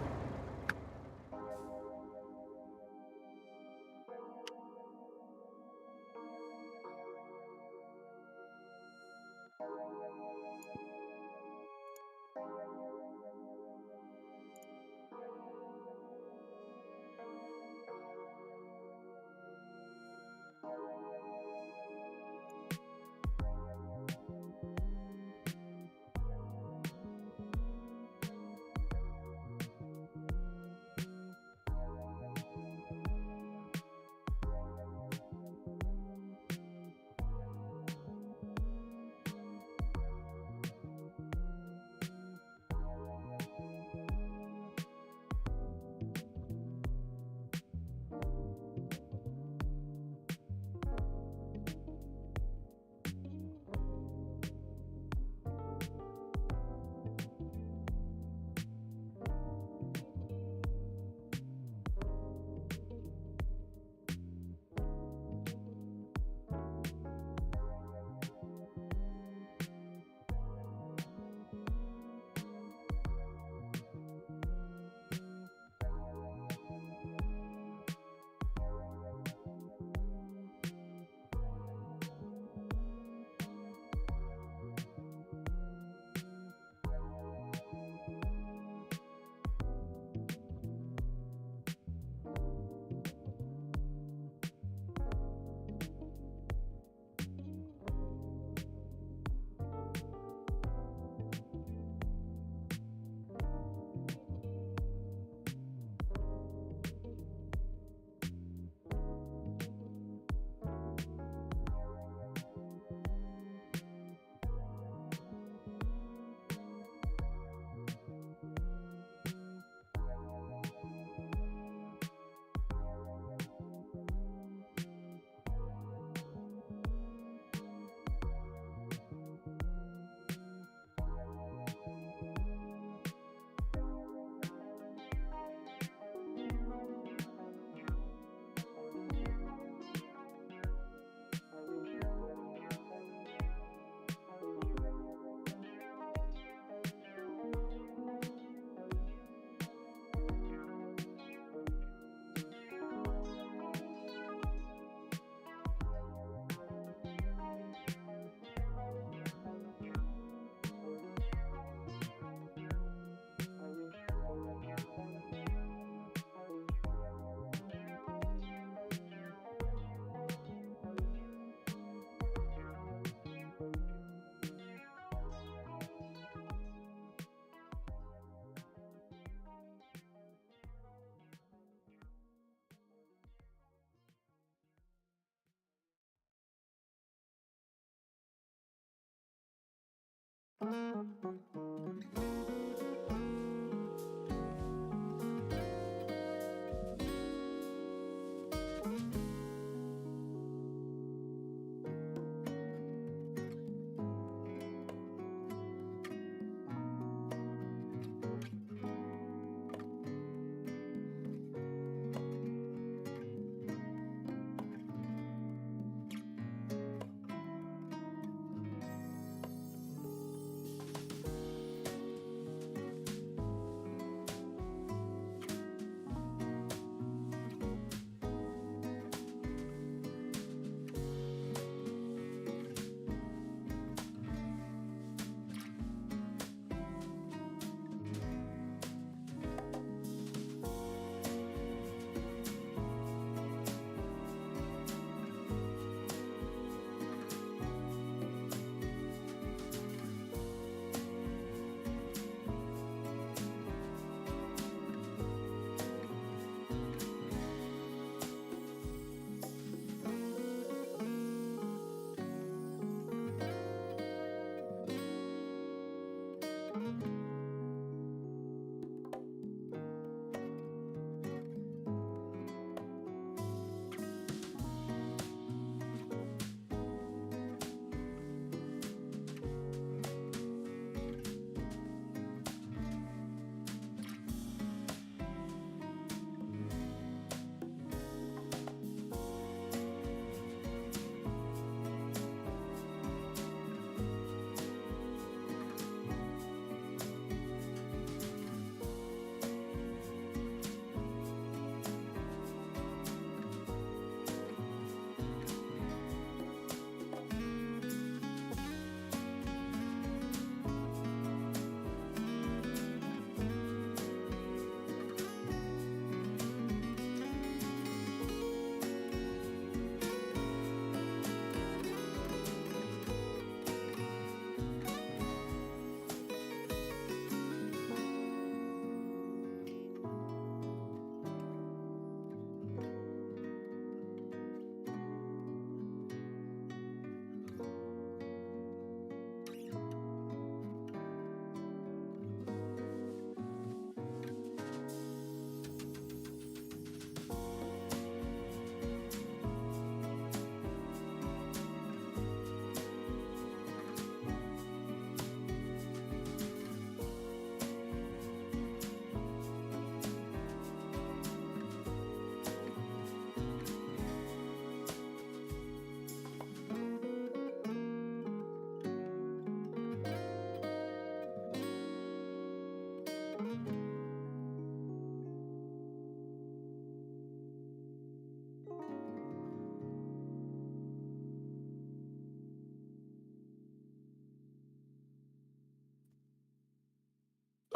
All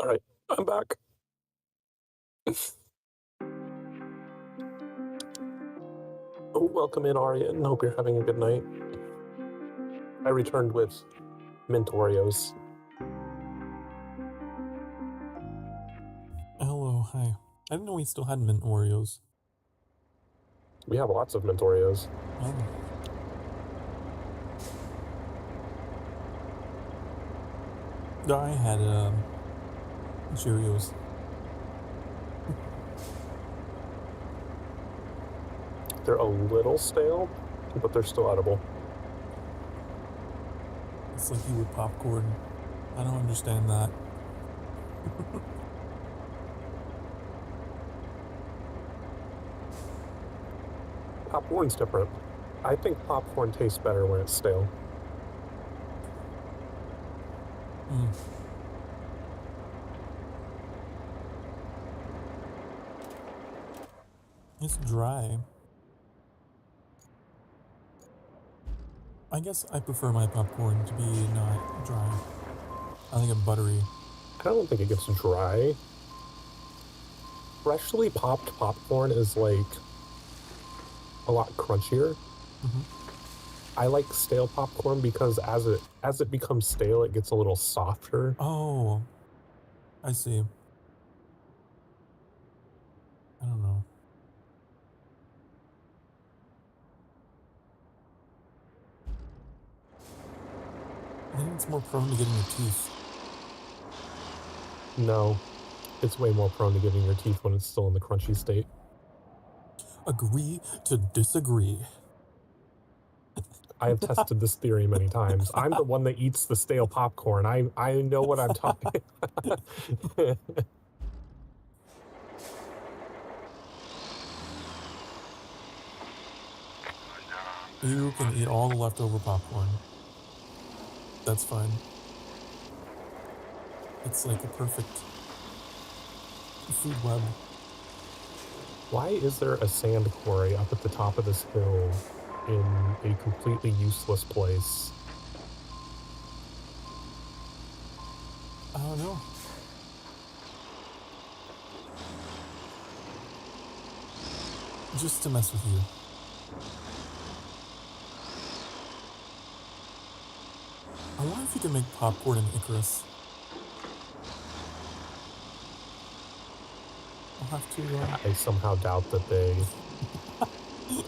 right, I'm back. Oh, welcome in, Aryan. Hope you're having a good night. I returned with mint Oreos. Hello, hi. I didn't know we still had mint Oreos. We have lots of mint Oreos. Oh. I had Cheerios. They're a little stale, but they're still edible. It's like you with popcorn. I don't understand that. Popcorn's different. I think popcorn tastes better when it's stale. Mm. It's dry. I guess I prefer my popcorn to be not dry. I think it's buttery. I don't think it gets dry. Freshly popped popcorn is like a lot crunchier. I like stale popcorn because as it becomes stale, it gets a little softer. Oh, I see. I don't know. I think it's more prone to getting your teeth. No, it's way more prone to getting your teeth when it's still in the crunchy state. Agree to disagree. I have tested this theory many times. I'm the one that eats the stale popcorn. I know what I'm talking. You can eat all the leftover popcorn. That's fine. It's like a perfect food web. Why is there a sand quarry up at the top of this hill in a completely useless place? I don't know. Just to mess with you. I wonder if you can make popcorn in Icarus. I'll have to. I somehow doubt that they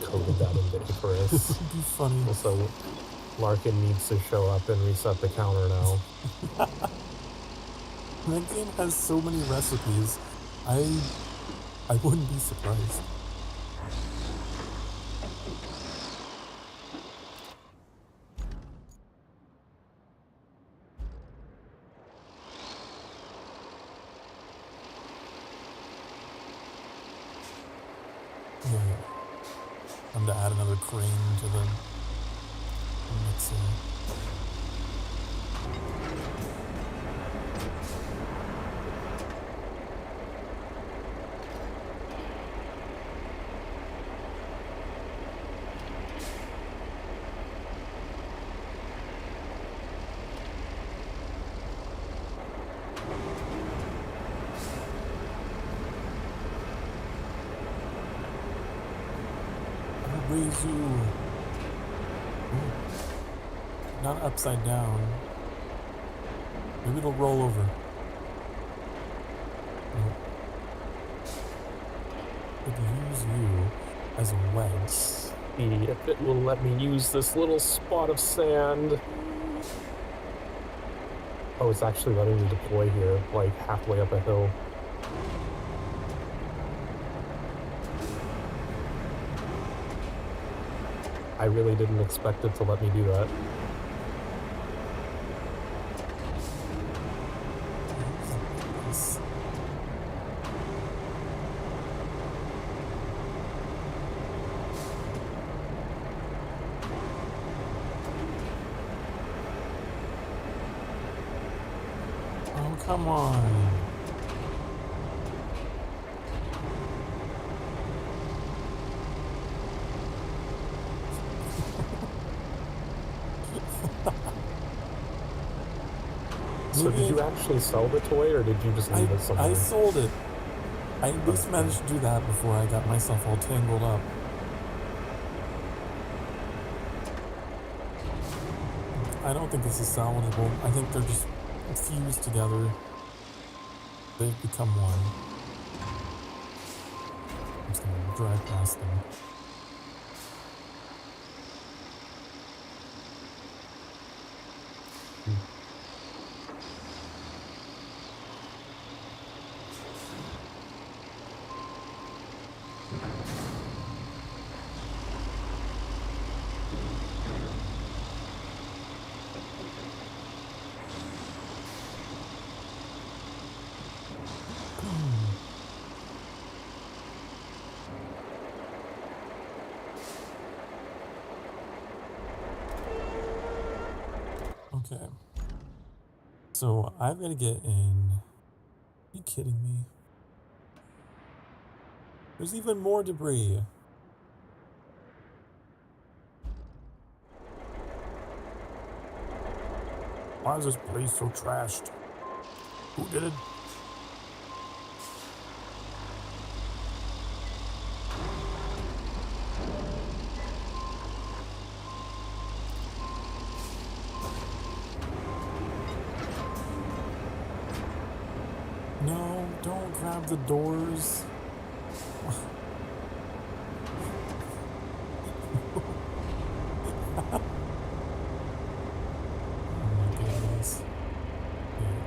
coded that into Icarus. It would be funny. Also, Larkin needs to show up and reset the counter now. That game has so many recipes. I wouldn't be surprised. Yeah. Time to add another crane to the mixer. Raise you. Ooh. Not upside down. Maybe it'll roll over. Nope. Could use you as a wedge. See if it will let me use this little spot of sand. Oh, it's actually letting me deploy here, like halfway up a hill. I really didn't expect it to let me do that. Oh, come on. So did you actually sell the toy, or did you just leave it somewhere? I sold it. I at least managed to do that before I got myself all tangled up. I don't think this is salvageable. I think they're just fused together. They've become one. I'm just gonna drive past them. Okay. So I've got to get in. Are you kidding me? There's even more debris. Why is this place so trashed? Who did it? No, don't grab the doors. Oh my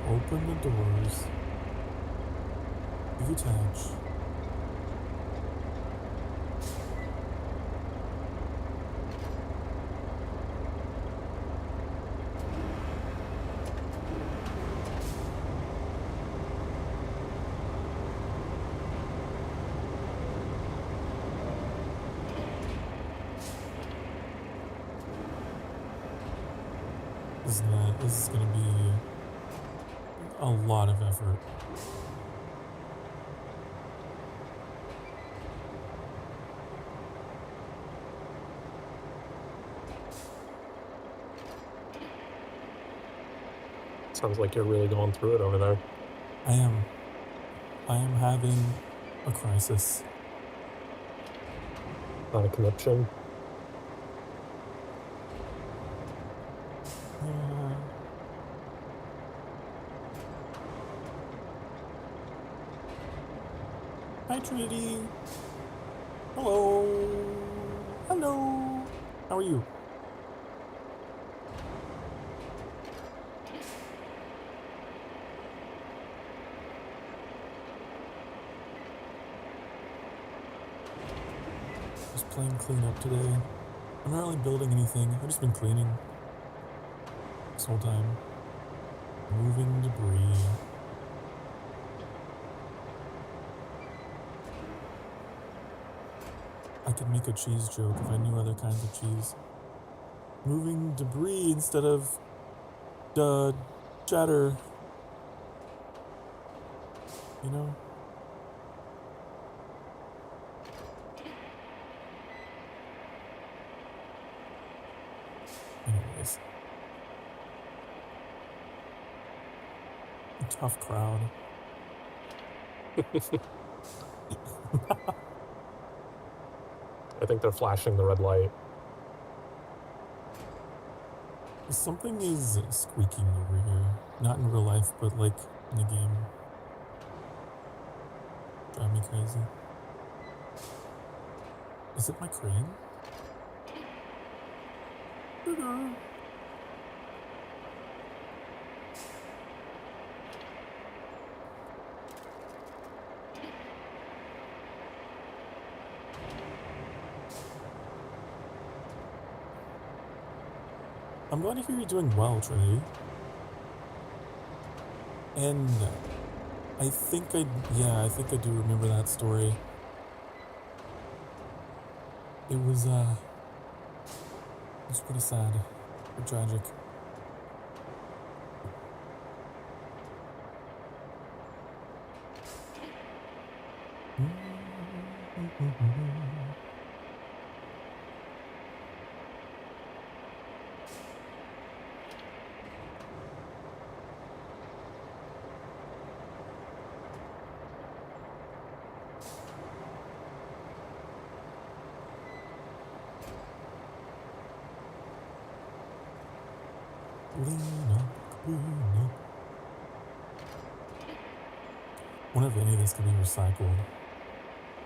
Open the doors. Detach. This is going to be a lot of effort. Sounds like you're really going through it over there. I am having a crisis. Not a conniption. Yeah. Hi, Trinity. Hello. Hello. How are you? Just playing cleanup today. I'm not really building anything. I've just been cleaning this whole time. Moving debris. I could make a cheese joke if I knew other kinds of cheese. Moving debris instead of cheddar. You know? Anyways. A tough crowd. I think they're flashing the red light. Something is squeaking over here. Not in real life, but like in the game. Drive me crazy. Is it my crane? I'm glad to hear you're doing well, Trinity. And I think I do remember that story. It was pretty sad, or tragic. Wonder if any of this can be recycled.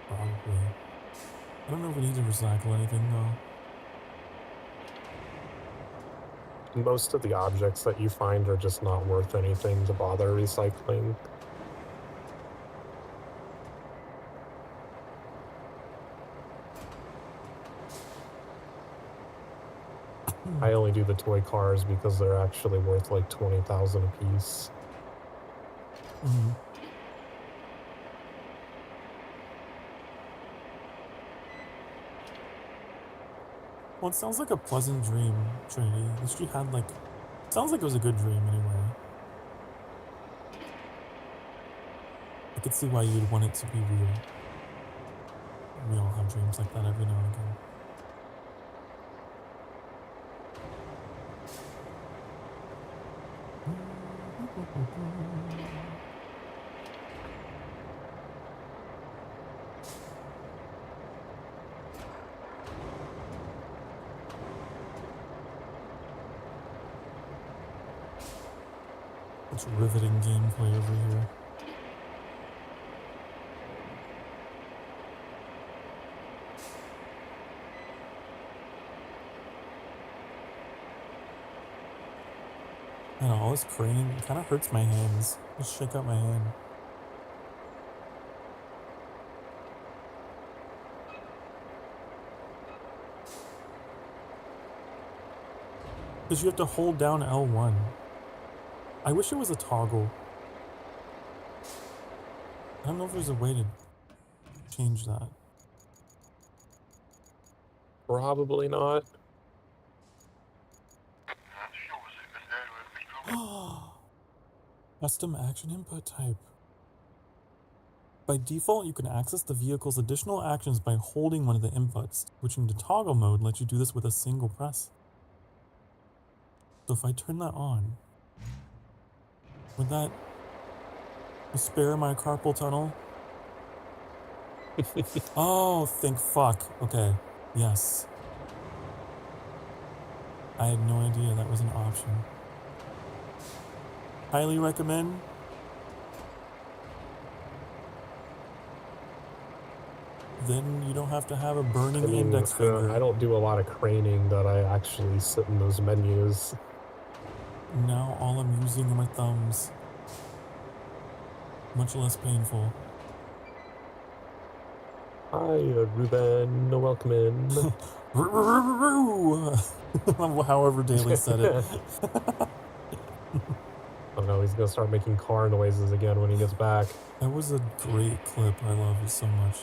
Probably. I don't know if we need to recycle anything though. Most of the objects that you find are just not worth anything to bother recycling. I only do the toy cars because they're actually worth like 20,000 a piece. Mm-hmm. Well, it sounds like a pleasant dream, Trinity. At least you had like... Sounds like it was a good dream anyway. I could see why you'd want it to be real. We all have dreams like that every now and again. It's riveting gameplay over here. And all this craning, it kind of hurts my hands. Just shake out my hand. Because you have to hold down L1. I wish it was a toggle. I don't know if there's a way to change that. Probably not. Custom action input type. By default, you can access the vehicle's additional actions by holding one of the inputs. Switching to toggle mode lets you do this with a single press. So if I turn that on, would that spare my carpal tunnel? Oh, thank fuck. Okay. Yes. I had no idea that was an option. Highly recommend. Then you don't have to have a burning index finger. I don't do a lot of craning that I actually sit in those menus. Now all I'm using are my thumbs. Much less painful. Hi, Ruben. Welcome in. However Daly said it. Oh no, he's gonna start making car noises again when he gets back. That was a great clip. I love it so much.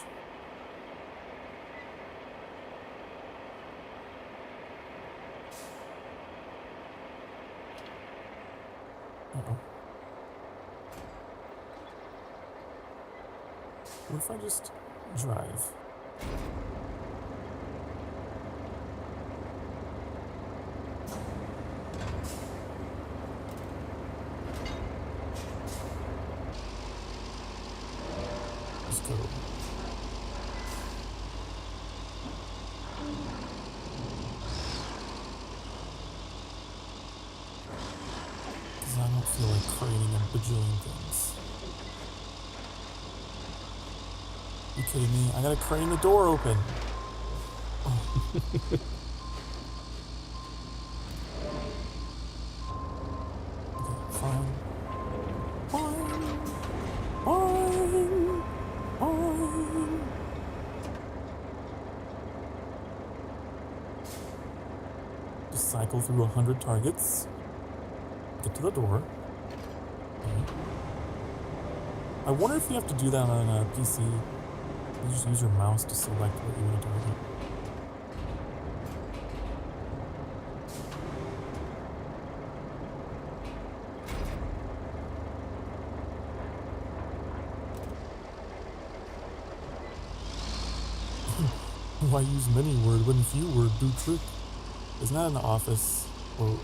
Uh-oh. What if I just drive? Let's go. Because I don't feel like creating a bajillion things. You kidding me? I gotta crane the door open. Oh. Okay, fine. Fine. Fine. Fine. Just cycle through 100 targets. Get to the door. Okay. I wonder if you have to do that on a PC. You just use your mouse to select what you want to target. Why use many word when few word do trick? Isn't that an office quote?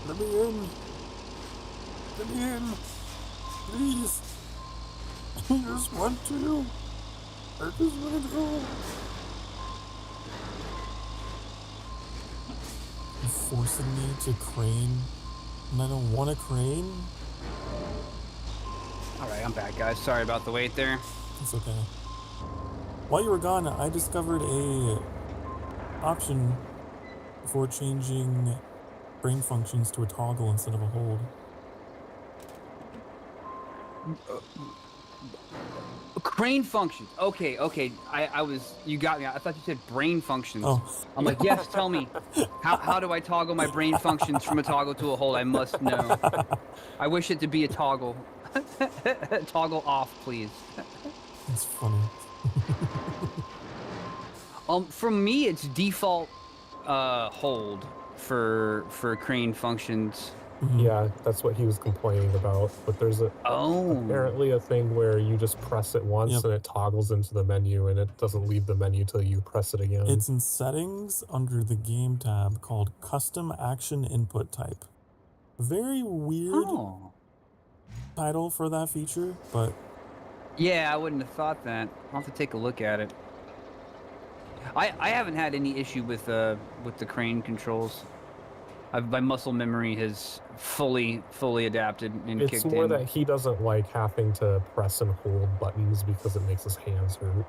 Let me in. Let me in. Please. I just want to. I just want to go. You're forcing me to crane, and I don't want to crane. Alright, I'm back, guys. Sorry about the wait there. It's okay. While you were gone, I discovered a option for changing brain functions to a toggle instead of a hold. Crane functions. Okay. I was, you got me. I thought you said brain functions. Oh. I'm like, yes, tell me. How do I toggle my brain functions from a toggle to a hold? I must know. I wish it to be a toggle. Toggle off, please. That's funny. For me, it's default hold for crane functions. Mm-hmm. Yeah, that's what he was complaining about. But there's apparently a thing where you just press it once and it toggles into the menu, and it doesn't leave the menu till you press it again. It's in settings under the game tab called custom action input type. Very weird title for that feature, but yeah, I wouldn't have thought that. I'll have to take a look at it. I haven't had any issue with the crane controls. My muscle memory has fully adapted and It's kicked more in. that he doesn't like having to press and hold buttons because it makes his hands hurt.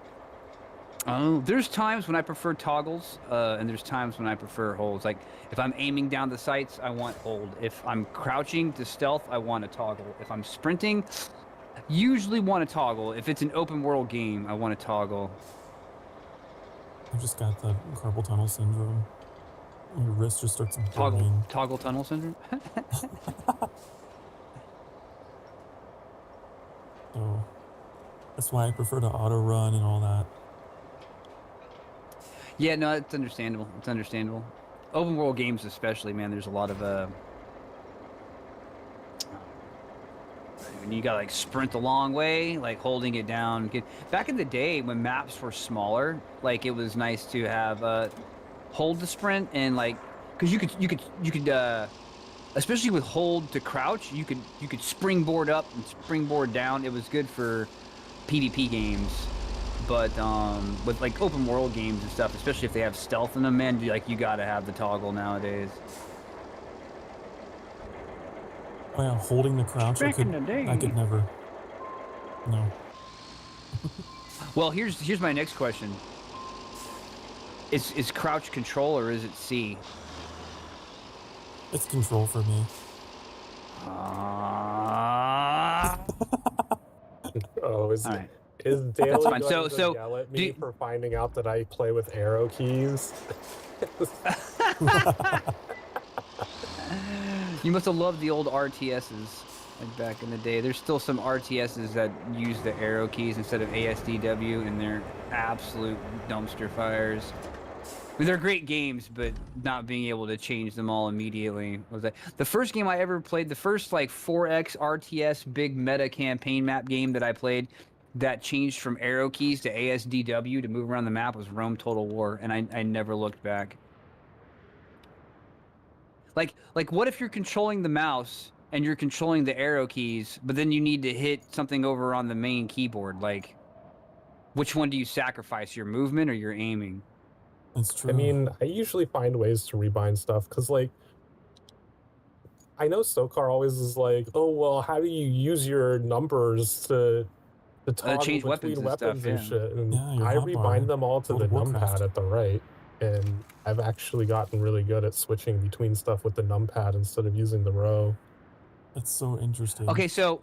Oh, there's times when I prefer toggles, and there's times when I prefer holds. Like, if I'm aiming down the sights, I want hold. If I'm crouching to stealth, I want a toggle. If I'm sprinting, usually want a toggle. If it's an open world game, I want a toggle. I just got the carpal tunnel syndrome. Your wrist just starts burning. Toggle tunnel syndrome? So that's why I prefer to auto run and all that. Yeah, no, it's understandable. It's understandable. Open world games especially, man, there's a lot of and you gotta like sprint a long way, like holding it down. Back in the day when maps were smaller, like it was nice to have hold the sprint and like, because you could especially with hold to crouch, you could springboard up and springboard down. It was good for PvP games, but with like open world games and stuff, especially if they have stealth in them, man, you gotta have the toggle nowadays. Oh yeah, holding the crouch, I could never. No. Well, here's my next question. Is crouch control or is it C? It's control for me. Oh, is right. Is Daily fine. going So to yell at me for finding out that I play with arrow keys? You must have loved the old RTSs like back in the day. There's still some RTSs that use the arrow keys instead of ASDW, and they're absolute dumpster fires. I mean, they're great games, but not being able to change them all immediately was that the first game I ever played. The first like 4X RTS big meta campaign map game that I played that changed from arrow keys to ASDW to move around the map was Rome Total War, and I never looked back. Like what if you're controlling the mouse and you're controlling the arrow keys, but then you need to hit something over on the main keyboard? Like, which one do you sacrifice, your movement or your aiming? That's true. I mean, I usually find ways to rebind stuff, because, like, I know Sokar always is like, oh, well, how do you use your numbers to toggle change between weapons and stuff, shit? And Yeah, your I hotbar, rebind them all to the World of numpad Warcraft. at the right, and I've actually gotten really good at switching between stuff with the numpad instead of using the row. That's so interesting. Okay, so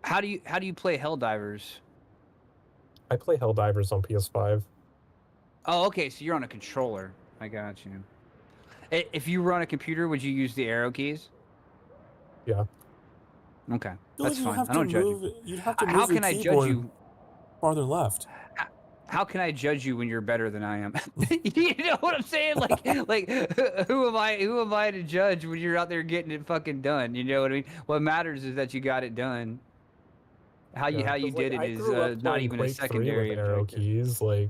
how do you play Helldivers? I play Helldivers on PS5. Oh, okay, so you're on a controller. I got you. If you were on a computer, would you use the arrow keys? Yeah. Okay, Feel that's like fine. I don't judge you. You'd have to move How your can I judge keyboard you? farther left. How can I judge you when you're better than I am? You know what I'm saying? Like who am I to judge when you're out there getting it fucking done? You know what I mean? What matters is that you got it done. How you Like, did it I is grew up not playing even a Quake 3 secondary with arrow objective. keys, like.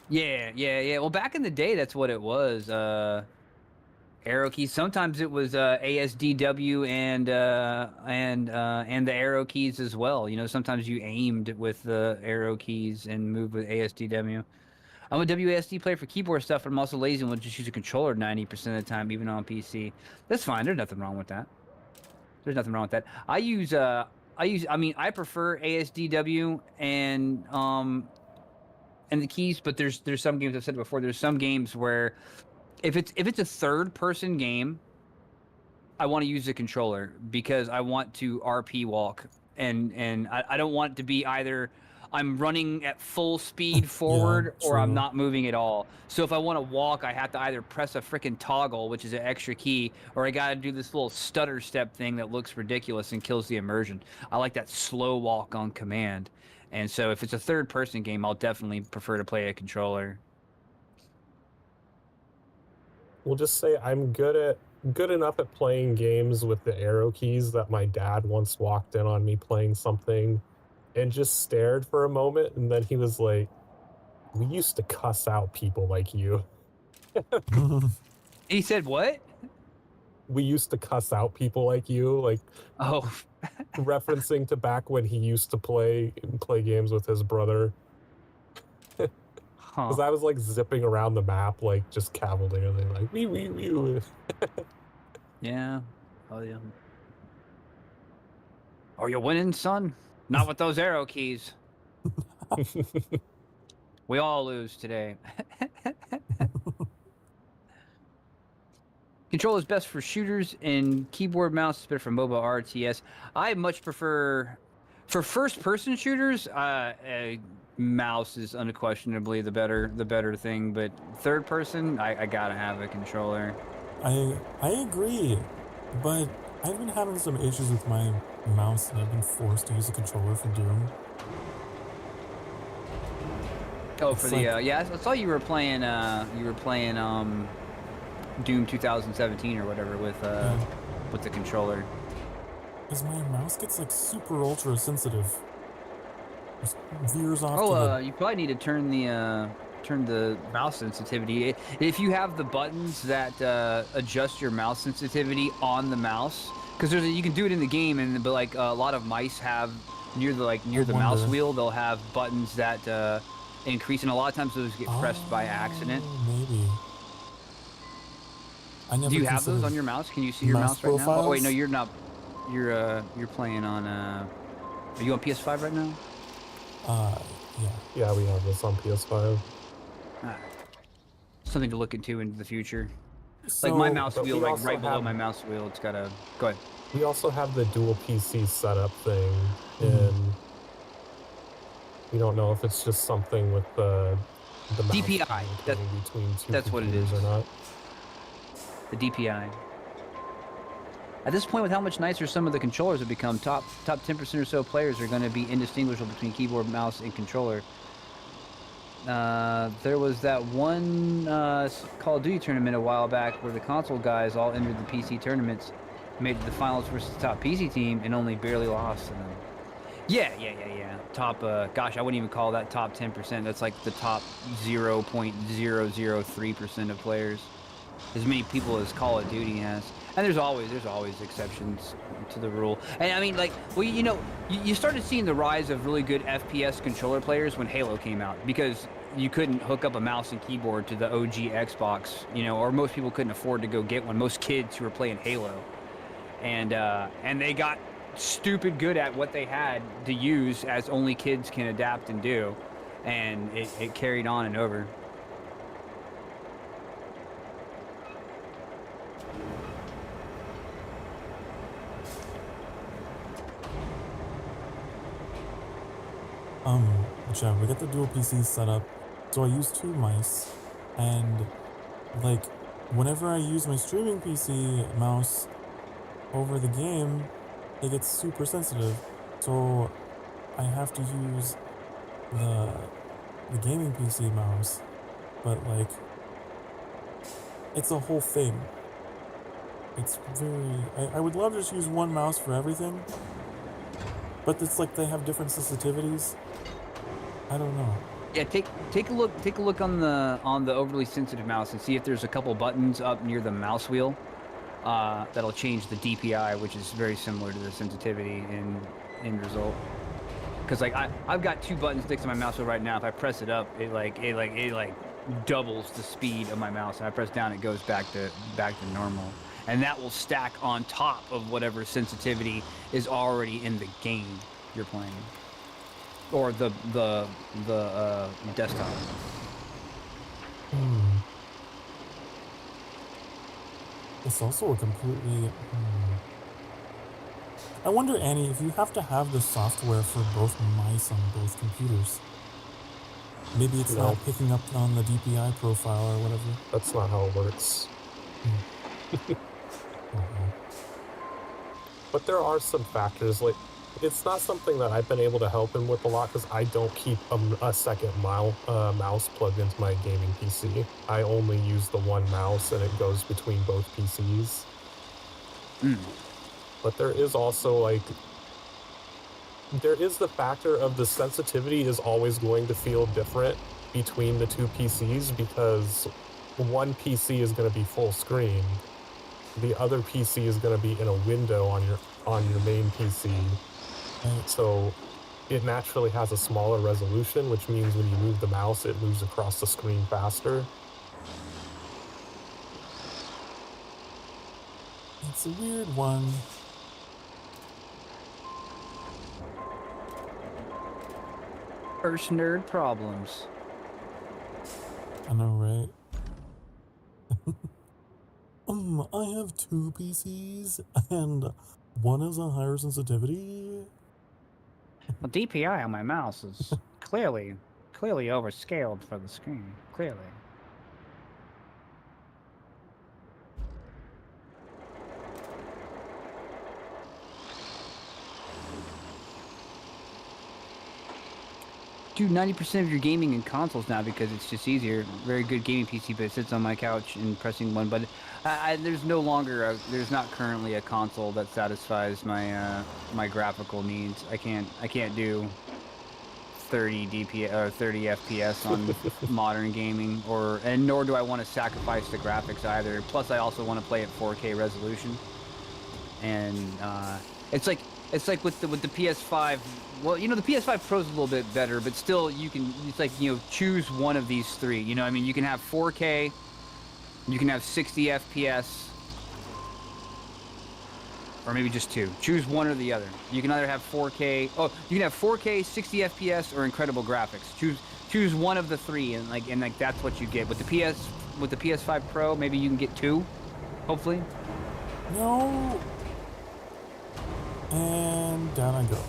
Yeah. Well, back in the day, that's what it was. Arrow keys. Sometimes it was ASDW and the arrow keys as well. You know, sometimes you aimed with the arrow keys and moved with ASDW. I'm a WASD player for keyboard stuff, but I'm also lazy and will just use a controller 90% of the time, even on PC. That's fine. There's nothing wrong with that. There's nothing wrong with that. I prefer ASDW and the keys, but there's some games I've said before. There's some games where if it's a third person game, I want to use the controller because I want to RP walk and I don't want it to be either I'm running at full speed forward or I'm true. not moving at all. So if I want to walk, I have to either press a freaking toggle, which is an extra key, or I got to do this little stutter step thing that looks ridiculous and kills the immersion. I like that slow walk on command. And so if it's a third person game, I'll definitely prefer to play a controller. We'll just say I'm good enough at playing games with the arrow keys that my dad once walked in on me playing something and just stared for a moment, and then he was like, "We used to cuss out people like you." He said what? We used to cuss out people like you, like, oh, referencing to back when he used to play games with his brother. Huh. Because I was like zipping around the map, like just cavalierly, like wee wee wee. Yeah. Oh yeah. Are you winning, son? Not with those arrow keys. We all lose today. Control is best for shooters, and keyboard mouse is better for mobile RTS. I much prefer, for first-person shooters, mouse is unquestionably the better thing. But third-person, I gotta have a controller. I agree, but I've been having some issues with my mouse, and I've been forced to use a controller for Doom. Oh, It's for the like- yeah, I saw you were playing Doom 2017 or whatever with the controller. Because my mouse gets like super ultra sensitive. Just veers off to Oh, the... you probably need to turn the mouse sensitivity. If you have the buttons that adjust your mouse sensitivity on the mouse, because you can do it in the game, but like a lot of mice have near the mouse wonder. wheel, they'll have buttons that increase, and a lot of times those get pressed by accident. Maybe. I never Do you have those considered on your mouse? Can you see your mouse mouse right now? Oh wait, no, profiles? you're not. You're playing on. Are you on PS5 right now? Yeah. Yeah, we have this on PS5. Something to look into the future. So, Like my mouse but wheel, we like also right below have- my mouse wheel, it's got a. Go ahead. We also have the dual PC setup thing, Mhm. and we don't know if it's just something with the mouse DPI, communicating between two that's what it computers is. or not. The DPI. At this point, with how much nicer some of the controllers have become, top 10% or so players are going to be indistinguishable between keyboard, mouse, and controller. There was that one Call of Duty tournament a while back where the console guys all entered the PC tournaments, made it to the finals versus the top PC team, and only barely lost to them. Yeah. Top, gosh, I wouldn't even call that top 10%. That's like the top 0.003% of players. As many people as Call of Duty has. And there's always exceptions to the rule. And I mean, like, well, you know, you started seeing the rise of really good FPS controller players when Halo came out, because you couldn't hook up a mouse and keyboard to the OG Xbox, you know, or most people couldn't afford to go get one. Most kids who were playing Halo, and they got stupid good at what they had to use, as only kids can adapt and do, and it carried on and over. Yeah, we got the dual PCs set up, so I use 2 mice, and like whenever I use my streaming PC mouse over the game, it gets super sensitive, so I have to use the gaming PC mouse, but like it's a whole thing. It's very... I would love to just use one mouse for everything, but it's like they have different sensitivities. I don't know. Yeah, take a look on the overly sensitive mouse and see if there's a couple buttons up near the mouse wheel that'll change the DPI, which is very similar to the sensitivity in end result. Because like I've got 2 buttons next to my mouse wheel right now. If I press it up, it doubles the speed of my mouse. And I press down, it goes back to normal. And that will stack on top of whatever sensitivity is already in the game you're playing. Or the desktop. It's also a completely... I wonder, Annie, if you have to have the software for both mice on both computers. Maybe it's No. not picking up on the DPI profile or whatever. That's not how it works. But there are some factors, like, it's not something that I've been able to help him with a lot, because I don't keep a second mouse plugged into my gaming PC. I only use the one mouse, and it goes between both PCs. But there is also, like, there is the factor of the sensitivity is always going to feel different between the 2 PCs, because one PC is going to be full screen. The other PC is going to be in a window on your main PC. So it naturally has a smaller resolution, which means when you move the mouse, it moves across the screen faster. It's a weird one. First nerd problems. I know, right? I have 2 PCs, and one is a higher sensitivity. The DPI on my mouse is clearly overscaled for the screen. Clearly. Do 90% of your gaming in consoles now because it's just easier. Very good gaming PC, but it sits on my couch and pressing one button. There's no longer there's not currently a console that satisfies my my graphical needs. I can't do 30 DPI or 30 FPS on modern gaming, and nor do I want to sacrifice the graphics either. Plus, I also want to play at 4K resolution, and it's like with the PS5. Well, you know, the PS5 Pro is a little bit better, but still, it's like, you know, choose one of these 3. You know, I mean, you can have 4K, you can have 60 FPS, or maybe just 2. Choose one or the other. You can either have 4K. Oh, you can have 4K, 60 FPS, or incredible graphics. Choose one of the 3, and that's what you get. With the PS5 Pro, maybe you can get 2, hopefully. No. And down I go.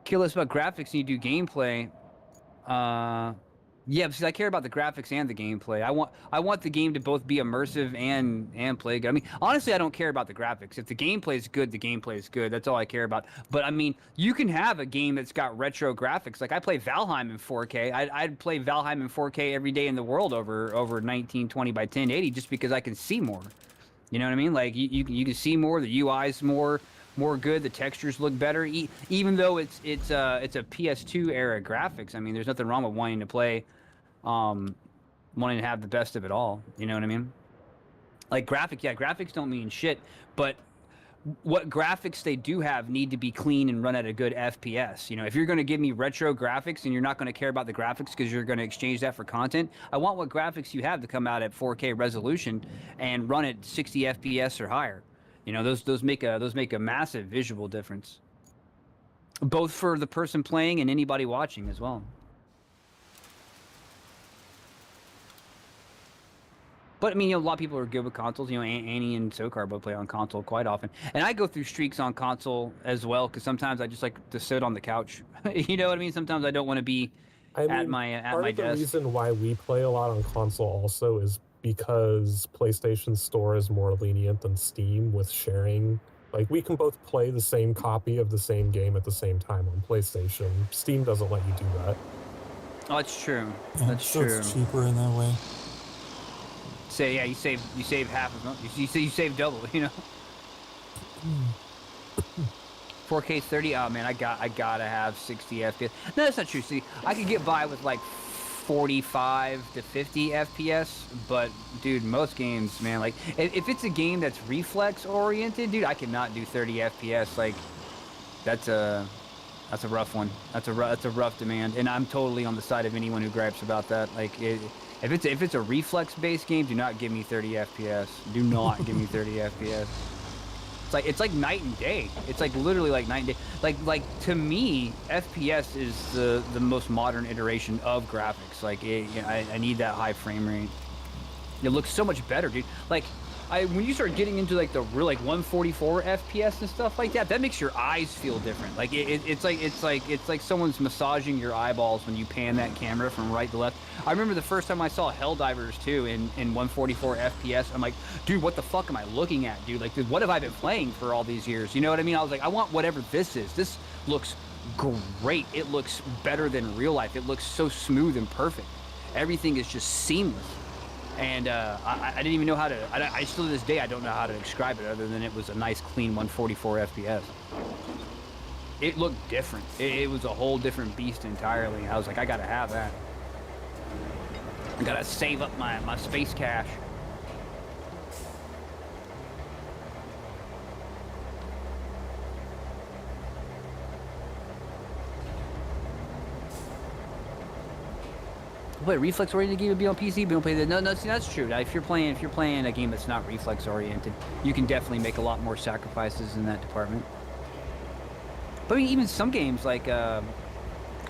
Care less about graphics and you do gameplay. Yeah, because I care about the graphics and the gameplay. I want the game to both be immersive and play good. I mean, honestly, I don't care about the graphics. If the gameplay is good, the gameplay is good. That's all I care about. But I mean, you can have a game that's got retro graphics. Like I play Valheim in 4K. I'd play Valheim in 4K every day in the world over 1920 by 1080 just because I can see more. You know what I mean? Like you can see more. The UI's more good. The textures look better. Even though it's a PS2 era graphics. I mean, there's nothing wrong with wanting to play, wanting to have the best of it all. You know what I mean? Like graphics don't mean shit. But what graphics they do have need to be clean and run at a good FPS. You know, if you're going to give me retro graphics and you're not going to care about the graphics because you're going to exchange that for content, I want what graphics you have to come out at 4K resolution and run at 60 FPS or higher. You know, those make a massive visual difference, both for the person playing and anybody watching as well. But I mean, you know, a lot of people are good with consoles. You know, Annie and Sokar both play on console quite often, and I go through streaks on console as well because sometimes I just like to sit on the couch. You know what I mean? Sometimes I don't want to be at my desk. Part of the reason why we play a lot on console also is because PlayStation Store is more lenient than Steam with sharing. Like, we can both play the same copy of the same game at the same time on PlayStation. Steam doesn't let you do that. Oh, it's true. Yeah, That's so true. It's cheaper in that way. Say yeah, you save half of them. You save double. You know. 4K 30. Oh man, I gotta have 60 FPS. No, that's not true. See, I could get by with like 45 to 50 FPS, but dude, most games, man, like if it's a game that's reflex oriented, dude, I cannot do 30 FPS. Like that's a rough one. That's a rough demand, and I'm totally on the side of anyone who gripes about that. Like if it's a reflex based game, do not give me 30 FPS. Do not give me 30 FPS. It's like night and day. It's like literally like night and day. Like to me, FPS is the most modern iteration of graphics. Like I need that high frame rate. It looks so much better, dude. Like when you start getting into like the real like 144 FPS and stuff like that, that makes your eyes feel different. Like it's like someone's massaging your eyeballs when you pan that camera from right to left. I remember the first time I saw Helldivers 2 in 144 FPS. I'm like, dude, what the fuck am I looking at, dude? Like, dude, what have I been playing for all these years? You know what I mean? I was like, I want whatever this is. This looks great. It looks better than real life. It looks so smooth and perfect. Everything is just seamless. And I didn't even know how to, I still to this day, I don't know how to describe it other than it was a nice clean 144 FPS. It looked different. It was a whole different beast entirely. I was like, I gotta have that. I gotta save up my space cache. play a reflex-oriented game to be on PC, but don't play the... No, see, that's true. Now, if you're playing a game that's not reflex-oriented, you can definitely make a lot more sacrifices in that department. But I mean, even some games like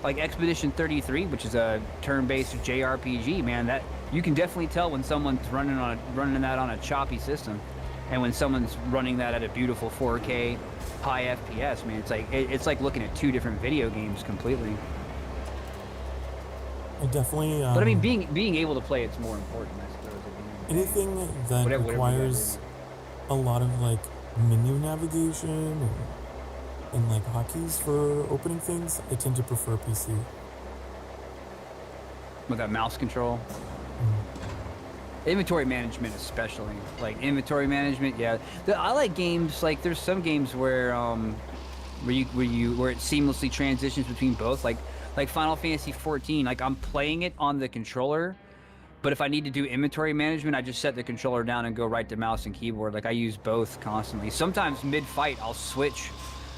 Expedition 33, which is a turn-based JRPG, man, that you can definitely tell when someone's running that on a choppy system, and when someone's running that at a beautiful 4K high FPS, man. It's like looking at two different video games completely. I definitely. But I mean, being able to play it's more important, I suppose. Anything that requires a lot of like menu navigation and like hotkeys for opening things, I tend to prefer PC. With that mouse control. Inventory management especially. Like inventory management, yeah. I like games like there's some games where it seamlessly transitions between both. Like Final Fantasy 14, like I'm playing it on the controller, but if I need to do inventory management, I just set the controller down and go right to mouse and keyboard. Like I use both constantly. Sometimes mid-fight, I'll switch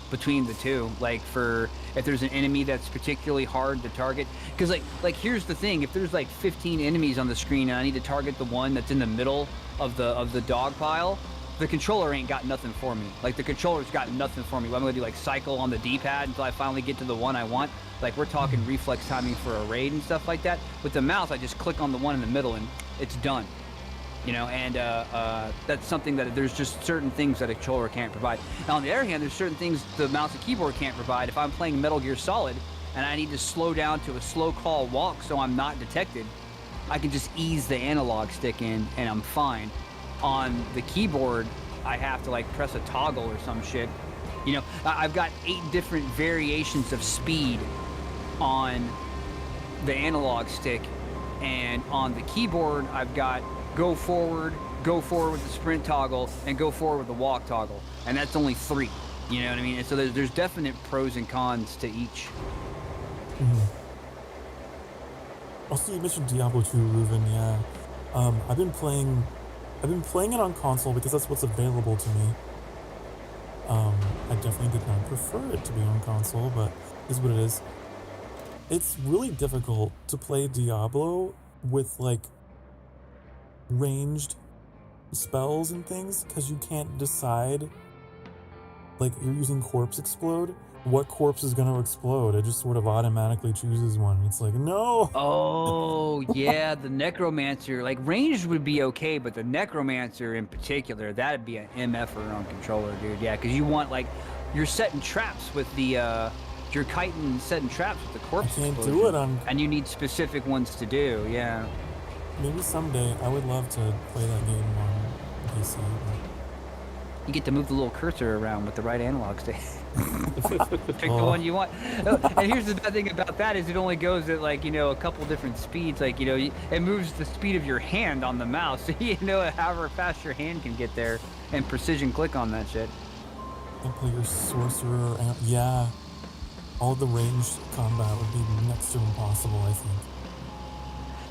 between the two, like for if there's an enemy that's particularly hard to target, because like here's the thing, if there's like 15 enemies on the screen and I need to target the one that's in the middle of the dog pile, the controller ain't got nothing for me. Like the controller's got nothing for me. I'm gonna do like cycle on the D-pad until I finally get to the one I want. Like we're talking reflex timing for a raid and stuff like that. With the mouse, I just click on the one in the middle and it's done. You know, and that's something that there's just certain things that a controller can't provide. Now, on the other hand, there's certain things the mouse and keyboard can't provide. If I'm playing Metal Gear Solid and I need to slow down to a slow crawl walk so I'm not detected, I can just ease the analog stick in and I'm fine. On the keyboard, I have to like press a toggle or some shit. You know, I've got 8 different variations of speed on the analog stick, and on the keyboard, I've got go forward with the sprint toggle, and go forward with the walk toggle. And that's only 3. You know what I mean? And so there's definite pros and cons to each. Also, you mentioned Diablo 2, Reuven, yeah. I've been playing it on console because that's what's available to me. I definitely did not prefer it to be on console, but is what it is. It's really difficult to play Diablo with like ranged spells and things because you can't decide, like you're using corpse explode, what corpse is going to explode. It just sort of automatically chooses one. It's like, no. Oh yeah, the necromancer, like ranged would be okay, but the necromancer in particular, that'd be an MFer on controller, dude. Yeah, because you want like you're setting traps with the you're kiting setting traps with the corpse. I can't do it on, and you need specific ones to do. Yeah. Maybe someday I would love to play that game on PC. You get to move the little cursor around with the right analog stick. Pick the one you want. And here's the bad thing about that is it only goes at like, you know, a couple different speeds. Like, you know, it moves the speed of your hand on the mouse. So you know however fast your hand can get there and precision click on that shit. And play your sorcerer. Yeah. All the ranged combat would be next to impossible, I think.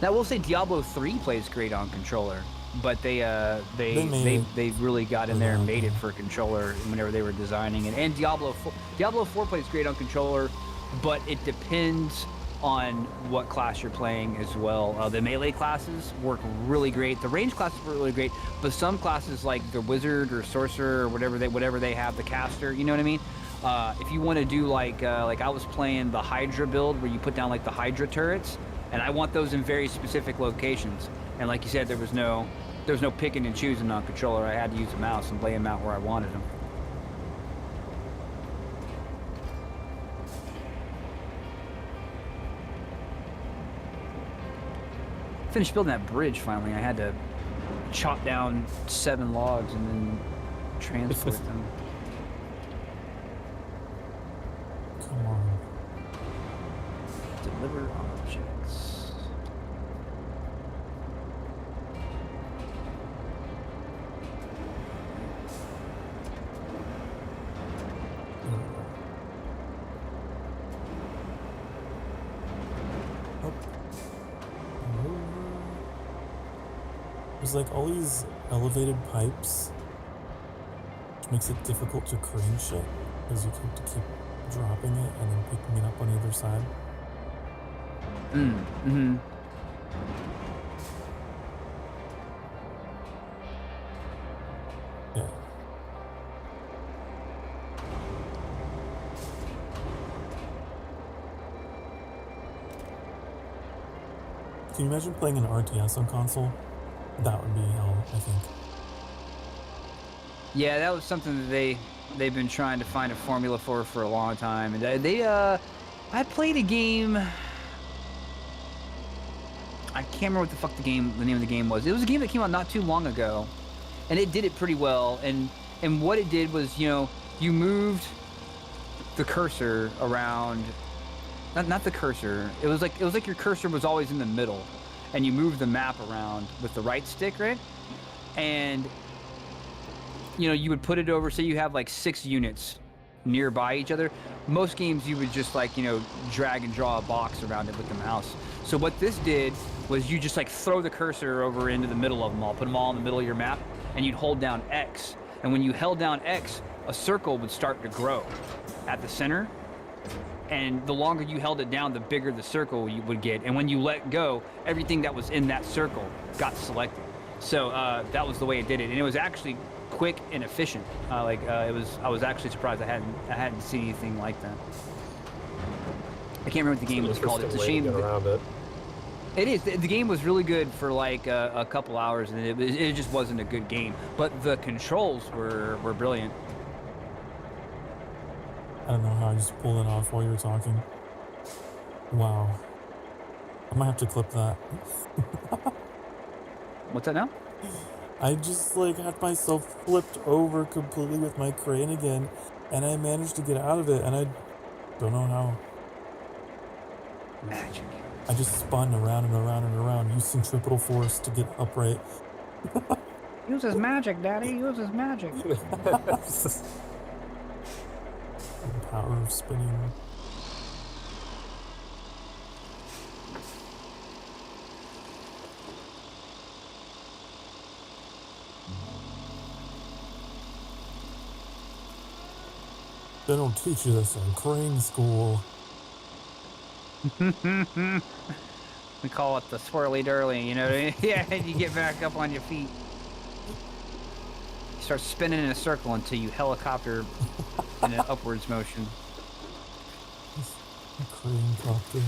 Now, we'll say Diablo 3 plays great on controller, but they really got in there and made it for controller whenever they were designing it. And Diablo 4 plays great on controller, but it depends on what class you're playing as well. The melee classes work really great. The range classes work really great, but some classes like the wizard or sorcerer or whatever they have, the caster, you know what I mean? If you want to do like I was playing the Hydra build where you put down like the Hydra turrets, and I want those in very specific locations. And like you said, there was no picking and choosing on controller. I had to use a mouse and lay them out where I wanted them. Finished building that bridge finally. I had to chop down 7 logs and then transport them. Come on. Deliver objects. There's like all these elevated pipes, which makes it difficult to crane shit because you have to keep dropping it and then picking it up on either side. Yeah. Can you imagine playing an RTS on console? That would be hell, I think. Yeah, that was something that they've been trying to find a formula for a long time. And I played a game. I can't remember what the fuck the name of the game was. It was a game that came out not too long ago, and it did it pretty well. And what it did was, you know, you moved the cursor around. Not the cursor. It was like your cursor was always in the middle, and you moved the map around with the right stick, right? And you know, you would put it over. Say you have like 6 units nearby each other. Most games you would just like, you know, drag and draw a box around it with the mouse. So what this did was you just like throw the cursor over into the middle of them all, put them all in the middle of your map, and you'd hold down X. And when you held down X, a circle would start to grow at the center. And the longer you held it down, the bigger the circle you would get. And when you let go, everything that was in that circle got selected. So that was the way it did it, and it was actually quick and efficient. I was actually surprised I hadn't seen anything like that. I can't remember what the game was called. It's a shame. It is. The game was really good for like a couple hours, and it just wasn't a good game. But the controls were brilliant. I don't know how I just pulled it off while you were talking. Wow. I might have to clip that. What's that now? I just like had myself flipped over completely with my crane again, and I managed to get out of it, and I don't know how. Magic. I just spun around and around and around, used centripetal force to get upright. Use his magic, Daddy. Use his magic. Power of spinning. They don't teach you this in crane school. We call it the swirly dirly, you know what I mean? Yeah, and you get back up on your feet. You start spinning in a circle until you helicopter in an upwards motion. A crane copter.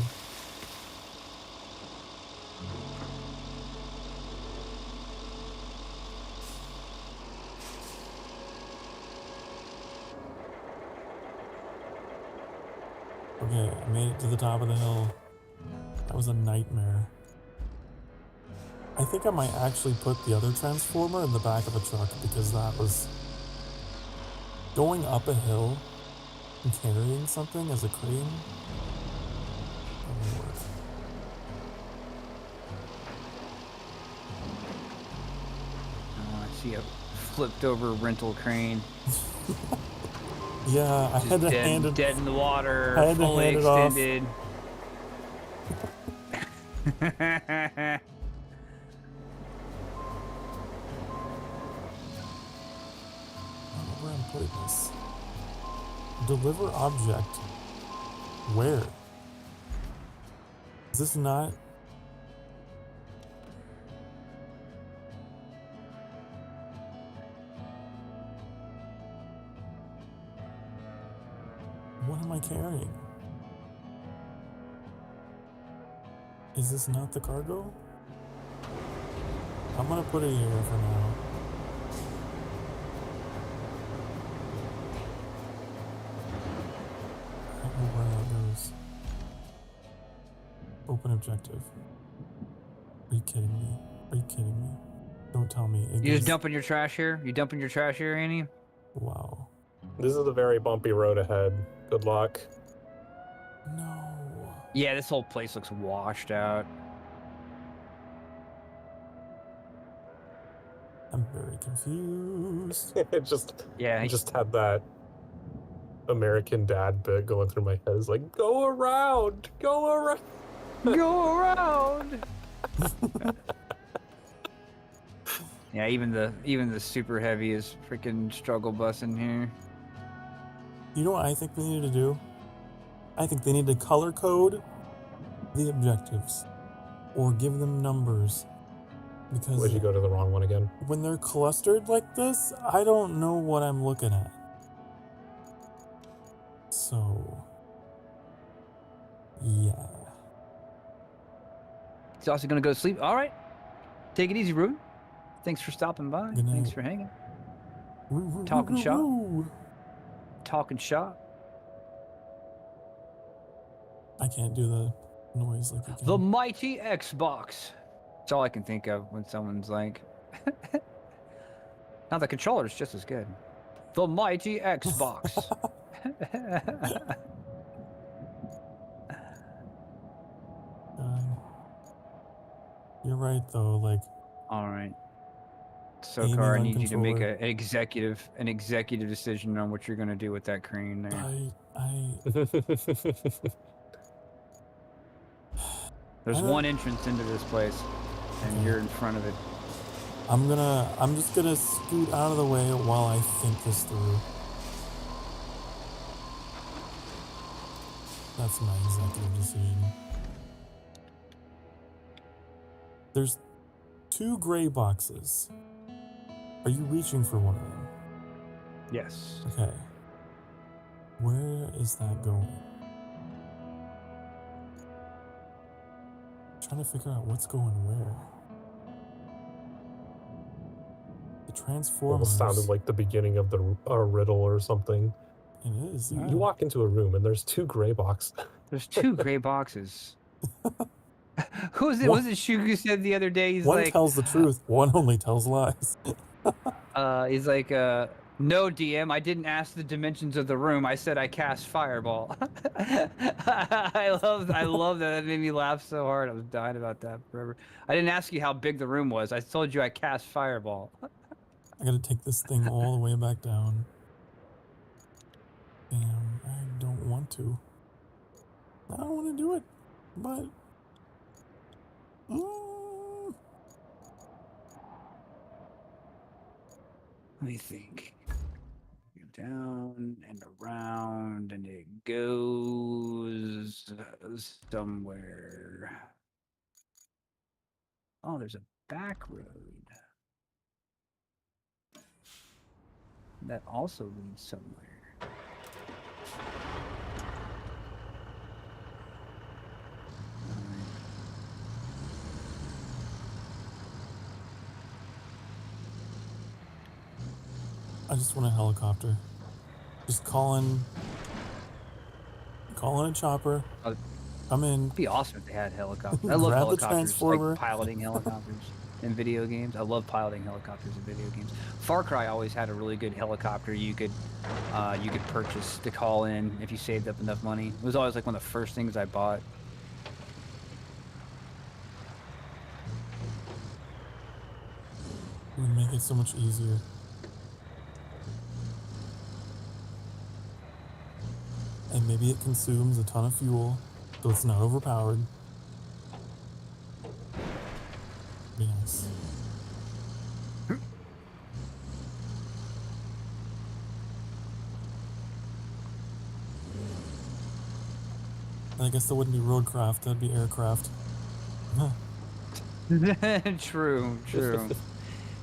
Okay, I made it to the top of the hill. That was a nightmare. I think I might actually put the other transformer in the back of a truck because that was going up a hill and carrying something as a crane. Doesn't work. Oh, I see a flipped over rental crane. Yeah, I had to hand it. Dead in the water, I had to fully hand it off. extended. I don't know where I'm putting this. Deliver object. Where? Is this not? What am I carrying? Is this not the cargo? I'm gonna put it here for now. I don't know where that goes. Open objective. Are you kidding me? Are you kidding me? Don't tell me. You just dumping your trash here? You dumping your trash here, Annie? Wow. This is a very bumpy road ahead. Good luck. No. Yeah, this whole place looks washed out. I'm very confused. It just Yeah, I just had that American Dad bit going through my head. It's like, go around, go around. go around. Yeah, even the super heavy is freaking struggle bus in here. You know what I think they need to do? I think they need to color code the objectives. or give them numbers. Because Would you go to the wrong one again? when they're clustered like this, I don't know what I'm looking at. So, yeah. He's also gonna go to sleep. All right. Take it easy, Ruben. Thanks for stopping by. Good night. Thanks for hanging. Woo, Talking woo, shop. woo. Talking shop. I can't do the noise like you can. The mighty Xbox. That's all I can think of when someone's like. Now the controller's just as good. The mighty Xbox. You're right though, like All right. Aiming Sokar, I on need you to make controller. an executive decision on what you're gonna do with that crane there. There's I don't- one entrance into this place, and you're in front of it. I'm just gonna scoot out of the way while I think this through. That's my executive decision. There's 2 gray boxes. Are you reaching for one of them? Yes. Okay. Where is that going? Trying to figure out what's going where. The Transformers. Almost sounded like the beginning of the riddle or something. It is. Yeah. You walk into a room and there's 2 gray boxes. There's 2 gray boxes. Who was it? One- Was it Shugu said the other day? He's One like, tells the truth, one only tells lies. he's like, no, DM, I didn't ask the dimensions of the room. I said I cast fireball. I love that. That made me laugh so hard. I was dying about that forever. I didn't ask you how big the room was. I told you I cast fireball. I gotta take this thing all the way back down. Damn, I don't want to. I don't want to do it, but... Let me think. Go down and around, and it goes somewhere. Oh, there's a back road. That also leads somewhere. I just want a helicopter. Just calling a chopper. Come in. It'd be awesome if they had helicopters. I love Grab the helicopters, transformer. like piloting helicopters in video games. I love piloting helicopters in video games. Far Cry always had a really good helicopter you could purchase to call in if you saved up enough money. It was always like one of the first things I bought. It would make it so much easier. And maybe it consumes a ton of fuel, so it's not overpowered. Be nice. I guess that wouldn't be RoadCraft, that'd be aircraft. Huh. True.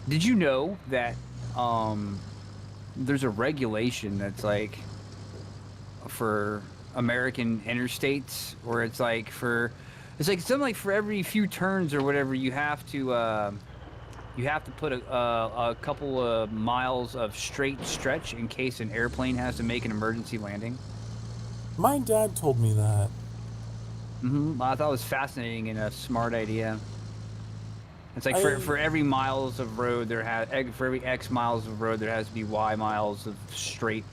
Did you know that there's a regulation that's like for American interstates where it's like something like for every few turns or whatever you have to put a couple of miles of straight stretch in case an airplane has to make an emergency landing? My dad told me that. I thought it was fascinating and a smart idea. It's like for every miles of road for every X miles of road there has to be Y miles of straight.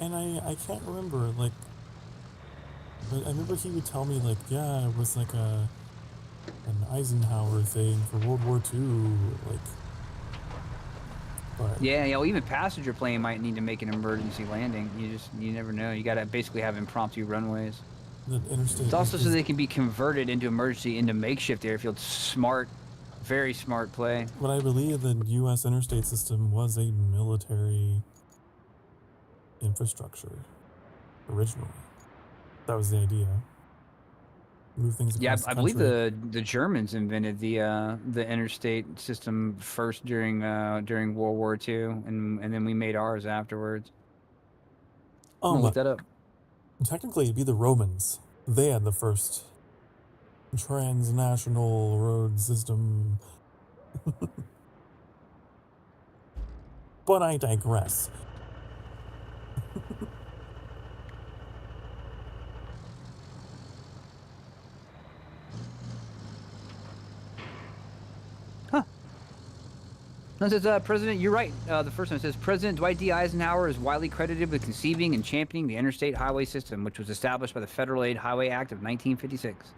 And I can't remember, like, but I remember he would tell me, like, yeah, it was like an Eisenhower thing for World War II, like, but... Yeah, well, even passenger plane might need to make an emergency landing. You never know. You gotta basically have impromptu runways. The interstate... It's also so they can be converted into makeshift airfields. Smart, very smart play. But I believe the U.S. interstate system was a military infrastructure originally. That was the idea. move things Yeah, across I the believe country. the Germans invented the interstate system first during World War II, and then we made ours afterwards. I'm gonna look that up. Technically, it'd be the Romans. They had the first transnational road system. But I digress. Huh. No, it says, President, you're right. The first one says, President Dwight D. Eisenhower is widely credited with conceiving and championing the interstate highway system, which was established by the Federal Aid Highway Act of 1956.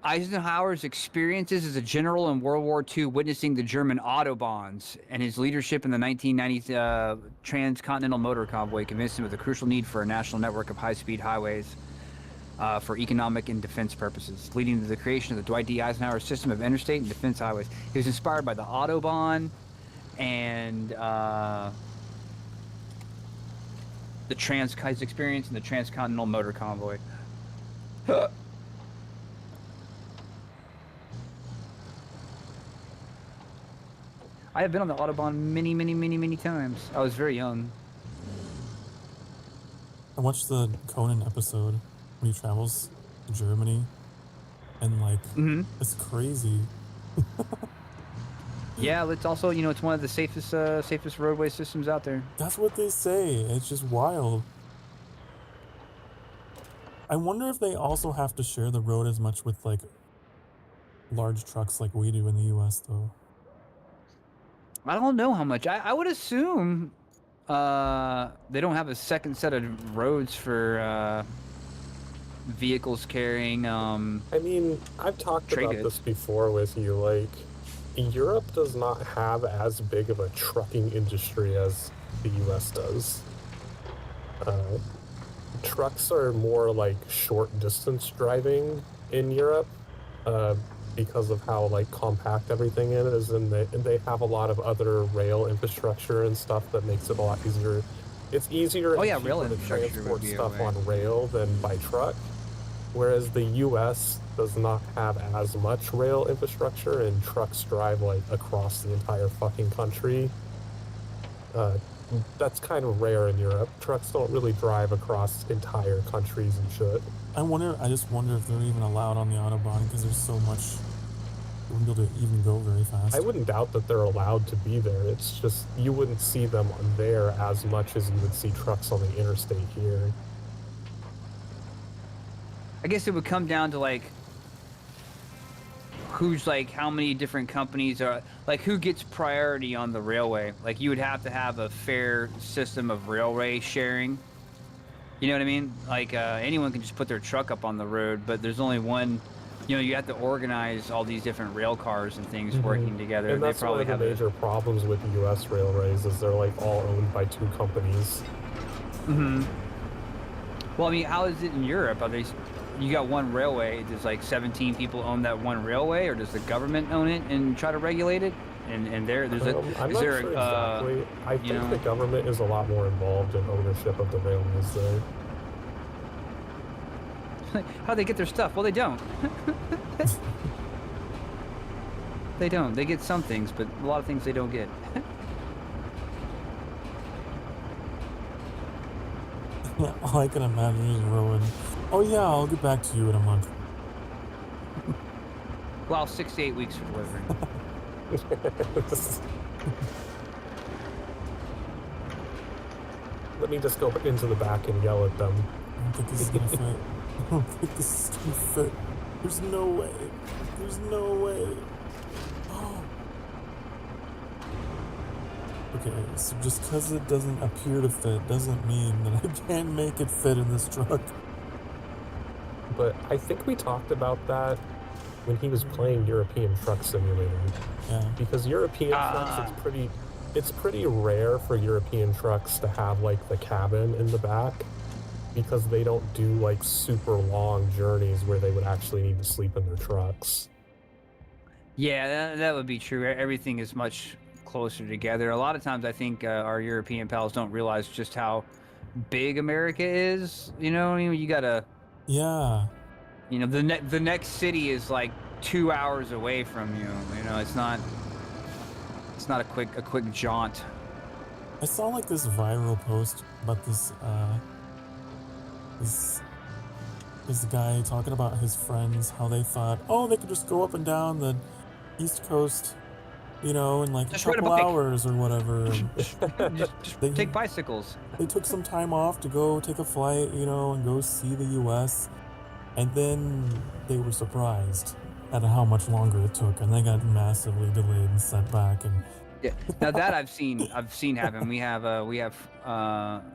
Eisenhower's experiences as a general in World War II, witnessing the German Autobahns, and his leadership in the 1990 transcontinental motor convoy convinced him of the crucial need for a national network of high-speed highways for economic and defense purposes, leading to the creation of the Dwight D. Eisenhower system of interstate and defense highways. He was inspired by the Autobahn and his experience in the transcontinental motor convoy. I have been on the Autobahn many times. I was very young. I watched the Conan episode when he travels to Germany, and like, it's crazy. Yeah, it's also, it's one of the safest roadway systems out there. That's what they say. It's just wild. I wonder if they also have to share the road as much with like large trucks like we do in the US though. I don't know how much. I would assume they don't have a second set of roads for vehicles carrying I mean, I've talked about goods. this before with you. Like, Europe does not have as big of a trucking industry as the US does. Trucks are more like short distance driving in Europe because of how like compact everything is, and they have a lot of other rail infrastructure and stuff that makes it a lot easier. It's easier rail to infrastructure transport would be stuff on rail than by truck, whereas the US does not have as much rail infrastructure, and trucks drive like across the entire fucking country. That's kind of rare in Europe. Trucks don't really drive across entire countries and shit. I just wonder if they're even allowed on the Autobahn because there's so much. You wouldn't be able to even go very fast. I wouldn't doubt that they're allowed to be there. It's just you wouldn't see them there as much as you would see trucks on the interstate here. I guess it would come down to like who's like how many different companies are like who gets priority on the railway. Like you would have to have a fair system of railway sharing. You know what I mean? Like anyone can just put their truck up on the road, but there's only one. You have to organize all these different rail cars and things working together. And that's one of the major problems with the U.S. railways is they're like all owned by two companies. Well, I mean, how is it in Europe? Are they? You got one railway. Does like 17 people own that one railway, or does the government own it and try to regulate it? And there's a. I'm not sure exactly. I think the government is a lot more involved in ownership of the railways there. How they get their stuff? Well, they don't. They don't. They get some things, but a lot of things they don't get. All I can imagine is Rowan. Oh yeah, I'll get back to you in a month. Well, 6 to 8 weeks for delivery. Let me just go into the back and yell at them. I don't think this is gonna fit. I don't think this is gonna fit. There's no way. There's no way. Oh. Okay, so just because it doesn't appear to fit doesn't mean that I can't make it fit in this truck. But I think we talked about that when he was playing European Truck Simulator. Yeah. Because European trucks, it's pretty rare for European trucks to have like the cabin in the back, because they don't do like super long journeys where they would actually need to sleep in their trucks. Yeah, that would be true. Everything is much closer together. A lot of times I think our European pals don't realize just how big America is. You know, you gotta. Yeah. You know, the next city is like 2 hours away from you. You know, it's not a quick jaunt. I saw like this viral post about this guy talking about his friends, how they thought, oh, they could just go up and down the East Coast, you know, in like Just a ride a couple bike. hours or whatever. And Just take bicycles. They took some time off to go take a flight, you know, and go see the U.S. And then they were surprised at how much longer it took, and they got massively delayed and sent back. And Yeah, now that I've seen happen. We have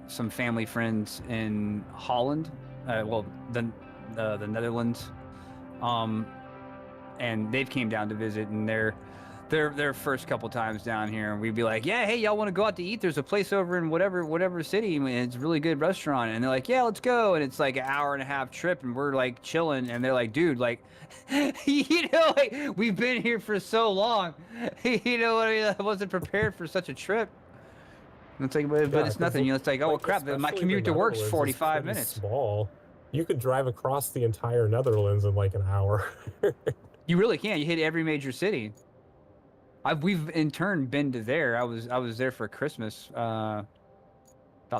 some family friends in Holland, well, the Netherlands, and they've came down to visit, and their first couple times down here, and we'd be like, yeah, hey, y'all want to go out to eat? There's a place over in whatever city, and it's a really good restaurant. And they're like, yeah, let's go. And it's like an hour and a half trip, and we're like chilling, and they're like, dude, like, you know, like, we've been here for so long, you know, I wasn't prepared for such a trip. And it's like, but it's nothing, you know. It's like, oh, well, crap, my commute to work's 45 minutes. Small. You could drive across the entire Netherlands in like an hour. You really can. You hit every major city. We've in turn been to there. I was there for Christmas about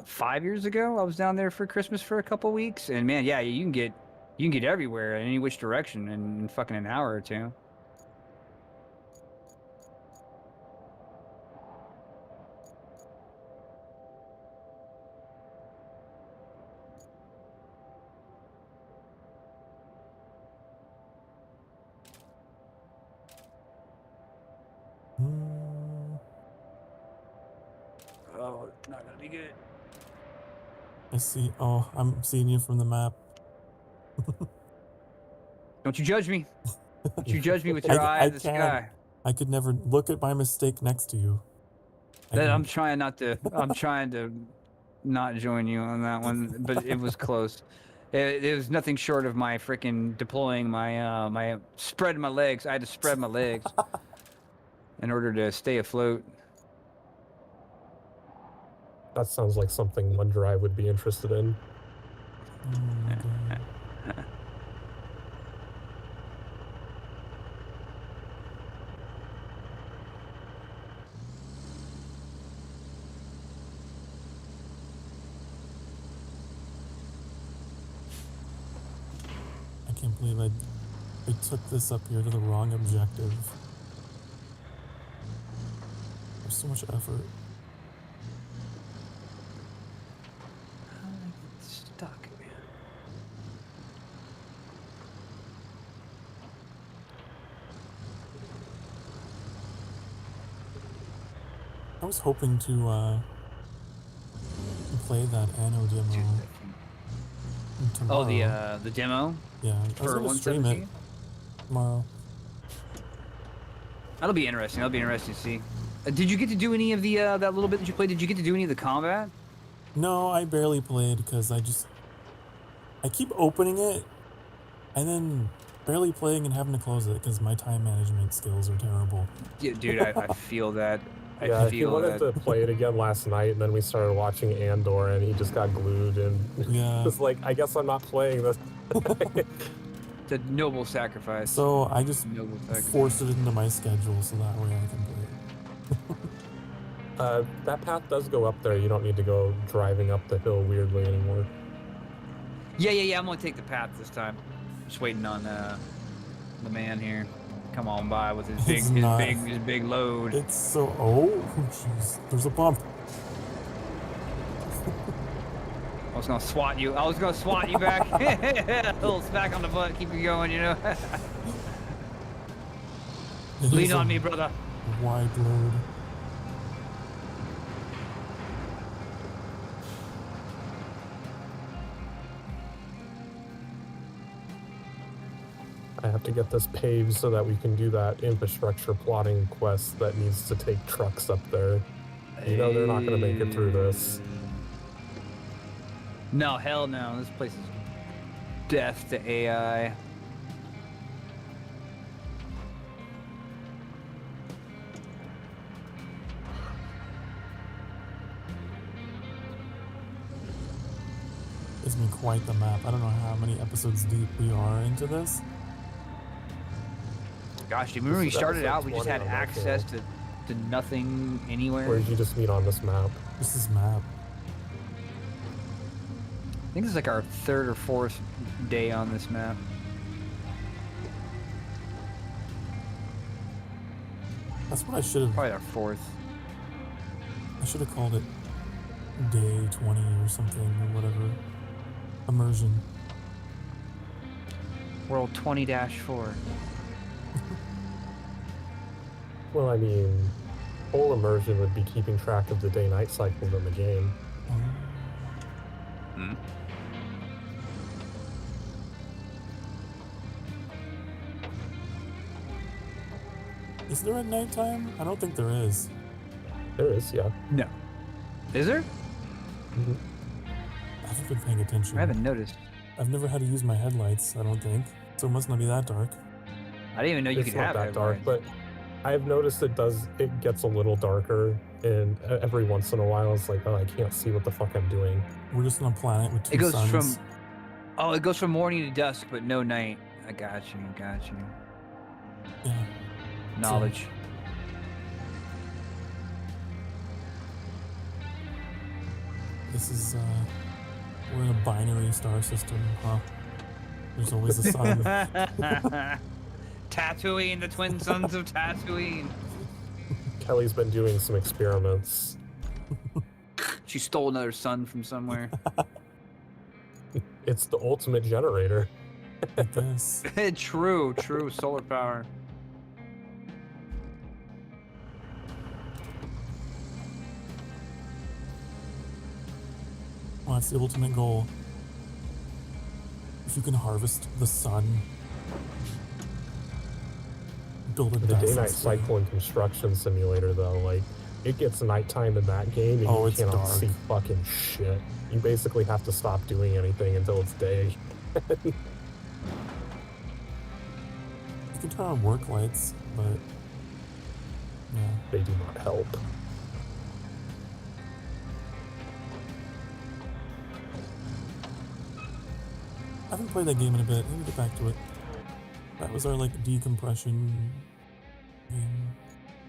5 years ago. I was down there for Christmas for a couple weeks, and man, yeah, you can get everywhere in any which direction in fucking an hour or two. Oh, not gonna be good. I see. Oh, I'm seeing you from the map. Don't you judge me. Don't you judge me with your eye in the sky. I could never look at my mistake next to you. I'm trying to not join you on that one, but it was close. It was nothing short of my freaking deploying my spread my legs. I had to spread my legs in order to stay afloat. That sounds like something OneDrive would be interested in. I can't believe I took this up here to the wrong objective. There's so much effort. How did I get stuck, man? I was hoping to play that Anno demo tomorrow. Oh, the demo? Yeah, I was gonna stream it tomorrow. That'll be interesting. That'll be interesting to see. Did you get to do any of the that little bit that you played? Did you get to do any of the combat? No, I barely played because I keep opening it and then barely playing and having to close it because my time management skills are terrible. Yeah, dude, I feel that. Yeah, he wanted to play it again last night, and then we started watching Andor, and he just got glued, and it's like, I guess I'm not playing this. It's a noble sacrifice. So I just forced it into my schedule so that way I can play it. That path does go up there. You don't need to go driving up the hill weirdly anymore. Yeah. I'm gonna take the path this time. Just waiting on the man here. Come on by with his big load. It's so jeez. There's a bump. I was gonna swat you. Back. A little smack on the butt. Keep you going, you know. Lean on me, brother. Wide load. I have to get this paved so that we can do that infrastructure plotting quest that needs to take trucks up there. You know they're not going to make it through this. No, hell no. This place is death to AI. It's been quite the map. I don't know how many episodes deep we are into this. Gosh, do you remember when we started out, we just 20 had on my access channel. to nothing anywhere? Where did you just meet on this map? This is map. I think this is like our 3rd or 4th day on this map. That's what I should have. Probably our 4th. I should have called it day 20 or something or whatever. Immersion. World 20-4. Well, I mean, whole immersion would be keeping track of the day-night cycles in the game. Hmm. Is there a nighttime? I don't think there is. There is, yeah. No. Is there? Mm-hmm. I haven't been paying attention. I haven't noticed. I've never had to use my headlights, I don't think. So it must not be that dark. I didn't even know you It's could not have that dark, headlights. but I've noticed it gets a little darker, and every once in a while it's like, oh, I can't see what the fuck I'm doing. We're just on a planet with two It goes suns. from it goes from morning to dusk, but no night. I got you. Yeah. Knowledge. This is, we're in a binary star system, huh? There's always a sun. Tatooine, the twin sons of Tatooine. Kelly's been doing some experiments. She stole another sun from somewhere. It's the ultimate generator. Like this. True, solar power. Well, that's the ultimate goal. If you can harvest the sun, build a The Dyson day-night sphere. cycle and construction simulator, though, like, it gets nighttime in that game, and you it's cannot dark. see fucking shit. You basically have to stop doing anything until it's day. You can turn on work lights, but yeah. They do not help. I haven't played that game in a bit. Let me get back to it. That was our like decompression game.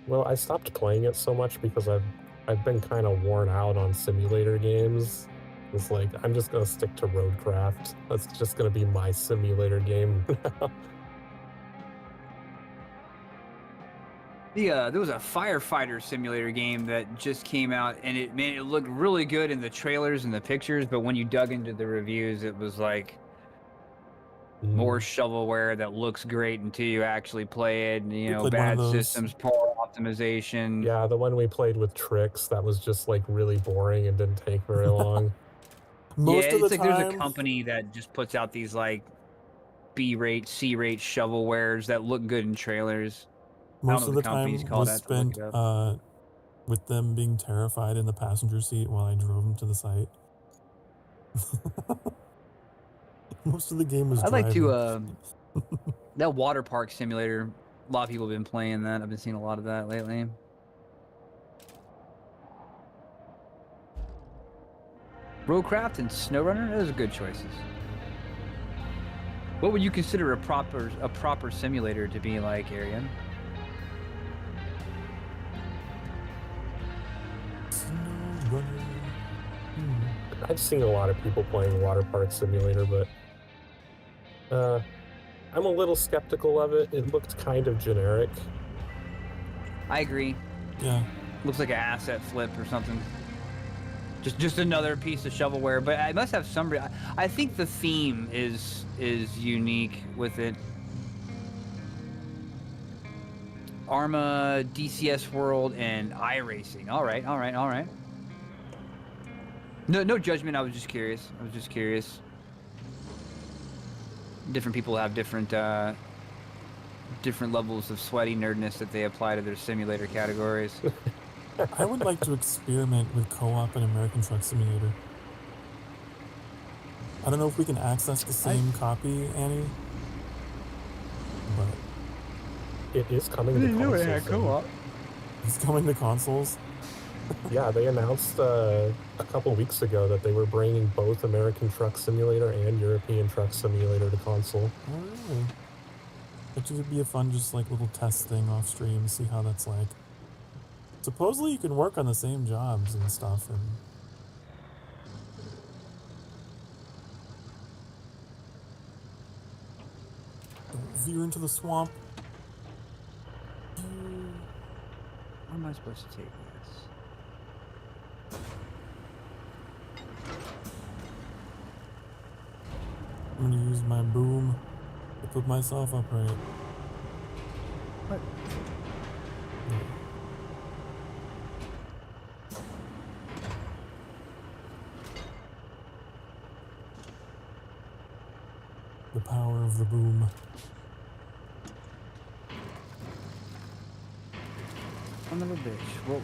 Well, I stopped playing it so much because I've been kind of worn out on simulator games. It's like, I'm just gonna stick to RoadCraft. That's just gonna be my simulator game. There was a firefighter simulator game that just came out, and it looked really good in the trailers and the pictures, but when you dug into the reviews, it was like more shovelware that looks great until you actually play it. And, you know, played one of bad those. systems, poor optimization. Yeah, the one we played with Tricks, that was just like really boring and didn't take very long. Most yeah, of the it's like time, there's a company that just puts out these like B-rate, C-rate shovelwares that look good in trailers. most know of the the time company's called was that to look spent it with them being terrified in the passenger seat while I drove them to the site. Most of the game was I'd like driving. to that water park simulator. A lot of people have been playing that. I've been seeing a lot of that lately. RoadCraft and SnowRunner, those are good choices. What would you consider a proper simulator to be like, Arian? SnowRunner. I've seen a lot of people playing Water Park Simulator, but I'm a little skeptical of it. It looked kind of generic. I agree. Yeah. Looks like an asset flip or something. Just another piece of shovelware, but I must have some. I think the theme is unique with it. Arma, DCS World, and iRacing. All right. No judgment. I was just curious. Different people have different levels of sweaty nerdness that they apply to their simulator categories. I would like to experiment with co-op and American Truck Simulator. I don't know if we can access the same copy, Annie. But It is coming to consoles. co-op. it's coming to consoles. Yeah, they announced a couple weeks ago that they were bringing both American Truck Simulator and European Truck Simulator to console. Oh, really? Bet you it'd be a fun, just like little test thing off stream, see how that's like. Supposedly you can work on the same jobs and stuff, and don't veer into the swamp. Where am I supposed to take this? I'm gonna use my boom to put myself upright. What? Yeah. The power of the boom. Son of a bitch. Well,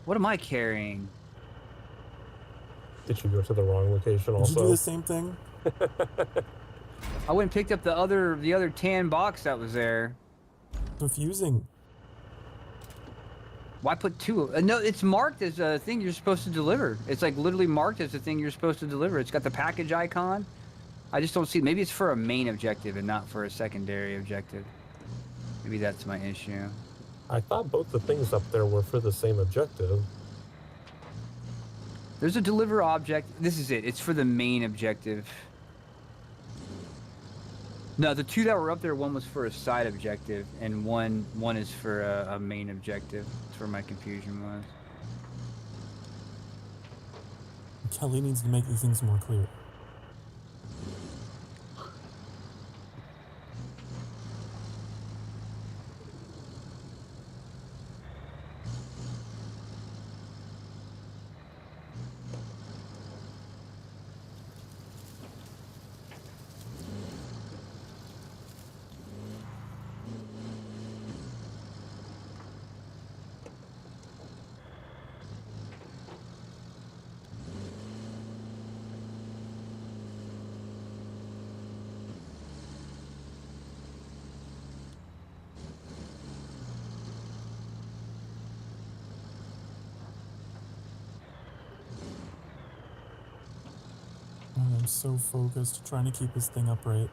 what am I carrying? Did you go to the wrong location Did also? you do the same thing? I went and picked up the other tan box that was there. Confusing. Why put two? No, it's marked as a thing you're supposed to deliver. It's like literally marked as a thing you're supposed to deliver. It's got the package icon. I just don't see. Maybe it's for a main objective and not for a secondary objective. Maybe that's my issue. I thought both the things up there were for the same objective. There's a deliver object. This is it. It's for the main objective. No, the two that were up there, one was for a side objective, and one is for a main objective. That's where my confusion was. Kelly needs to make these things more clear. I'm so focused trying to keep this thing upright.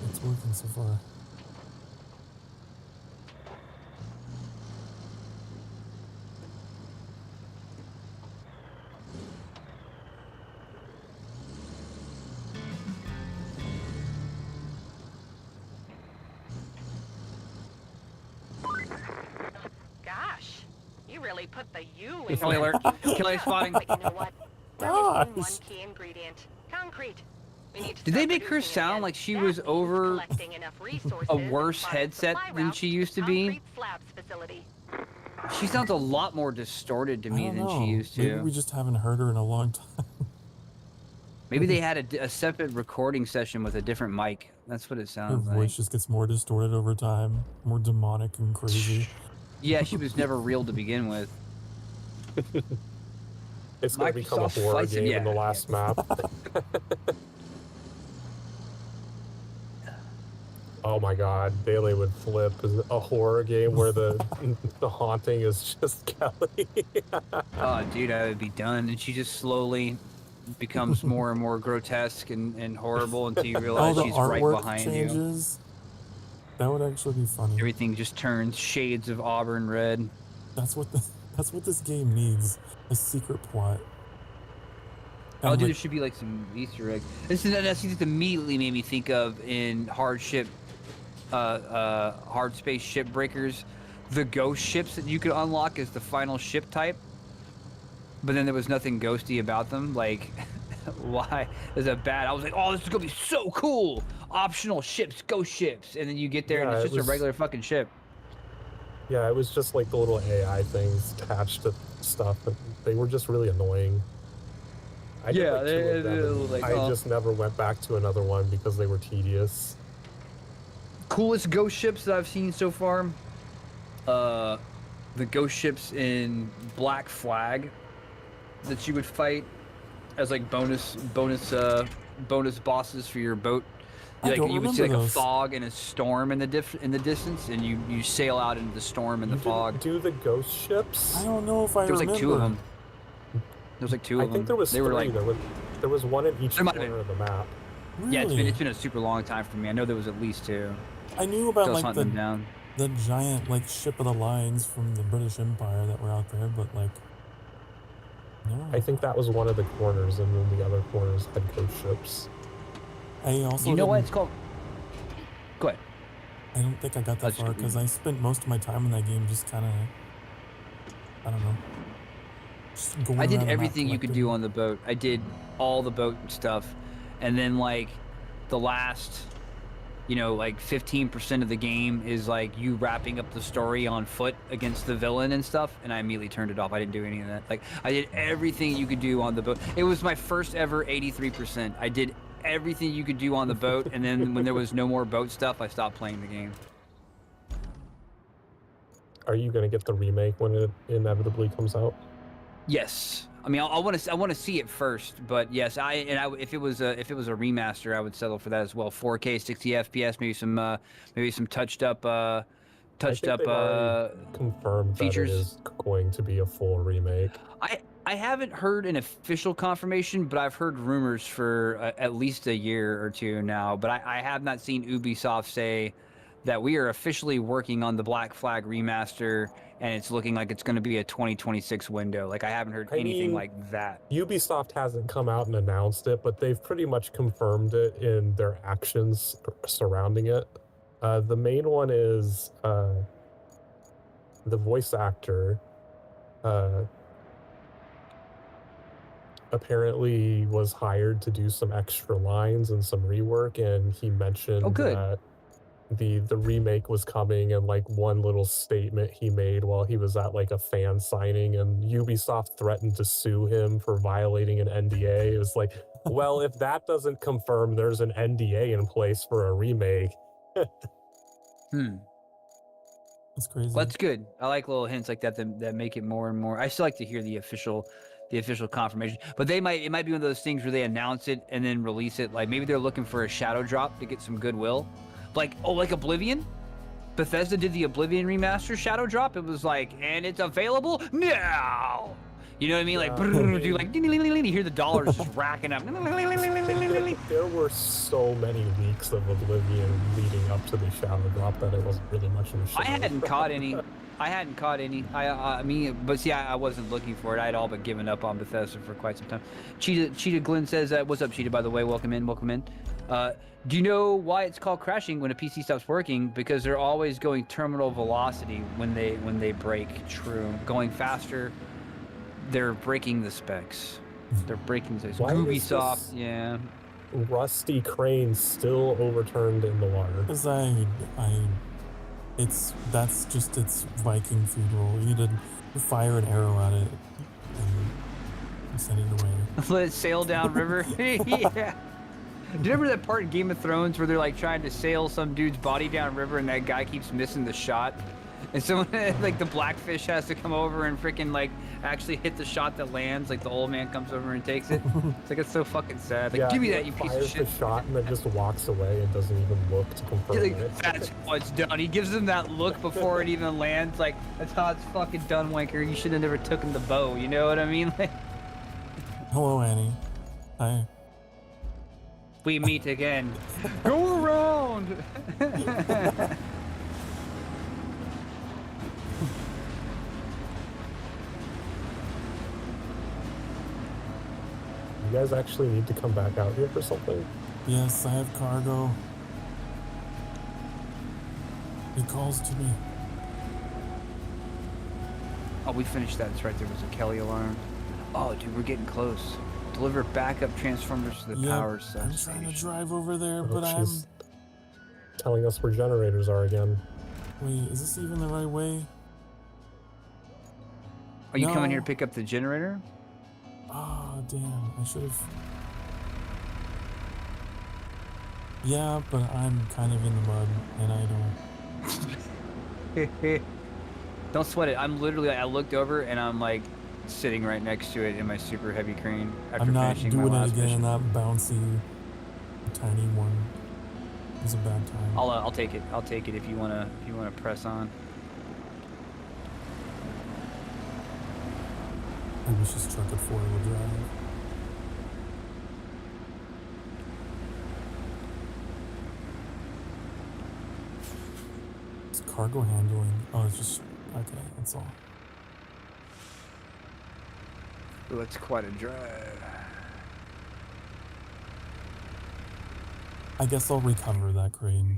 It's working so far. Gosh, you really put the U in Kelly there. alert. Kelly spotting. But you know what? We're missing one Gosh. key ingredient. Concrete. We need to Did start they make her producing sound again. like she That was means over collecting enough resources a and worse finding headset supply than routes she to used to be? concrete slabs facility. She sounds a lot more distorted to I me don't than know. she used Maybe to. we just haven't heard her in a long time. Maybe they had a separate recording session with a different mic. That's what it Her sounds voice like. just gets more distorted over time, more demonic and crazy. Yeah, she was never real to begin with. It's going to become a Microsoft horror fights it, game yeah, in the last map. Oh my god, Bailey would flip. A horror game where the haunting is just Kelly. Oh, dude, I would be done. And she just slowly becomes more and more grotesque and horrible until you All realize the she's right artwork behind you. changes. That would actually be funny. Everything just turns shades of auburn red. That's what this game needs. A secret plot. Oh, And, dude, there like, should be like some Easter eggs. This just immediately made me think of in hard space ship breakers, the ghost ships that you could unlock as the final ship type. But then there was nothing ghosty about them. Like, why? Is that bad? I was like, oh, this is gonna be so cool. Optional ships, ghost ships, and then you get there and Yeah, it's it just was- a regular fucking ship. Yeah, it was just like the little AI things attached to stuff, but they were just really annoying. I did Yeah, like two of them, and like, I just never went back to another one because they were tedious. Coolest ghost ships that I've seen so far. The ghost ships in Black Flag that you would fight as like bonus bosses for your boat. I don't you would see remember like a those. fog and a storm in the distance, and you sail out into the storm and the fog. Do the ghost ships? I don't know if I There was remember. like 2 of them. There was like 2 of I them. think there was they 3. Were like, there was one in each There might have corner of the map. Really? yeah, it's been a super long time for me. I know there was at least 2. I knew about Still like hunting them down. the giant like ship of the lines from the British Empire that were out there, but like no. I think that was one of the corners, and then the other corners had ghost ships. I also You know what didn't- it's called? Go ahead. I don't think I got that That's far good. because I spent most of my time in that game just kind of, I don't know. Just going I did around the map everything you could do on the boat. I did all the boat stuff, and then like the last, like 15% of the game is like you wrapping up the story on foot against the villain and stuff, and I immediately turned it off. I didn't do any of that. Like I did everything you could do on the boat. It was my first ever 83%. I did everything you could do on the boat, and then when there was no more boat stuff, I stopped playing the game. Are you going to get the remake when it inevitably comes out? Yes, I mean I want to see it first, but yes, if it was a remaster, I would settle for that as well. 4K, 60 FPS, maybe some touched up confirmed features. that it is going to be a full remake. I haven't heard an official confirmation, but I've heard rumors for at least a year or 2 now. But I have not seen Ubisoft say that we are officially working on the Black Flag remaster, and it's looking like it's going to be a 2026 window. Like I haven't heard anything like that. Ubisoft hasn't come out and announced it, but they've pretty much confirmed it in their actions surrounding it. The main one is the voice actor apparently was hired to do some extra lines and some rework, and he mentioned that the remake was coming, and like one little statement he made while he was at like a fan signing, and Ubisoft threatened to sue him for violating an NDA. It was like, well, if that doesn't confirm there's an NDA in place for a remake. That's crazy. Well, that's good. I like little hints like that make it more and more. I still like to hear the official confirmation, but it might be one of those things where they announce it and then release it. Like maybe they're looking for a shadow drop to get some goodwill. Like Oblivion. Bethesda did the Oblivion remaster shadow drop. It was like, and it's available now. You know what I mean? Like, do like, you hear the dollars just racking up. There were so many leaks of Oblivion leading up to the shadow drop that it wasn't really much of a show. I hadn't caught any. But see, I wasn't looking for it. I had all but given up on Bethesda for quite some time. Cheetah Glenn says, "What's up, Cheetah? By the way, welcome in." Do you know why it's called crashing when a PC stops working? Because they're always going terminal velocity when they break. True, going faster, they're breaking the specs. They're breaking the Why is Ubisoft. this Yeah. Rusty crane still overturned in the water? Because that's just its Viking food roll. You need to fire an arrow at it and send it away. Let it sail down river. Yeah. Do you remember that part in Game of Thrones where they're like trying to sail some dude's body down river and that guy keeps missing the shot? And someone like the blackfish has to come over and freaking like actually hit the shot that lands. Like the old man comes over and takes it. It's like, it's so fucking sad. Like, give me that, you piece of shit. The shot and then just walks away and doesn't even look to confirm it. That's how it's done. He gives him that look before it even lands. Like, that's how it's fucking done, wanker. You should have never taken the bow. You know what I mean? Like, hello, Annie. Hi. We meet again. Go around. You guys actually need to come back out here for something? Yes, I have cargo. It calls to me. Oh, we finished that. That's right. There was a Kelly alarm. Oh, dude, we're getting close. Deliver backup transformers to the power I'm substation. trying to drive over there, but she's telling us where generators are again. Wait, is this even the right way? Are you coming here to No. pick up the generator? Oh, damn. I should have... Yeah, but I'm kind of in the mud, and I don't... Don't sweat it. I'm literally, I looked over and I'm like sitting right next to it in my super heavy crane after I'm not finishing doing my it last again in mission. that bouncy, tiny one. was a bad time. I'll take it. I'll take it if you wanna press on. I wish this truck had four-wheel drive. It's cargo handling. Oh, it's just okay. That's all. Ooh, it's quite a drive. I guess I'll recover that crane.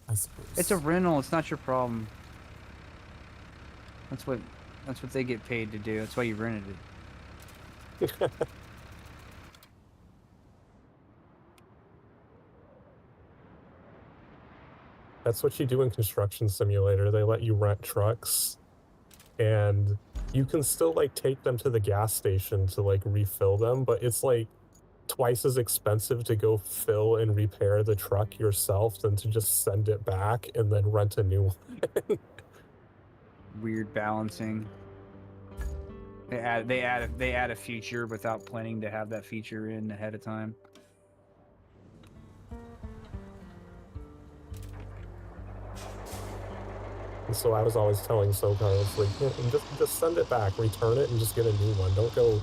I suppose. It's a rental. It's not your problem. That's what they get paid to do. That's why you rented it. That's what you do in Construction Simulator. They let you rent trucks, and you can still like take them to the gas station to like refill them, but it's like twice as expensive to go fill and repair the truck yourself than to just send it back and then rent a new one. Weird balancing. They add a feature without planning to have that feature in ahead of time. And so I was always telling Sokar, I was like, just send it back, return it, and just get a new one. Don't go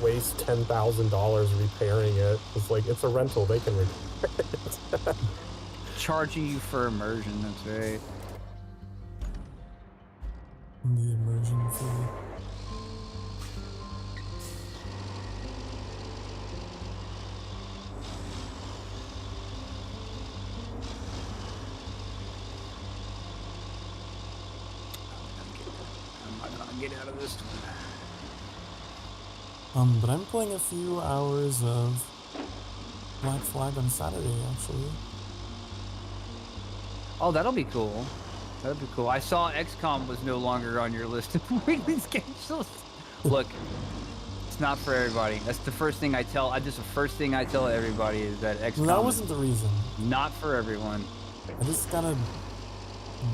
waste $10,000 repairing it. It's like, it's a rental, they can repair it. Charging you for immersion, that's right. The immersion fee. Get out of this one. But I'm playing a few hours of Black Flag on Saturday, actually. Oh, that'll be cool. That'd be cool. I saw XCOM was no longer on your list of weekly schedules. Look, it's not for everybody. That's the first thing I tell. Just the first thing I tell everybody is that XCOM. Well, that wasn't the reason. Not for everyone. I just got a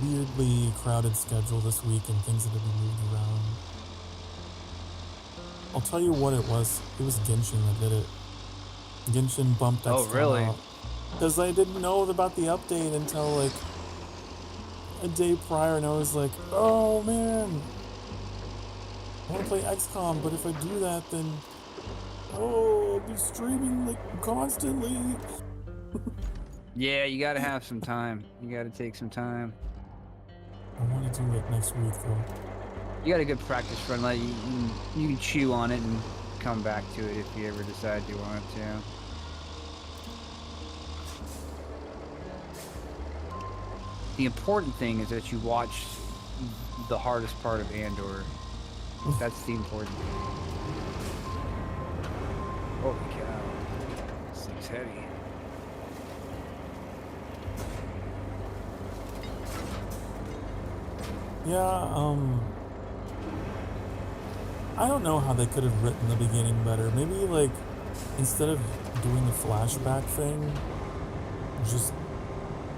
weirdly crowded schedule this week and things that have been moved around. I'll tell you what it was. It was Genshin that did it. Genshin bumped XCOM Oh, really? out. Because I didn't know about the update until like a day prior, and I was like, oh man, I want to play XCOM, but if I do that, then I'll be streaming like constantly. Yeah, you gotta have some time. You gotta take some time. I want to do it next week though. You got a good practice run. Like you can chew on it and come back to it if you ever decide you want to. The important thing is that you watch the hardest part of Andor. That's the important thing. Holy cow. This thing's heavy. Yeah, I don't know how they could have written the beginning better. Maybe, like, instead of doing the flashback thing, just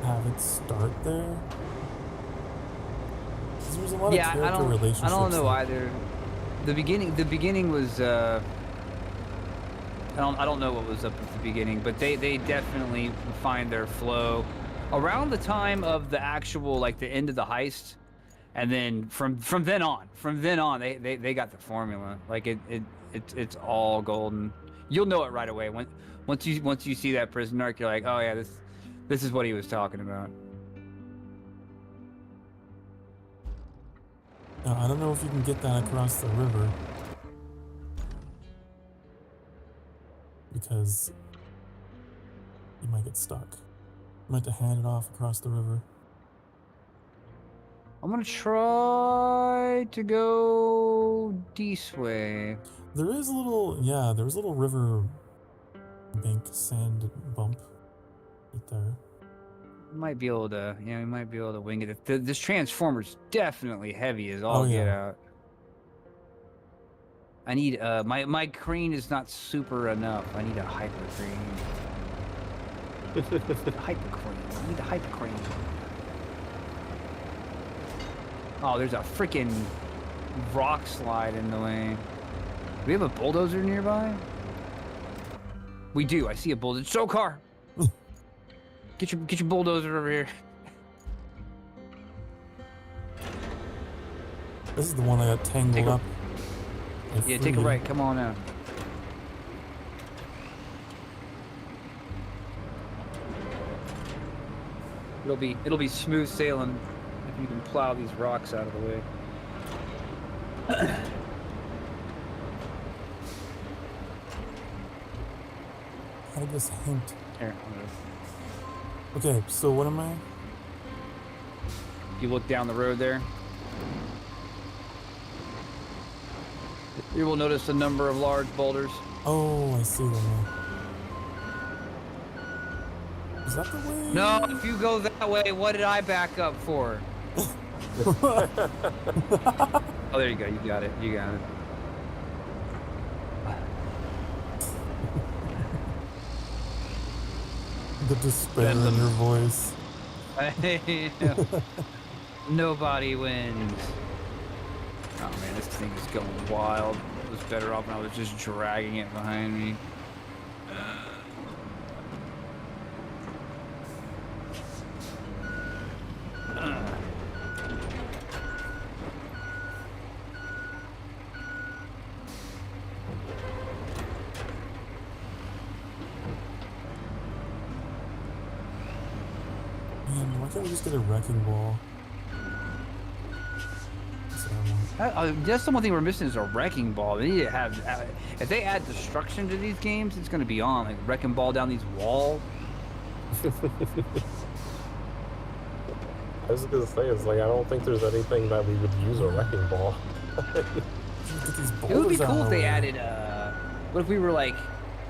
have it start there. 'Cause there's a lot of character relationships. I don't know either. The beginning was, I don't know what was up at the beginning, but they definitely find their flow around the time of the actual, like, the end of the heist. And then from then on, they got the formula. Like it's all golden. You'll know it right away. Once you see that prison arc, you're like, oh yeah, this is what he was talking about. I don't know if you can get that across the river, because you might get stuck. You might have to hand it off across the river. I'm gonna try to go this way. There is a little, yeah, there's a little river bank sand bump right there. Might be able to, yeah, we might be able to wing it. This transformer's definitely heavy as all Oh, yeah. get out. I need, my crane is not super enough. I need a hyper crane. Hyper crane. I need a hyper crane. Oh, there's a freaking rock slide in the way. Do we have a bulldozer nearby? We do. I see a bulldozer. Sokar! Get your bulldozer over here. This is the one that got tangled up. Yeah, take a right. Come on out. It'll be smooth sailing if you can plow these rocks out of the way. How did this hint? Here, Okay, so what am I? you look down the road there. You will notice a number of large boulders. Oh, I see them now. Is that the way? No, if you go that way, what did I back up for? Oh, there you go. You got it. You got it. The despair in your voice. Nobody wins. Oh man, this thing is going wild. It was better off when I was just dragging it behind me. Man, why can't we just get a wrecking ball? That's the one thing we're missing is a wrecking ball. They need to have. If they add destruction to these games, it's going to be on like wrecking ball down these walls. I was gonna say, it's like I don't think there's anything that we would use a wrecking ball. It would be cool if they added. What if we were like,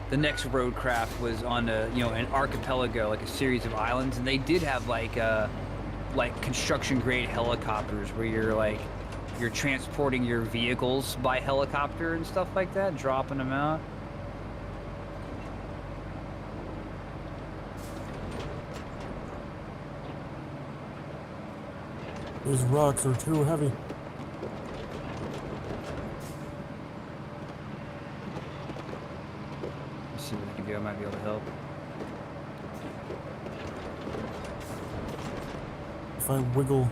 the next RoadCraft was on an archipelago, like a series of islands, and they did have like construction grade helicopters where you're transporting your vehicles by helicopter and stuff like that, dropping them out. These rocks are too heavy. Let's see what I can do. I might be able to help. If I wiggle.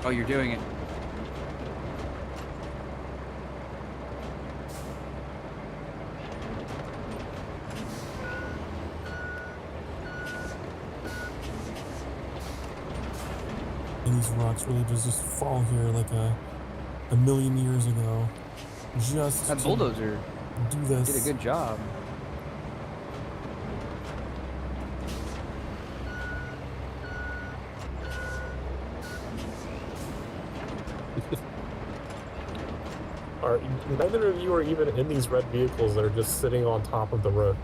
Oh, you're doing it. And these rocks really just fall here like a million years ago. Just That bulldozer do this. did a good job. Neither of you are even in these red vehicles that are just sitting on top of the road.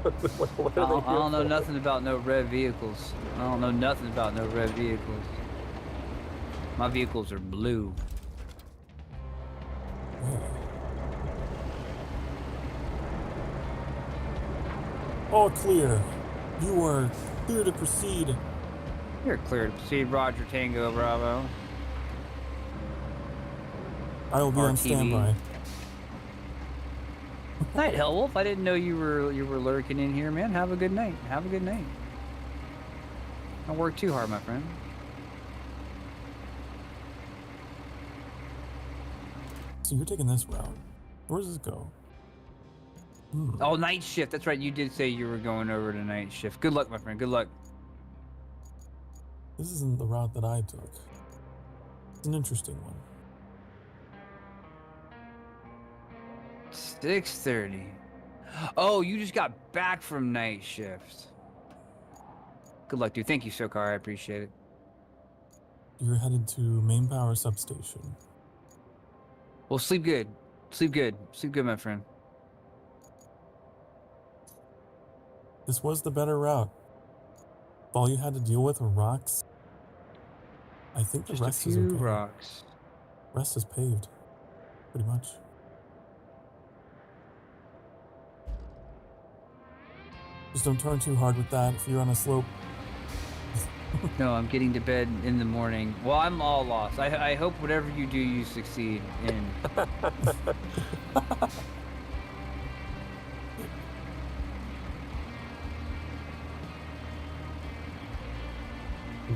What I are they don't know here for? nothing about no red vehicles. I don't know nothing about no red vehicles. My vehicles are blue. All clear. You are clear to proceed. You're clear to proceed, Roger Tango Bravo. I will be on RTV. standby. Night, Hellwolf. I didn't know you were lurking in here, man. Have a good night. Have a good night. Don't work too hard, my friend. So you're taking this route. Where does this go? Oh, night shift. That's right. You did say you were going over to night shift. Good luck, my friend. Good luck. This isn't the route that I took. It's an interesting one. 6:30. Oh, you just got back from night shift. Good luck, dude. Thank you, Sokar. I appreciate it. You're headed to main power substation. Well, sleep good. Sleep good. Sleep good, my friend. This was the better route. If all you had to deal with were rocks, I think the Just a rest is few okay. rocks. Rest is paved, pretty much. Just don't turn too hard with that if you're on a slope. No, I'm getting to bed in the morning. Well, I'm all lost. I hope whatever you do, you succeed in.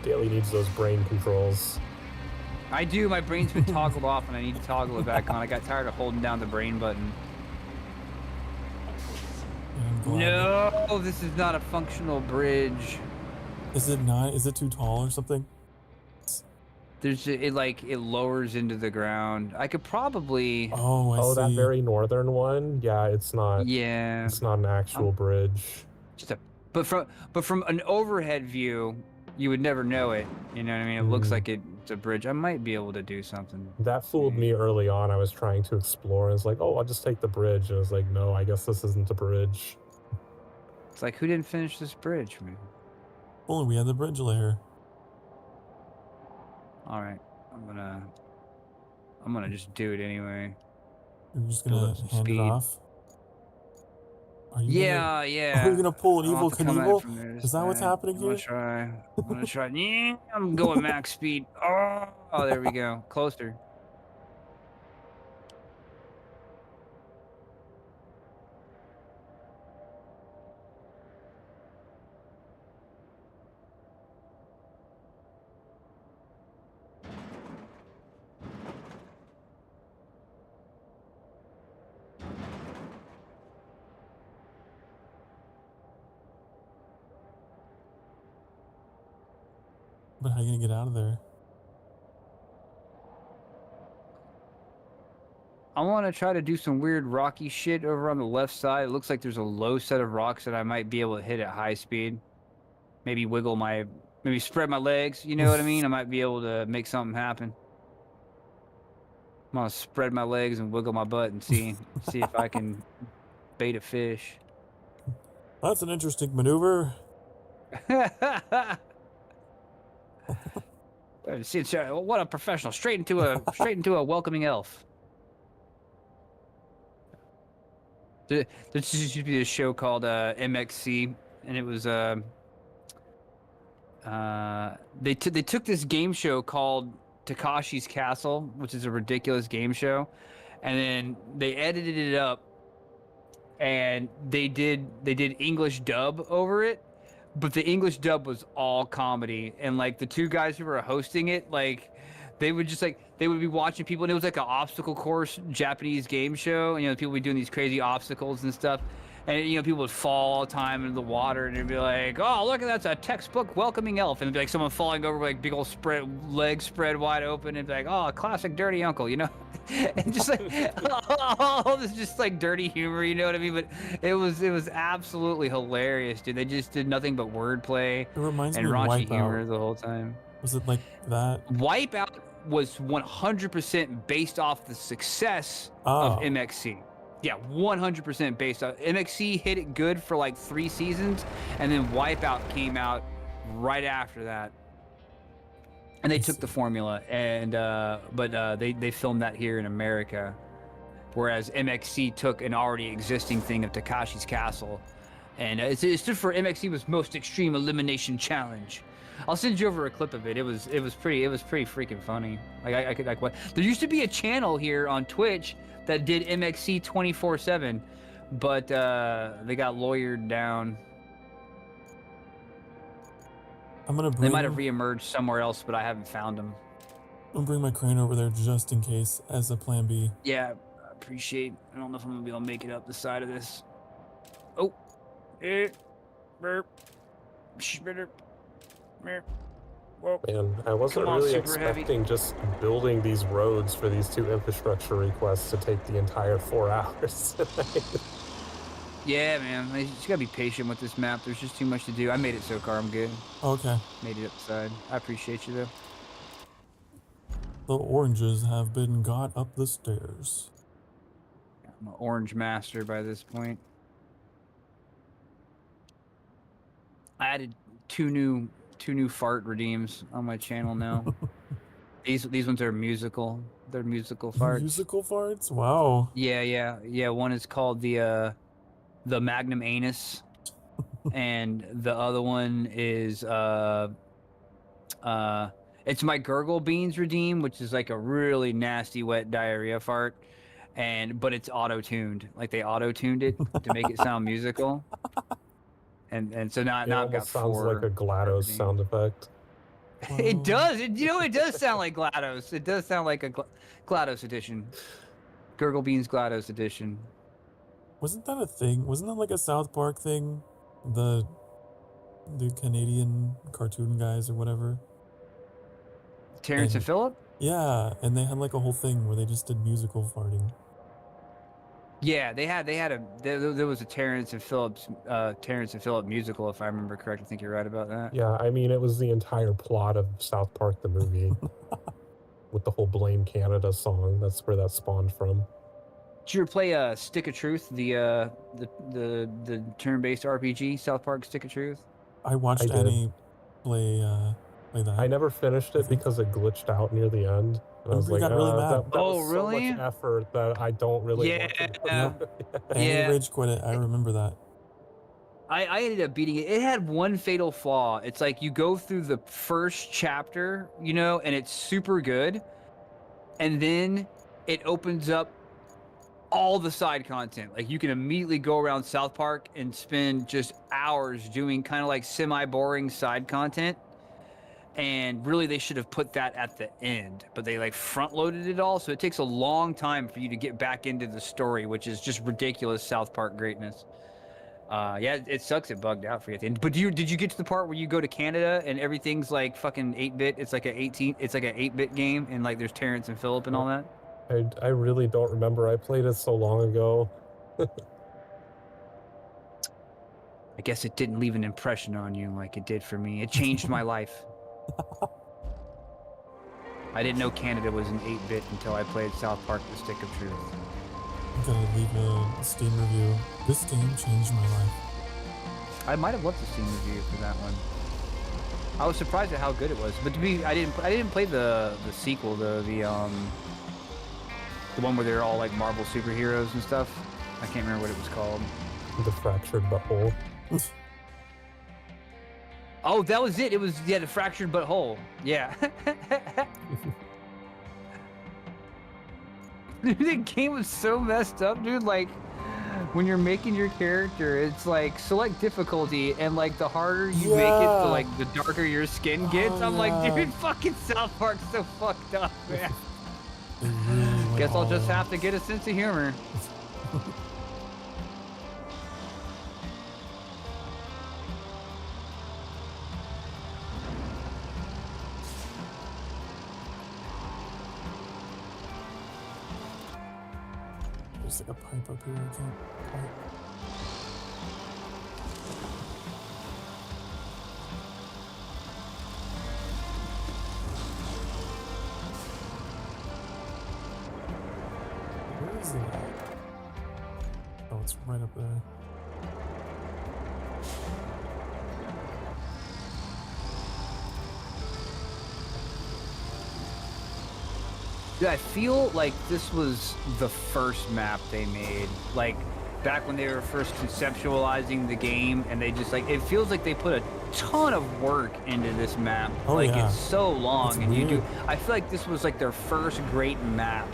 Daily needs those brain controls. I do. My brain's been toggled off, and I need to toggle it back on. I got tired of holding down the brain button. No, this is not a functional bridge. Is it not? Is it too tall or something? There's it lowers into the ground. I could probably. Oh, I see. That very northern one. Yeah, it's not. Yeah. It's not an actual bridge. But from an overhead view, you would never know it. You know what I mean? It looks like it's a bridge. I might be able to do something. That fooled me early on. I was trying to explore, and I was like, "Oh, I'll just take the bridge." And I was like, "No, I guess this isn't a bridge." It's like, who didn't finish this bridge, man? Only we had the bridge layer. All right, I'm gonna just do it anyway. You're just gonna hand it off. Are you yeah. Are you gonna pull an evil Knievel? Is that what's happening here? I'm gonna try. Yeah, I'm going max speed. Oh, there we go. Closer. But how are you gonna get out of there? I want to try to do some weird rocky shit over on the left side. It looks like there's a low set of rocks that I might be able to hit at high speed. Maybe maybe spread my legs. You know what I mean? I might be able to make something happen. I'm gonna spread my legs and wiggle my butt and see if I can bait a fish. That's an interesting maneuver. What a professional! Straight into a welcoming elf. There used to be a show called MXC, and it was they took this game show called Takashi's Castle, which is a ridiculous game show, and then they edited it up, and they did English dub over it. But the English dub was all comedy, and like the two guys who were hosting it, like they would be watching people, and it was like an obstacle course Japanese game show, and people would be doing these crazy obstacles and stuff, and people would fall all the time into the water, and it'd be like, oh look, that's a textbook welcoming elf, and it'd be like someone falling over with like big old legs spread wide open, and be like, oh, a classic dirty uncle, and just like all this just like dirty humor, you know what I mean? But it was absolutely hilarious, dude. They just did nothing but wordplay. It reminds me of raunchy Wipeout. humor the whole time. Was it like that? Wipeout was 100% based off the success of MXC. Yeah, 100% based off. MXC hit it good for like 3 seasons, and then Wipeout came out right after that. And they took the formula, and they filmed that here in America, whereas MXC took an already existing thing of Takashi's Castle, and it stood for MXC was Most Extreme Elimination Challenge. I'll send you over a clip of it. It was pretty freaking funny. What? There used to be a channel here on Twitch that did MXC 24/7, but they got lawyered down. They might have reemerged somewhere else, but I haven't found them. I'm gonna bring my crane over there just in case as a plan B. Yeah, I appreciate. I don't know if I'm gonna be able to make it up the side of this. Oh, Man, I wasn't really expecting just building these roads for these 2 infrastructure requests to take the entire 4 hours. Yeah, man. You just gotta be patient with this map. There's just too much to do. I made it Sokar. I'm good. Okay. Made it up the side. I appreciate you, though. The oranges have been got up the stairs. I'm an orange master by this point. I added two new fart redeems on my channel now. These ones are musical. They're musical farts. Musical farts? Wow. Yeah. One is called the Magnum Anus, and the other one is it's my Gurgle Beans redeem, which is like a really nasty wet diarrhea fart, but it's auto-tuned. Like they auto-tuned it to make it sound musical. And so now It I've got almost sounds 4 like a GLaDOS sound effect. It does. It does sound like GLaDOS. It does sound like a GLaDOS edition. Gurgle Beans GLaDOS edition. Wasn't that a thing? Wasn't that like a South Park thing? The Canadian cartoon guys or whatever? Terrence and Phillip? Yeah, and they had like a whole thing where they just did musical farting. Yeah, there was a Terrence and Phillip musical, if I remember correctly. I think you're right about that. Yeah, I mean, it was the entire plot of South Park the movie with the whole Blame Canada song. That's where that spawned from. Did you ever play Stick of Truth, the turn-based RPG, South Park Stick of Truth? I watched Annie play that. I never finished it because it glitched out near the end. And I was like, got really mad. that was so much effort that I don't really want to do it. Annie rage quit it. I remember that. I ended up beating it. It had one fatal flaw. It's like you go through the first chapter, and it's super good. And then it opens up all the side content. Like you can immediately go around South Park and spend just hours doing kind of like semi-boring side content. And really they should have put that at the end, but they like front loaded it all. So it takes a long time for you to get back into the story, which is just ridiculous South Park greatness. Yeah, it sucks. It bugged out for you at the end. But did you get to the part where you go to Canada and everything's like fucking 8-bit? It's like an 8-bit game, and like there's Terrence and Phillip and all that. I really don't remember. I played it so long ago. I guess it didn't leave an impression on you like it did for me. It changed my life. I didn't know Canada was an 8-bit until I played South Park: The Stick of Truth. I'm gonna leave a Steam review. This game changed my life. I might have left a Steam review for that one. I was surprised at how good it was, but I didn't play the sequel, the one where they're all like Marvel superheroes and stuff. I can't remember what it was called. The Fractured Butthole. Oh, that was it. It was the Fractured Butthole. Yeah. Dude, the game was so messed up, dude. Like, when you're making your character, it's like select difficulty, and like the harder you make it, the darker your skin gets. I'm like, dude, fucking South Park's so fucked up, man. Really Guess I'll just have to get a sense of humor. There's like a pipe up here. I can't quite. Where is it at? Oh, it's right up there. Dude, I feel like this was the first map they made, like back when they were first conceptualizing the game, and they just like, it feels like they put a ton of work into this map. Oh, like yeah. it's so long, It's and weird. I feel like this was like their first great map,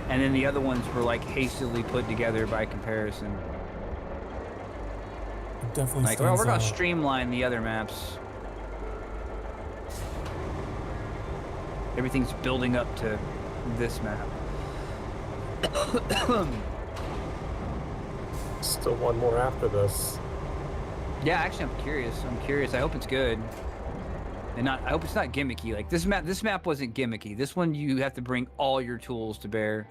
and then the other ones were like hastily put together by comparison. It definitely Like, well, stands we're gonna out. streamline the other maps. Everything's building up to this map. Still one more after this. Yeah, actually, I'm curious. I hope it's good. And I hope it's not gimmicky. Like this map wasn't gimmicky. This one, you have to bring all your tools to bear.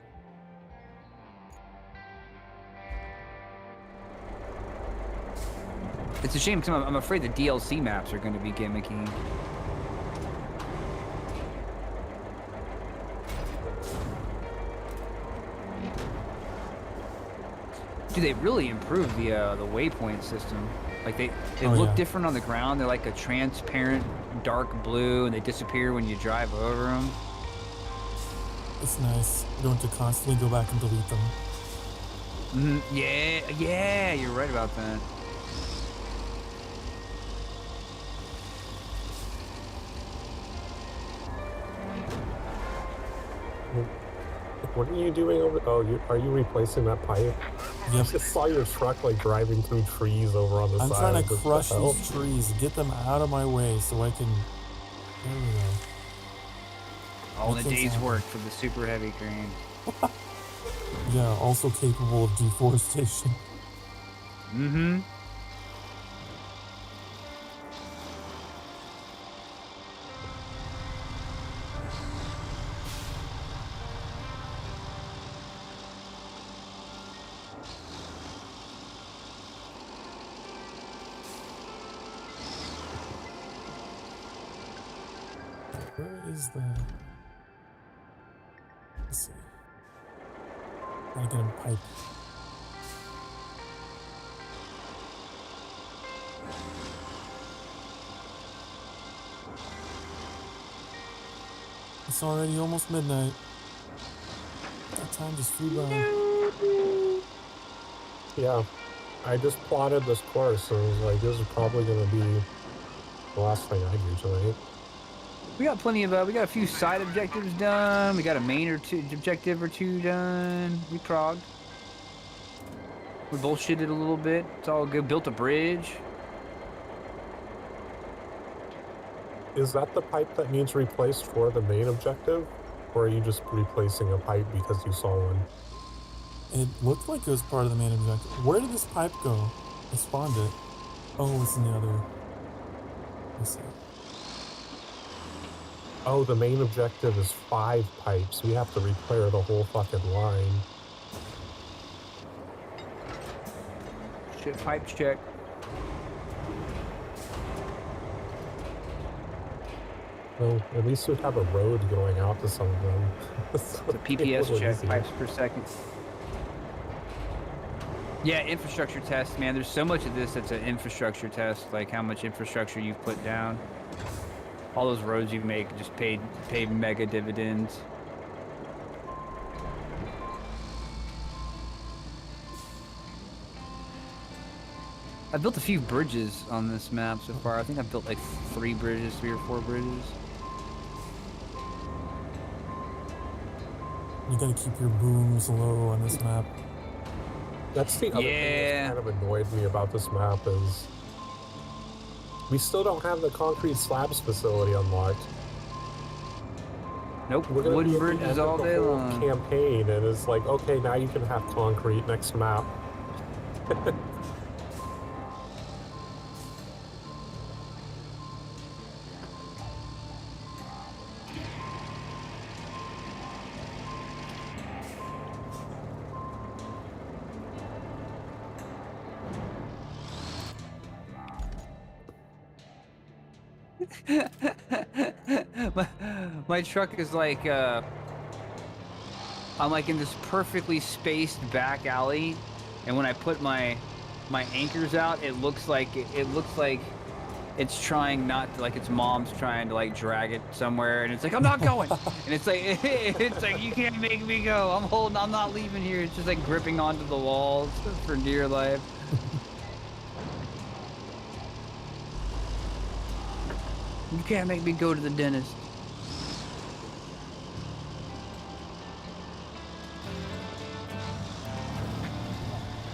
It's a shame because I'm afraid the DLC maps are going to be gimmicky. Dude, they really improved the waypoint system. Like they Oh, look yeah. different on the ground. They're like a transparent dark blue, and they disappear when you drive over them. It's nice. You don't have to constantly go back and delete them. Yeah, you're right about that. What are you doing over? Oh, are you replacing that pipe? I Yep. just saw your truck like driving through trees over on the I'm side. trying to What the crush hell? these trees, get them out of my way so I can. There we go. All in Make a things day's happen. work for the super heavy crane. Yeah, also capable of deforestation. Mm-hmm. Where is the? Let's see. Gotta get him pipe. It's already almost midnight. That time just flew by. Yeah, I just plotted this course and was like, this is probably gonna be the last thing I do tonight. We got plenty of, we got a few side objectives done. We got a main objective or two done. We progged. We bullshitted a little bit. It's all good. Built a bridge. Is that the pipe that needs replaced for the main objective? Or are you just replacing a pipe because you saw one? It looked like it was part of the main objective. Where did this pipe go? I spawned it. Oh, it's in the other. Let's see. Oh, the main objective is 5 pipes. We have to repair the whole fucking line. Shit, pipe check. Well, at least we'd have a road going out to some of them. It's a PPS check, Easier. pipes per second. Yeah, infrastructure test, man. There's so much of this that's an infrastructure test, like how much infrastructure you've put down. All those roads you make just paid mega dividends. I built a few bridges on this map so far. I think I've built like 3 or 4 bridges. You gotta keep your booms low on this map. That's the other thing Yeah. that's kind of annoyed me about this map is we still don't have the concrete slabs facility unlocked. Nope, We're gonna wooden be at the bridges end of all the day whole long. campaign, and it's like, okay, now you can have concrete next map. my truck is like I'm like in this perfectly spaced back alley, and when I put my anchors out, it looks like it's trying not to, like its mom's trying to like drag it somewhere, and it's like, I'm not going. And it's like you can't make me go. I'm not leaving here. It's just like gripping onto the walls for dear life. You can't make me go to the dentist.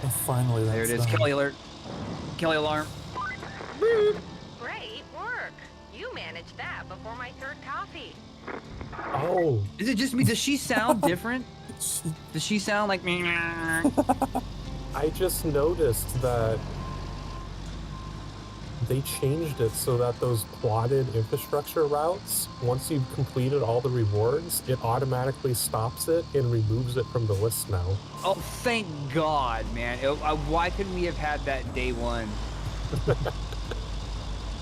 And finally, that's There it is. done. Kelly alert. Kelly alarm. Great work. You managed that before my 3rd coffee. Oh, Is it just me? Does she sound different? Does she sound like me? I just noticed that they changed it so that those plotted infrastructure routes, once you've completed all the rewards, it automatically stops it and removes it from the list now. Oh, thank God, man. Why couldn't we have had that day one?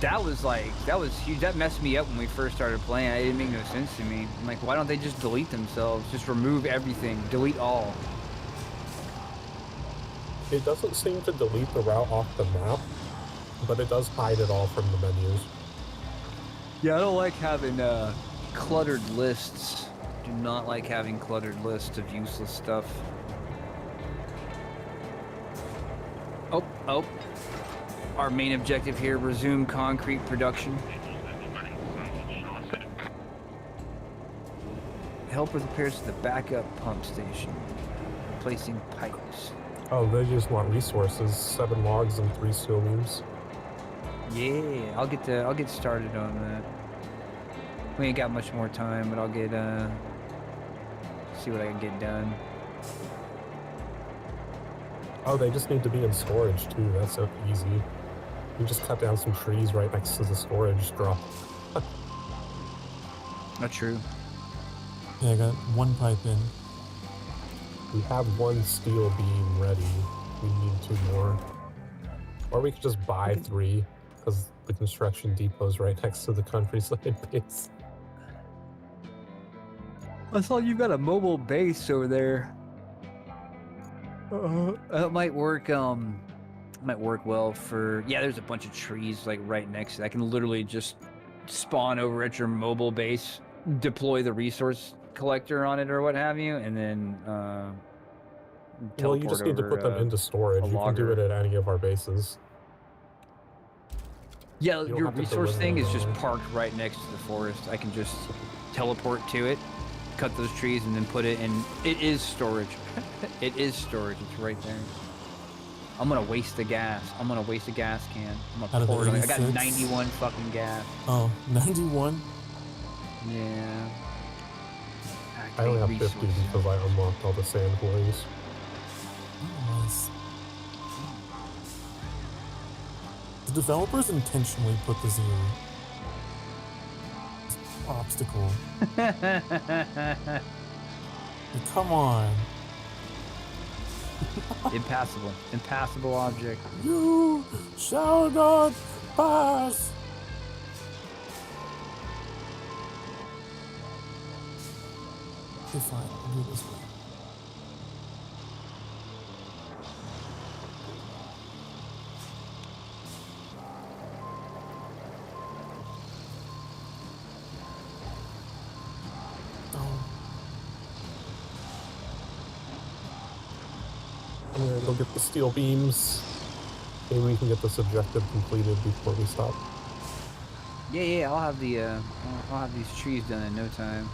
That was huge. That messed me up when we first started playing. It didn't make no sense to me. I'm like, why don't they just delete themselves? Just remove everything. Delete all. It doesn't seem to delete the route off the map. but it does hide it all from the menus. Yeah, I don't like having cluttered lists. Do not like having cluttered lists of useless stuff. Oh. Our main objective here, resume concrete production. Helper repairs to the backup pump station. Replacing pipes. Oh, they just want resources. 7 logs and 3 steel beams. Yeah, I'll get started on that. We ain't got much more time, but I'll get see what I can get done. Oh, they just need to be in storage too. That's so easy. You just cut down some trees right next to the storage drop. Not true. Yeah, I got 1 pipe in. We have 1 steel beam ready. We need 2 more. Or we could just buy 3, because the construction depot's right next to the countryside base. I saw you got a mobile base over there. That might work. Might work well for. Yeah, there's a bunch of trees like right next to it. I can literally just spawn over at your mobile base, deploy the resource collector on it or what have you, and then Well, you just need to put them into storage. You can do it at any of our bases. Yeah, You don't your have to resource deliver thing them is just anywhere. parked right next to the forest. I can just teleport to it, cut those trees, and then put it in. It is storage. It is storage. It's right there. I'm gonna waste the gas. I'm gonna waste a gas can. I'm Out gonna of the pour it on. I got 86? 91 fucking gas. Oh, 91? Yeah. I only have Activate 50 resources. because I unlocked all the sand quarries. Oh, nice. The developers intentionally put this here. This obstacle. Like, come on. Impassable object. You shall not pass. Okay, fine. I'll do it this way. Oh, I'm gonna go get the steel beams. Maybe we can get this objective completed before we stop. Yeah. I'll have the I'll have these trees done in no time.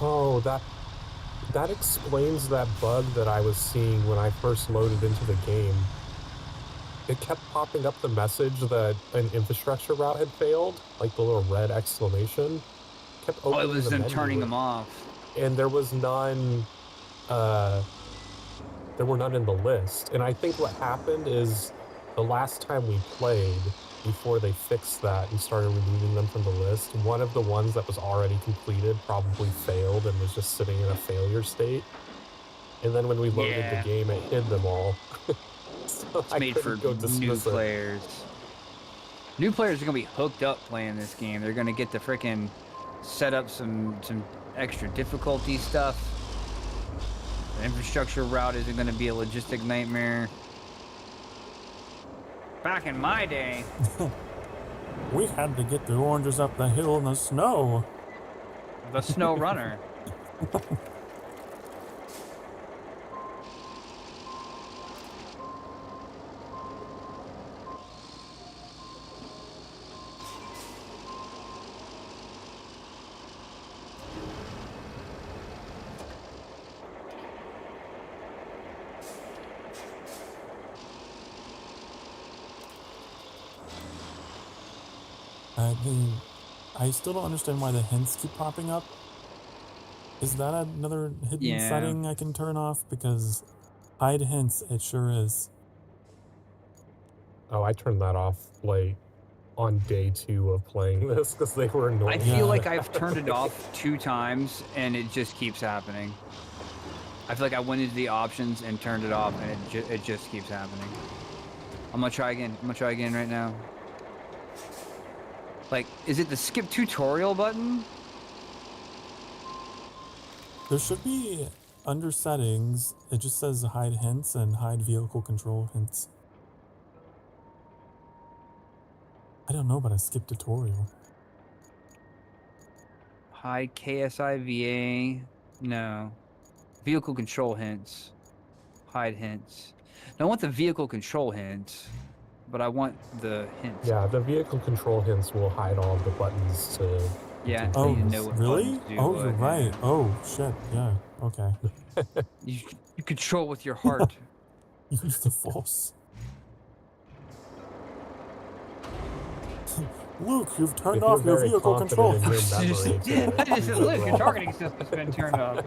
Oh, that explains that bug that I was seeing when I first loaded into the game. It kept popping up the message that an infrastructure route had failed, like the little red exclamation. Kept Oh, it opening was the them menu, turning them off. and there was none. There were none in the list. And I think what happened is the last time we played, before they fixed that and started removing them from the list, one of the ones that was already completed probably failed and was just sitting in a failure state. And then when we loaded Yeah. the game, it hid them all. So It's made for new players. New players are gonna be hooked up playing this game. They're gonna get to frickin' set up some extra difficulty stuff. The infrastructure route isn't gonna be a logistic nightmare. Back in my day, we had to get the oranges up the hill in the snow. the snow runner. I still don't understand why the hints keep popping up. Is that another hidden setting I can turn off? Because hide hints, it sure is. Oh, I turned that off like on day 2 of playing this because they were annoying. I feel like I've turned it off 2 times and it just keeps happening. I feel like I went into the options and turned it off and it just keeps happening. I'm gonna try again. I'm gonna try again right now. Like, is it the skip tutorial button? There should be, under settings, it just says hide hints and hide vehicle control hints. I don't know, but I skipped tutorial. Hide KSIVA. No. Vehicle control hints. Hide hints. No, I want the vehicle control hints, but I want the hints. Yeah, the vehicle control hints will hide all the buttons to... Yeah, do so Oh, you know what really? buttons do Oh, what, you're right. yeah. Oh, shit. Yeah. Okay. You control with your heart. Use the force. Luke, you've turned If off you're your very vehicle control. confident in your memory to I just do said, the look, your wrong- targeting system's been turned off.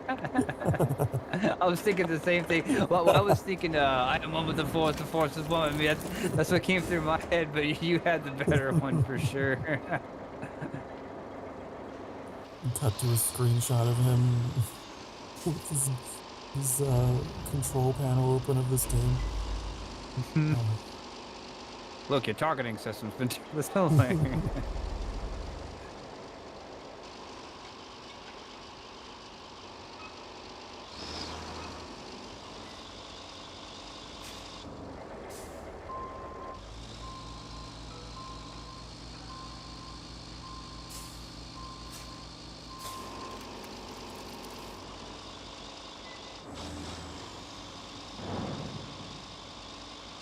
I was thinking the same thing. Well, I was thinking, I am one with the force is one with me. That's what came through my head, but you had the better one for sure. Cut to a screenshot of him with his control panel open of this game. Oh. Look, your targeting system's been turned this whole thing.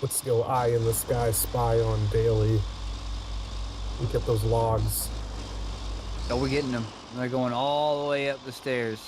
Let's go eye in the sky, spy on daily. Look at those logs. Oh, we're getting them. They're going all the way up the stairs.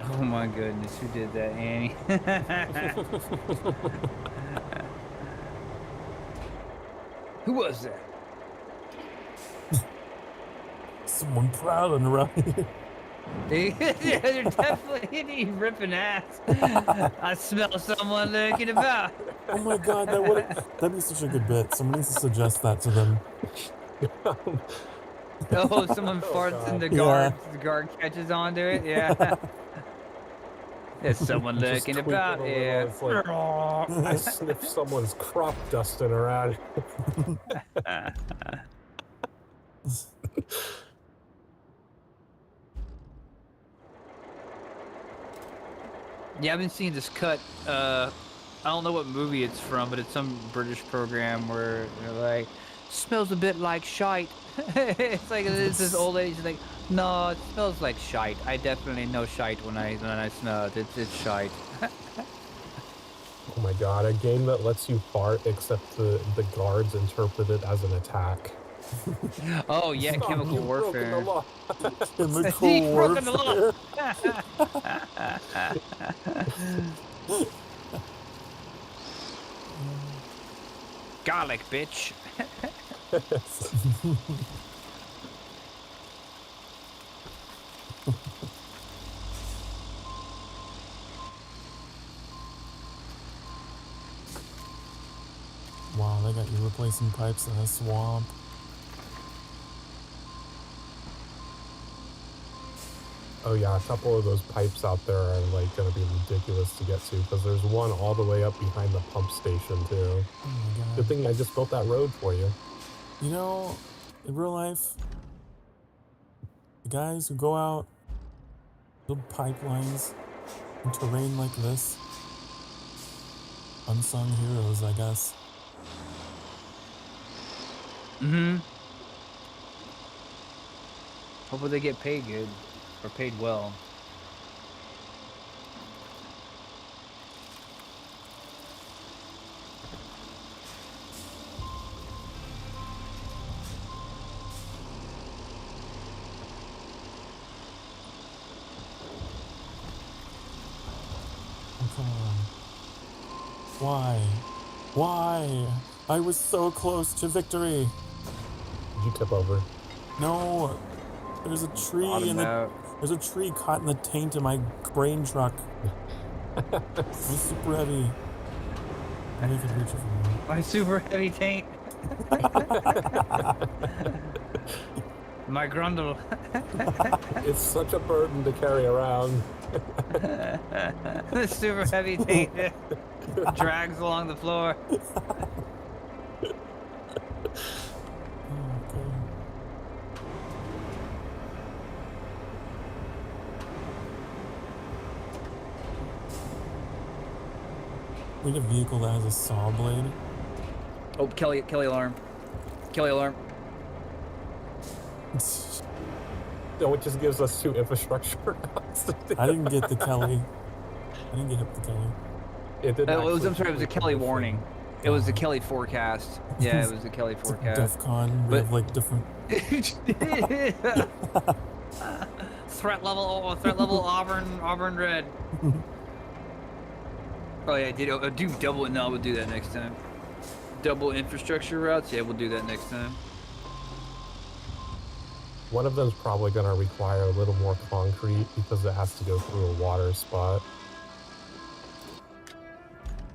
Oh my goodness, who did that, Annie? Who was that? Someone prowling around here. Yeah, they're definitely ripping ass. I smell someone lurking about. Oh my god, that'd be such a good bit. Someone needs to suggest that to them. Oh, someone farts in the guard. The guard catches onto it. Yeah. There's someone Just lurking tweak it about. a little, Yeah. it's like, I sniff someone's crop dusting around. Yeah, I've been seeing this cut. I don't know what movie it's from, but it's some British program where they're like, smells a bit like shite. It's like this old lady. She's like, no, it smells like shite. I definitely know shite when I smell it. It's shite. Oh my god, a game that lets you fart except the guards interpret it as an attack. Oh yeah, Stop, chemical you've broken the warfare. law. Chemical He's broken the law. warfare. Garlic, bitch. Wow, they got you replacing pipes in a swamp. Oh yeah, a couple of those pipes out there are like gonna be ridiculous to get to because there's one all the way up behind the pump station too. Oh my god. Good thing I just built that road for you. You know, in real life, the guys who go out, build pipelines in terrain like this, unsung heroes, I guess. Mm-hmm. Hopefully they get paid good. Or paid well. Oh, come on. Why? Why? I was so close to victory. Did you tip over? No, there's a tree in the... There's a tree caught in the taint of my grain truck. It's super heavy. I don't even reach it from here. My super heavy taint. My grundle. It's such a burden to carry around. The super heavy tape drags along the floor. We need a vehicle that has a saw blade. Oh, Kelly alarm. Kelly alarm. No, it just gives us 2 infrastructure routes. I didn't get the Kelly. I didn't get hit the Kelly. It did. I'm sorry, it was a Kelly warning. It was the Kelly forecast. Yeah, it was the Kelly forecast. DEFCON. We have like different. Threat level Auburn red. Oh yeah, do double. No, we'll do that next time. Double infrastructure routes. Yeah, we'll do that next time. One of them's probably going to require a little more concrete because it has to go through a water spot.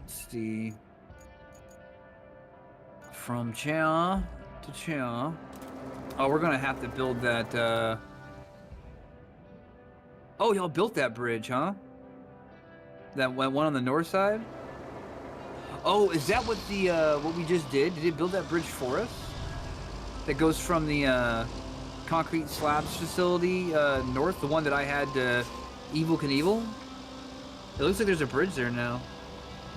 Let's see. From Chia to Chia. Oh, we're gonna have to build that. Oh, y'all built that bridge, huh? That one on the north side. Oh, is that what the what we just did? Did it build that bridge for us? That goes from the concrete slabs facility north, the one that I had Evil Knievel? It looks like there's a bridge there now.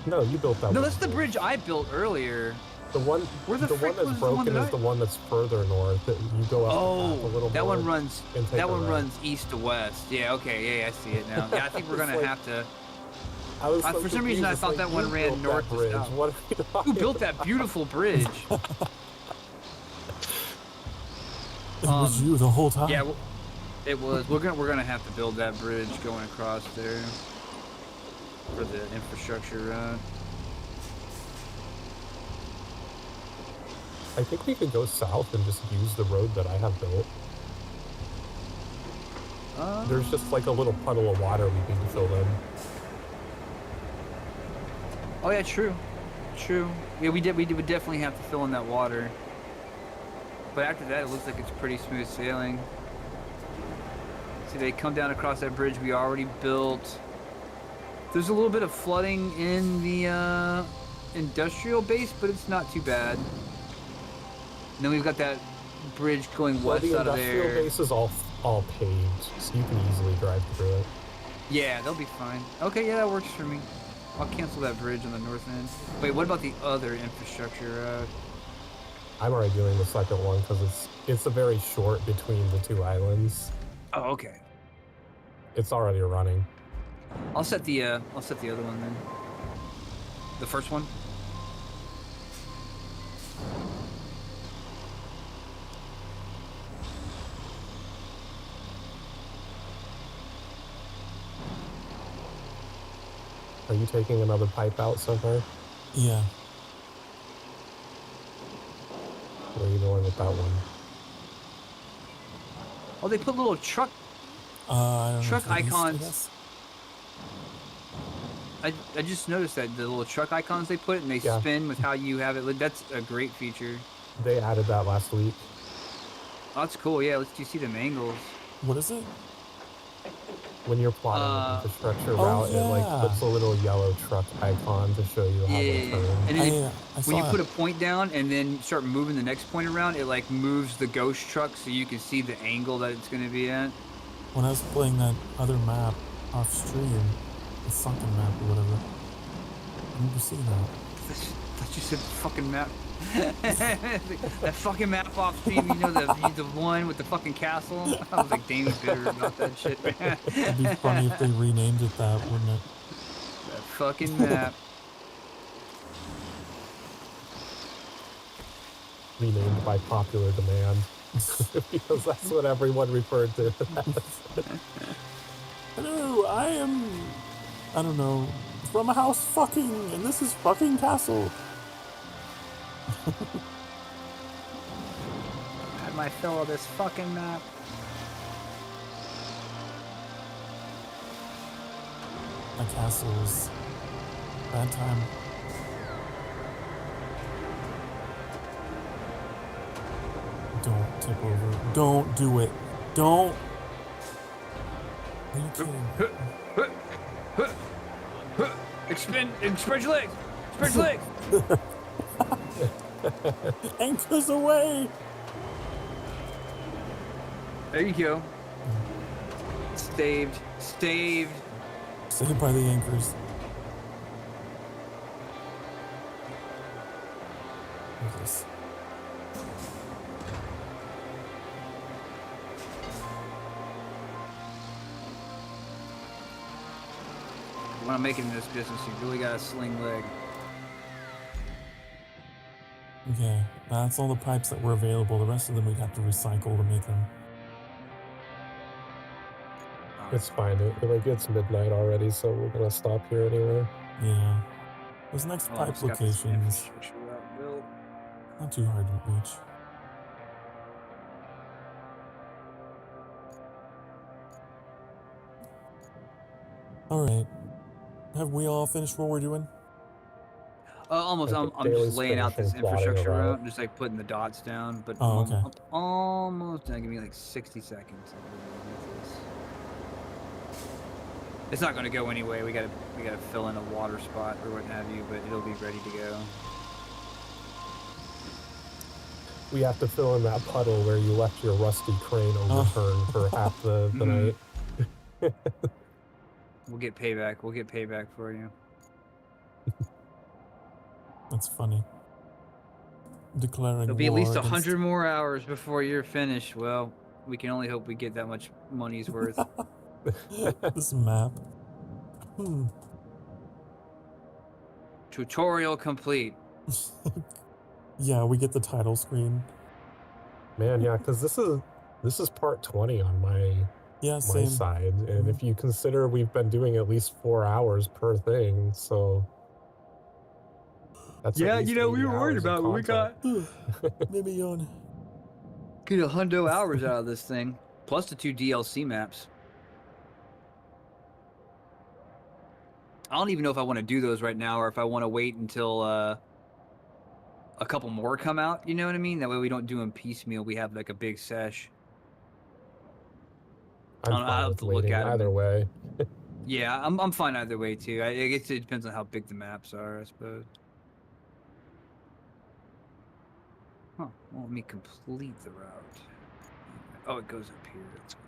No, you built that one. No, that's the bridge I built earlier. The one, Where the frick one that's was the one broken that is the one that's further north. That you go up the path a little that more one runs. and take That a one right. runs east to west. Yeah, okay, yeah, I see it now. Yeah, I think we're It's gonna like- have to. I was so For some reason, confused. I It's thought like, that one you ran built north that to bridge. south. What are you talking Who built that beautiful bridge? It was you the whole time. Yeah, it was. We're gonna have to build that bridge going across there for the infrastructure road. I think we could go south and just use the road that I have built. There's just like a little puddle of water we need to fill in. Oh yeah, true. Yeah, we would definitely have to fill in that water. But after that, it looks like it's pretty smooth sailing. See, they come down across that bridge we already built. There's a little bit of flooding in the industrial base, but it's not too bad. And then we've got that bridge going Well, west the out of industrial there. base is all paved, so you can easily drive through it. Yeah, they'll be fine. Okay, yeah, that works for me. I'll cancel that bridge on the north end. Wait, what about the other infrastructure road? I'm already doing the second one because it's a very short between the 2 islands. Oh, okay. It's already running. I'll set the other one then. The first one. Are you taking another pipe out somewhere? Yeah. Where are you going with that one? Oh, they put little truck I don't know Truck if they're east, I icons. guess. I just noticed that the little truck icons they put and they Yeah. spin with how you have it lit. That's a great feature. They added that last week. Oh, that's cool. Yeah, let's do you see them angles. What is it? When you're plotting an infrastructure oh, route, it like yeah. puts a little yellow truck icon to show you how to Yeah. turn. And then I when saw you put it. a point down and then start moving the next point around, it like moves the ghost truck so you can see the angle that it's going to be at. When I was playing that other map off stream, the sunken map or whatever, I remember seeing that. Thought you said fucking map. That fucking map off stream, you know, the one with the fucking castle. I was like, damn bitter about that shit, man. It'd be funny if they renamed it that, wouldn't it? That fucking map. Renamed by popular demand. Because that's what everyone referred to it as. Hello, I don't know, from a house fucking, and this is fucking castle. Had my fill of this fucking map. My castle's bad time. Don't tip over. Don't do it. Don't. Are you kidding? Spread your legs. Spread your legs. Anchors away. There you go. Saved. Saved. Saved by the anchors. What is this? When I'm making this business, you really got a sling leg. Okay, that's all the pipes that were available. The rest of them we'd have to recycle to make them. It's fine. It's midnight already, so we're gonna stop here anyway. Yeah. Those next Oh, pipe it's got this locations, infrastructure route built. not too hard to reach. Alright. Have we all finished what we're doing? Almost. I I'm think just Daly's laying out this finishing plotting infrastructure it out. route, just like putting the dots down. But Oh, okay. I'm almost done. Give me like 60 seconds. It's not going to go anyway. We gotta fill in a water spot or what have you, but it'll be ready to go. We have to fill in that puddle where you left your rusty crane overturned for half the night. We'll get payback. We'll get payback for you. That's funny. Declaring It'll be at war least against- 100 more hours before you're finished. Well, we can only hope we get that much money's worth. This map. Tutorial complete. Yeah, we get the title screen. Man, yeah, because this is part 20 on my Yeah, same. side, and if you consider we've been doing at least 4 hours per thing, so that's at least 80 hours of content. Maybe yawn. Get 100 hours out of this thing, plus the 2 DLC maps. I don't even know if I want to do those right now or if I want to wait until a couple more come out. You know what I mean? That way we don't do them piecemeal. We have like a big sesh. I'm I'll fine have with to look waiting at 'em either and- way. Yeah, I'm fine either way too. I guess it depends on how big the maps are, I suppose. Huh? Well, let me complete the route. Oh, it goes up here. That's what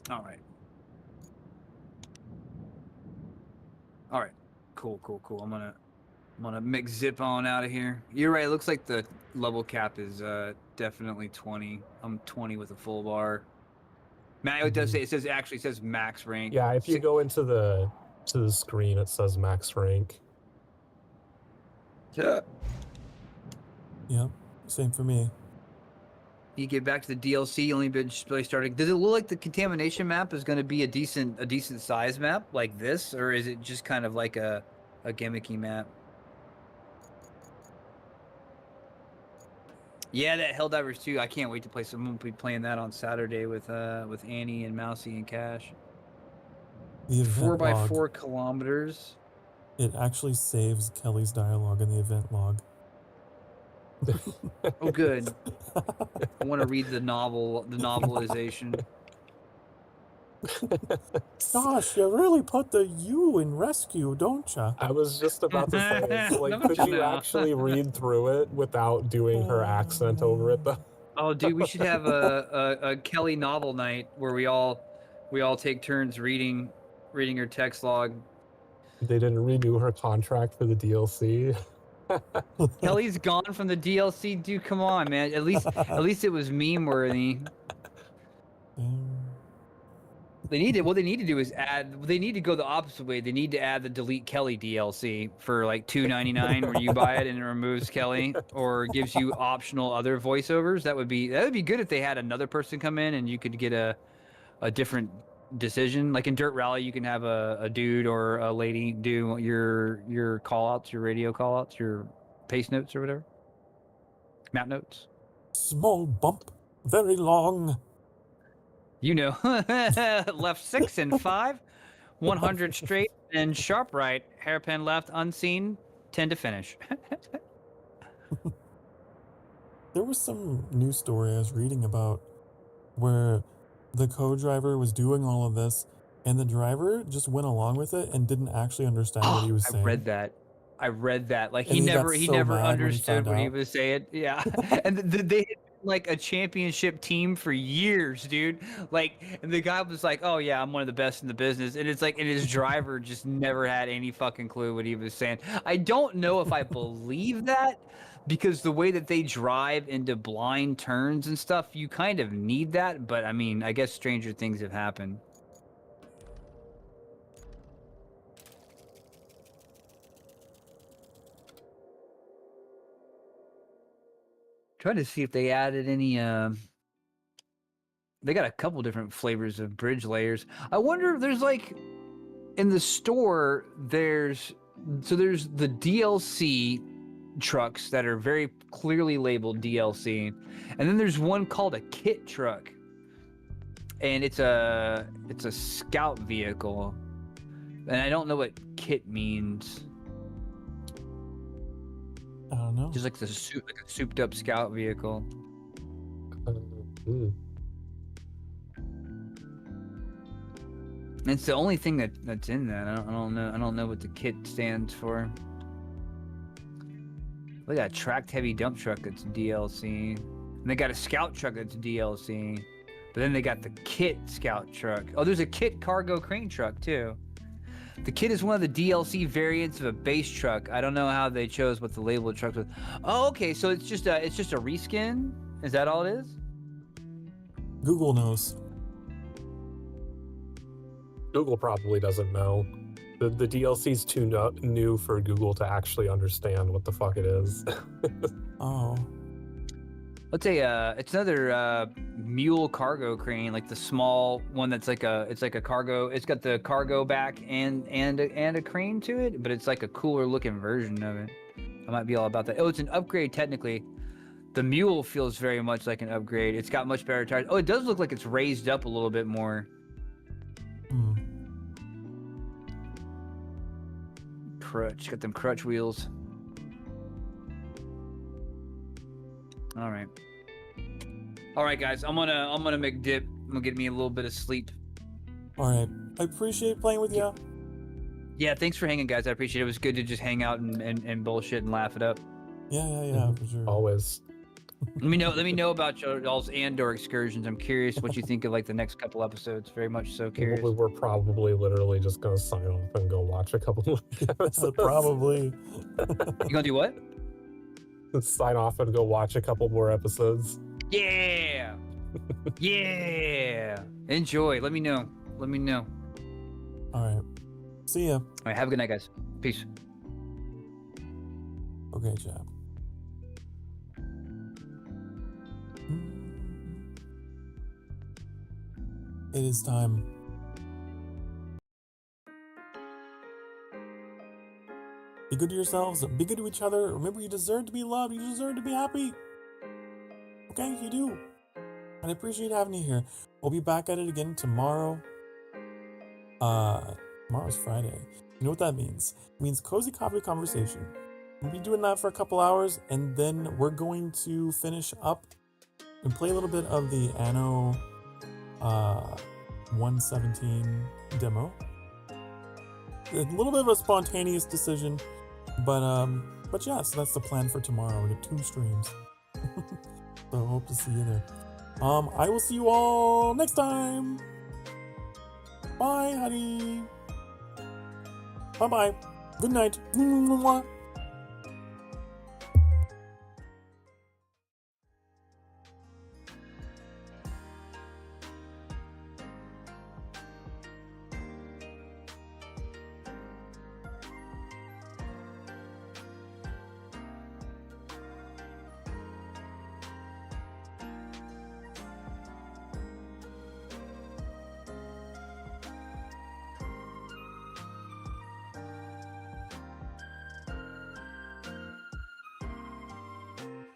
All right. All right. Cool. I'm gonna mix zip on out of here. You're right. It looks like the level cap is definitely 20. I'm 20 with a full bar. Matt, it does say it says max rank. Yeah, if you go into the screen, it says max rank. Yeah. Yep, same for me. You get back to the DLC, only been really starting. Does it look like the contamination map is going to be a decent size map like this, or is it just kind of like a gimmicky map? Yeah, that Helldivers 2. I can't wait to play some. We'll be playing that on Saturday with Annie and Mousy and Cash. The event 4x4 log, kilometers. it actually saves Kelly's dialogue in the event log. Oh, good. I want to read the novelization. Gosh, you really put the U in rescue, don't ya? I was just about to say, like, Don't could you you know? actually read through it without doing her accent over it, though? Oh, dude, we should have a Kelly novel night where we all take turns reading her text log. They didn't renew her contract for the DLC. Kelly's gone from the DLC, dude. Come on, man. At least it was meme worthy. They need to. What they need to do is add. They need to go the opposite way. They need to add the Delete Kelly DLC for like $2.99, where you buy it and it removes Kelly, or gives you optional other voiceovers. That would be good if they had another person come in and you could get a different decision. Like in Dirt Rally, you can have a dude or a lady do your call outs, your radio call outs, your pace notes or whatever. Map notes. Small bump, very long. You know, left 6 and 5, 100 straight, And sharp right, hairpin left, unseen, 10 to finish. There was some news story I was reading about where the co-driver was doing all of this and the driver just went along with it and didn't actually understand what he was saying. I read that. Like And he he got never so mad when he understood found what he out. was saying. Yeah. And they had been like a championship team for years, dude. Like, and the guy was like, "Oh yeah, I'm one of the best in the business." And it's like, and his driver just never had any fucking clue what he was saying. I don't know if I believe that, because the way that they drive into blind turns and stuff, you kind of need that. But I mean, I guess stranger things have happened. Trying to see if they added any they got a couple different flavors of bridge layers. I wonder if there's like in the store there's the DLC trucks that are very clearly labeled DLC, and then there's one called a kit truck, and it's a scout vehicle, and I don't know what kit means. I don't know. Just like a souped up scout vehicle. It's the only thing that's in that. I don't know what the kit stands for. They got a tracked heavy dump truck that's DLC. And they got a scout truck that's DLC. But then they got the kit scout truck. Oh, there's a kit cargo crane truck too. The kit is one of the DLC variants of a base truck. I don't know how they chose what the label of the truck was. Oh, okay. So it's just a reskin. Is that all it is? Google knows. Google probably doesn't know. The DLC's too new for Google to actually understand what the fuck it is. Oh. Let's say it's another mule cargo crane, like the small one that's like it's like a cargo. It's got the cargo back and a crane to it, but it's like a cooler looking version of it. I might be all about that. Oh, it's an upgrade technically. The mule feels very much like an upgrade. It's got much better tires. Oh, it does look like it's raised up a little bit more. Crutch, got them crutch wheels. All right, guys. I'm gonna make dip. I'm gonna get me a little bit of sleep. All right. I appreciate playing with you. Yeah, thanks for hanging, guys. I appreciate it. It was good to just hang out and bullshit and laugh it up. Yeah, for sure. Always. Let me know about y'all's Andor excursions. I'm curious what you think of like the next couple episodes. Very much so curious. We're probably literally just gonna sign off and go watch a couple more episodes. Probably. You gonna do what? Sign off and go watch a couple more episodes. Yeah. Yeah. Enjoy. Let me know. All right. See ya. All right. Have a good night, guys. Peace. Okay, Jab. It is time. Be good to yourselves, be good to each other. Remember, you deserve to be loved, you deserve to be happy. Okay, you do. And I appreciate having you here. We'll be back at it again tomorrow. Tomorrow's Friday. You know what that means? It means cozy coffee conversation. We'll be doing that for a couple hours, and then we're going to finish up and play a little bit of the Anno 117 demo. A little bit of a spontaneous decision, but yeah, so that's the plan for tomorrow. We get 2 streams. So I hope to see you there. I will see you all next time. Bye, honey. Bye-bye. Good night. Mwah.